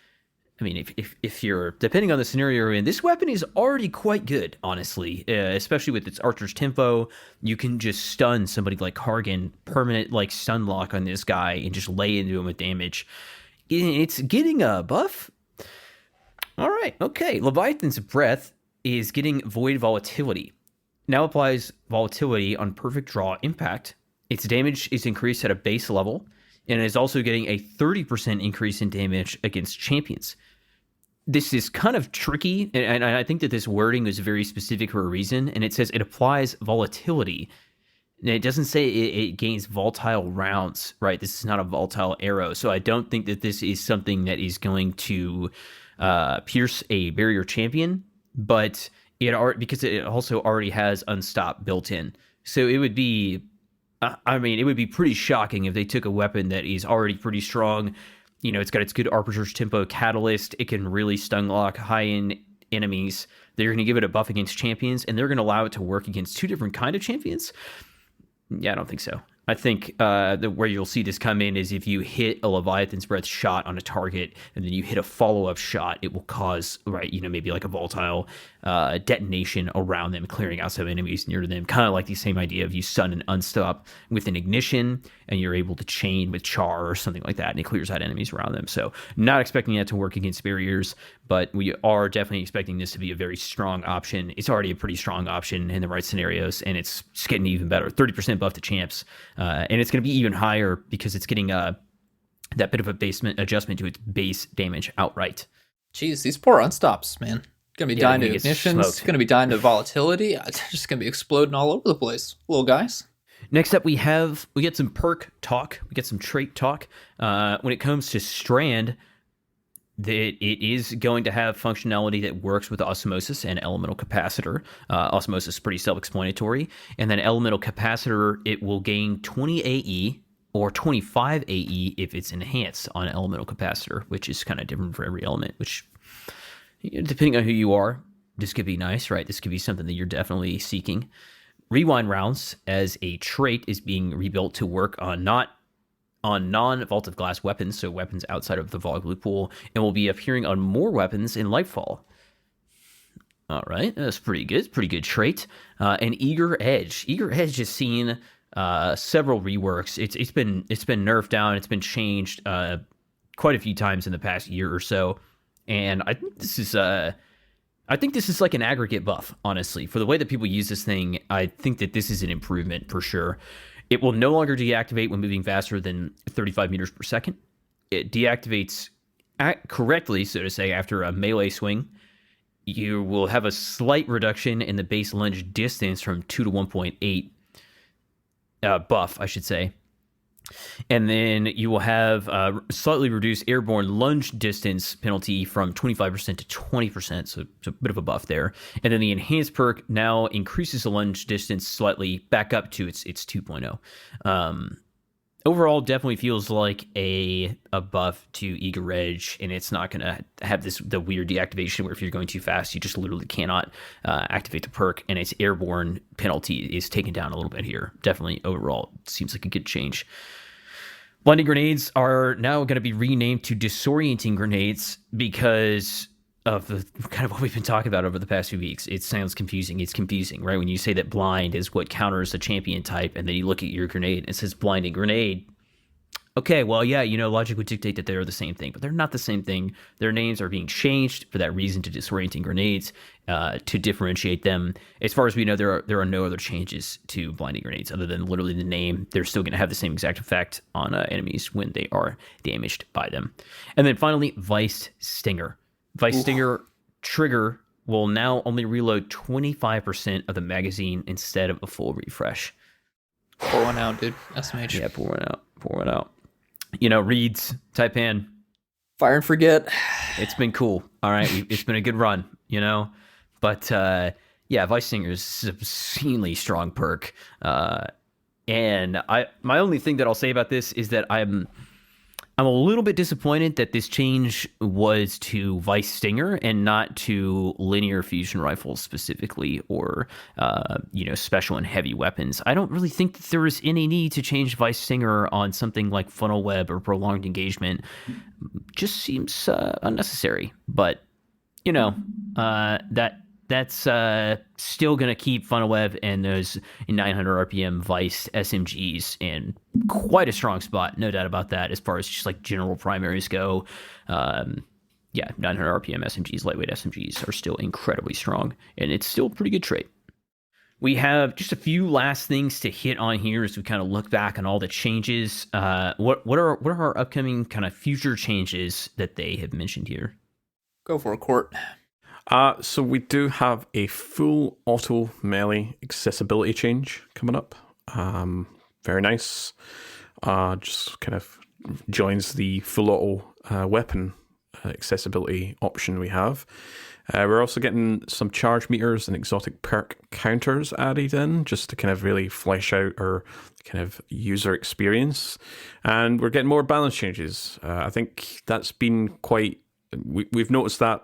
I mean, if you're, depending on the scenario you're in, this weapon is already quite good, honestly, especially with its Archer's Tempo. You can just stun somebody like Hargan, permanent like stun lock on this guy, and just lay into him with damage. It's getting a buff. All right, okay. Leviathan's Breath is getting Void Volatility. Now applies Volatility on Perfect Draw Impact. Its damage is increased at a base level, and it is also getting a 30% increase in damage against champions. This is kind of tricky, and I think that this wording is very specific for a reason, and it says it applies Volatility. It doesn't say it gains volatile rounds, right? This is not a volatile arrow. So I don't think that this is something that is going to pierce a barrier champion, but because it also already has Unstop built in. So it would be, it would be pretty shocking if they took a weapon that is already pretty strong. It's got its good Archer's Tempo catalyst. It can really stun lock high-end enemies. They're going to give it a buff against champions, and they're going to allow it to work against two different kind of champions. Yeah, I don't think so. I think where you'll see this come in is if you hit a Leviathan's Breath shot on a target and then you hit a follow-up shot, it will cause, maybe like a volatile detonation around them, clearing out some enemies near to them. Kind of like the same idea of you stun and unstop with an ignition and you're able to chain with char or something like that, and it clears out enemies around them. So not expecting that to work against barriers, but we are definitely expecting this to be a very strong option. It's already a pretty strong option in the right scenarios, and it's getting even better. 30% buff to champs. And it's going to be even higher because it's getting that bit of a basement adjustment to its base damage outright. Jeez, these poor unstops, man. Going to be dying to ignitions, going to be dying to volatility. It's just going to be exploding all over the place, little guys. Next up, we get some perk talk. We get some trait talk. When it comes to Strand, it is going to have functionality that works with Osmosis and Elemental Capacitor. Osmosis is pretty self-explanatory. And then Elemental Capacitor, it will gain 20 AE or 25 AE if it's enhanced on Elemental Capacitor, which is kind of different for every element, which, depending on who you are, this could be nice, right? This could be something that you're definitely seeking. Rewind rounds as a trait is being rebuilt to work on non-Vault of Glass weapons, so weapons outside of the Void Blue Pool, and will be appearing on more weapons in Lightfall. All right, that's pretty good. Pretty good trait. And Eager Edge. Eager Edge has seen several reworks. It's been nerfed down. It's been changed quite a few times in the past year or so, and I think this is like an aggregate buff. Honestly, for the way that people use this thing, I think that this is an improvement for sure. It will no longer deactivate when moving faster than 35 meters per second. It deactivates correctly, so to say, after a melee swing. You will have a slight reduction in the base lunge distance from 2 to 1.8 buff, I should say. And then you will have slightly reduced airborne lunge distance penalty from 25% to 20%, so it's a bit of a buff there. And then the enhanced perk now increases the lunge distance slightly back up to its 2.0. overall, definitely feels like a buff to Eager Edge, and it's not going to have the weird deactivation where if you're going too fast, you just literally cannot activate the perk, and its airborne penalty is taken down a little bit here. Definitely, overall, seems like a good change. Blinding Grenades are now going to be renamed to Disorienting Grenades because of the kind of what we've been talking about over the past few weeks. It sounds confusing. It's confusing, right? When you say that blind is what counters a champion type, and then you look at your grenade and it says Blinding Grenade. Okay, well, yeah, logic would dictate that they're the same thing, but they're not the same thing. Their names are being changed for that reason to Disorienting Grenades to differentiate them. As far as we know, there are no other changes to Blinding Grenades other than literally the name. They're still going to have the same exact effect on enemies when they are damaged by them. And then finally, Vice Stinger. Vice Stinger trigger will now only reload 25% of the magazine instead of a full refresh. Pour one out, dude. SMH. Yeah, pour one out. Reeds, Taipan. Fire and forget. It's been cool. All right. It's been a good run, But, Vice Stinger is an obscenely strong perk. And my only thing that I'll say about this is that I'm a little bit disappointed that this change was to Vice Stinger and not to linear fusion rifles specifically, or special and heavy weapons. I don't really think that there is any need to change Vice Stinger on something like Funnel Web or Prolonged Engagement. Just seems unnecessary. But that's still going to keep Funnel Web and those 900 RPM Vice SMGs in quite a strong spot, no doubt about that, as far as just like general primaries go. 900 RPM SMGs, lightweight SMGs are still incredibly strong, and it's still a pretty good trait. We have just a few last things to hit on here as we kind of look back on all the changes. What are our upcoming kind of future changes that they have mentioned here? Go for it, Court. So we do have a full auto melee accessibility change coming up. Very nice. Just kind of joins the full auto weapon accessibility option we have. We're also getting some charge meters and exotic perk counters added in, just to kind of really flesh out our kind of user experience. And we're getting more balance changes. I think that's been quite... We've noticed that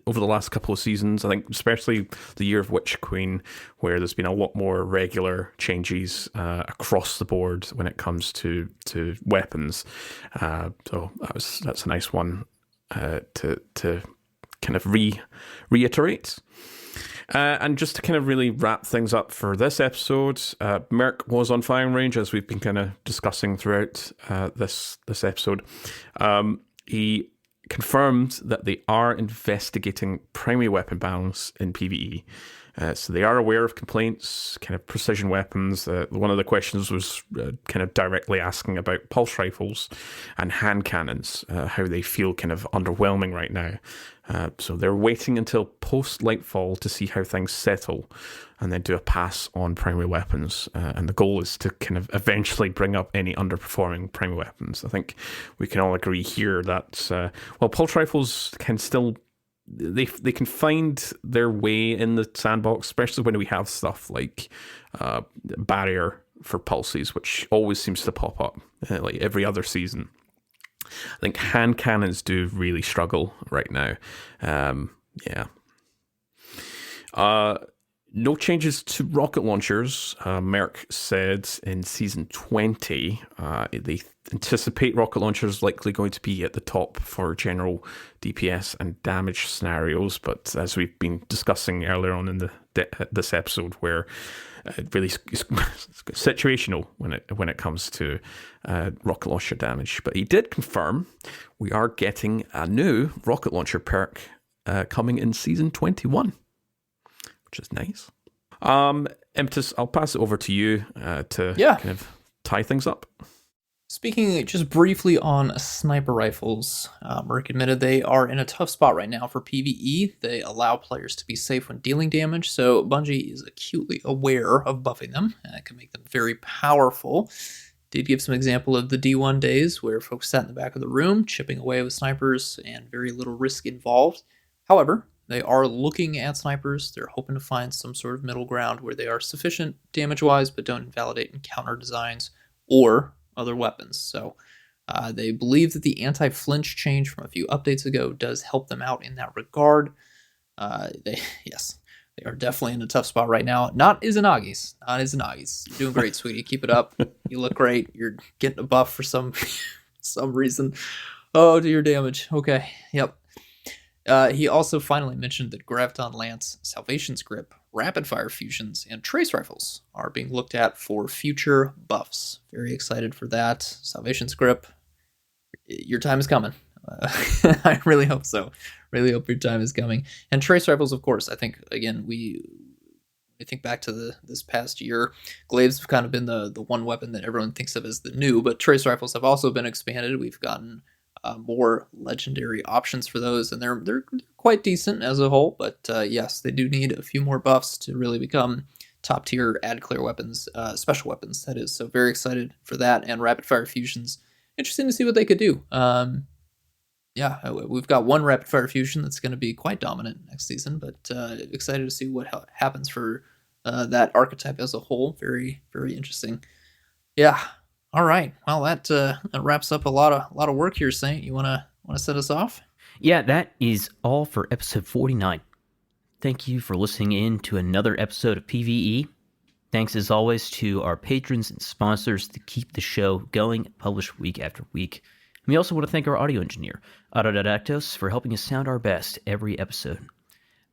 over the last couple of seasons. I think especially the Year of Witch Queen, where there's been a lot more regular changes across the board when it comes to weapons. So that's a nice one to kind of reiterate. And just to kind of really wrap things up for this episode, Merc was on firing range, as we've been kind of discussing throughout this episode. He confirmed that they are investigating primary weapon balance in PvE. So they are aware of complaints, kind of precision weapons. One of the questions was kind of directly asking about pulse rifles and hand cannons, how they feel kind of underwhelming right now. So they're waiting until post-Lightfall to see how things settle and then do a pass on primary weapons. And the goal is to kind of eventually bring up any underperforming primary weapons. I think we can all agree here that, pulse rifles can still... They can find their way in the sandbox, especially when we have stuff like barrier for pulses, which always seems to pop up like every other season. I think hand cannons do really struggle right now. No changes to rocket launchers. Merc said in Season 20, they anticipate rocket launchers likely going to be at the top for general DPS and damage scenarios, but as we've been discussing earlier on in this episode, where it really is situational when it comes to rocket launcher damage. But he did confirm we are getting a new rocket launcher perk coming in Season 21. Which is nice. Impetus, I'll pass it over to you to kind of tie things up. Speaking just briefly on sniper rifles, Merc admitted they are in a tough spot right now for PvE. They allow players to be safe when dealing damage, so Bungie is acutely aware of buffing them, and it can make them very powerful. Did give some example of the D1 days where folks sat in the back of the room, chipping away with snipers, and very little risk involved. However, they are looking at snipers. They're hoping to find some sort of middle ground where they are sufficient damage-wise, but don't invalidate encounter designs or other weapons. So they believe that the anti-flinch change from a few updates ago does help them out in that regard. They are definitely in a tough spot right now. Not Izanagi's. You're doing great, sweetie. Keep it up. You look great. You're getting a buff for some reason. Oh, to your damage. Okay. Yep. He also finally mentioned that Graviton Lance, Salvation's Grip, Rapid Fire Fusions, and Trace Rifles are being looked at for future buffs. Very excited for that. Salvation's Grip, your time is coming. I really hope so. Really hope your time is coming. And Trace Rifles, of course. I think, again, we think back to this past year, glaives have kind of been the one weapon that everyone thinks of as the new, but Trace Rifles have also been expanded. We've gotten more legendary options for those, and they're quite decent as a whole, but yes, they do need a few more buffs to really become top tier ad clear weapons, special weapons, that is. So very excited for that. And Rapid Fire Fusions, interesting to see what they could do. We've got one Rapid Fire Fusion that's going to be quite dominant next season, but excited to see what happens for that archetype as a whole. Very, very interesting. Yeah. All right. Well, that wraps up a lot of work here, Saint. You wanna set us off? Yeah, that is all for episode 49. Thank you for listening in to another episode of PvE. Thanks as always to our patrons and sponsors to keep the show going, published week after week. And we also want to thank our audio engineer, Autodidaktos, for helping us sound our best every episode.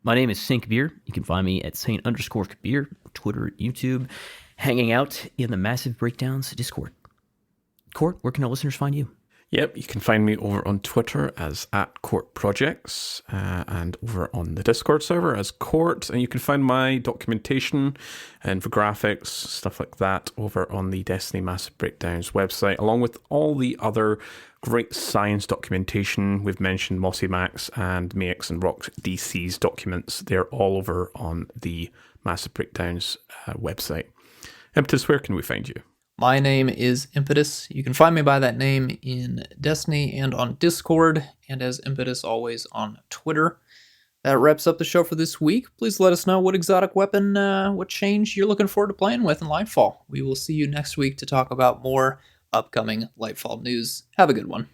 My name is Saint Kabir. You can find me at Saint_Kabir, Twitter, YouTube, hanging out in the Massive Breakdowns Discord. Court, where can our listeners find you? Yep, you can find me over on Twitter as @CourtProjects and over on the Discord server as Court. And you can find my documentation, infographics, stuff like that over on the Destiny Massive Breakdowns website, along with all the other great science documentation. We've mentioned MossyMax and MX and RokDC's documents. They're all over on the Massive Breakdowns website. Impetus, where can we find you? My name is Impetus. You can find me by that name in Destiny and on Discord, and as Impetus always on Twitter. That wraps up the show for this week. Please let us know what exotic weapon, what change you're looking forward to playing with in Lightfall. We will see you next week to talk about more upcoming Lightfall news. Have a good one.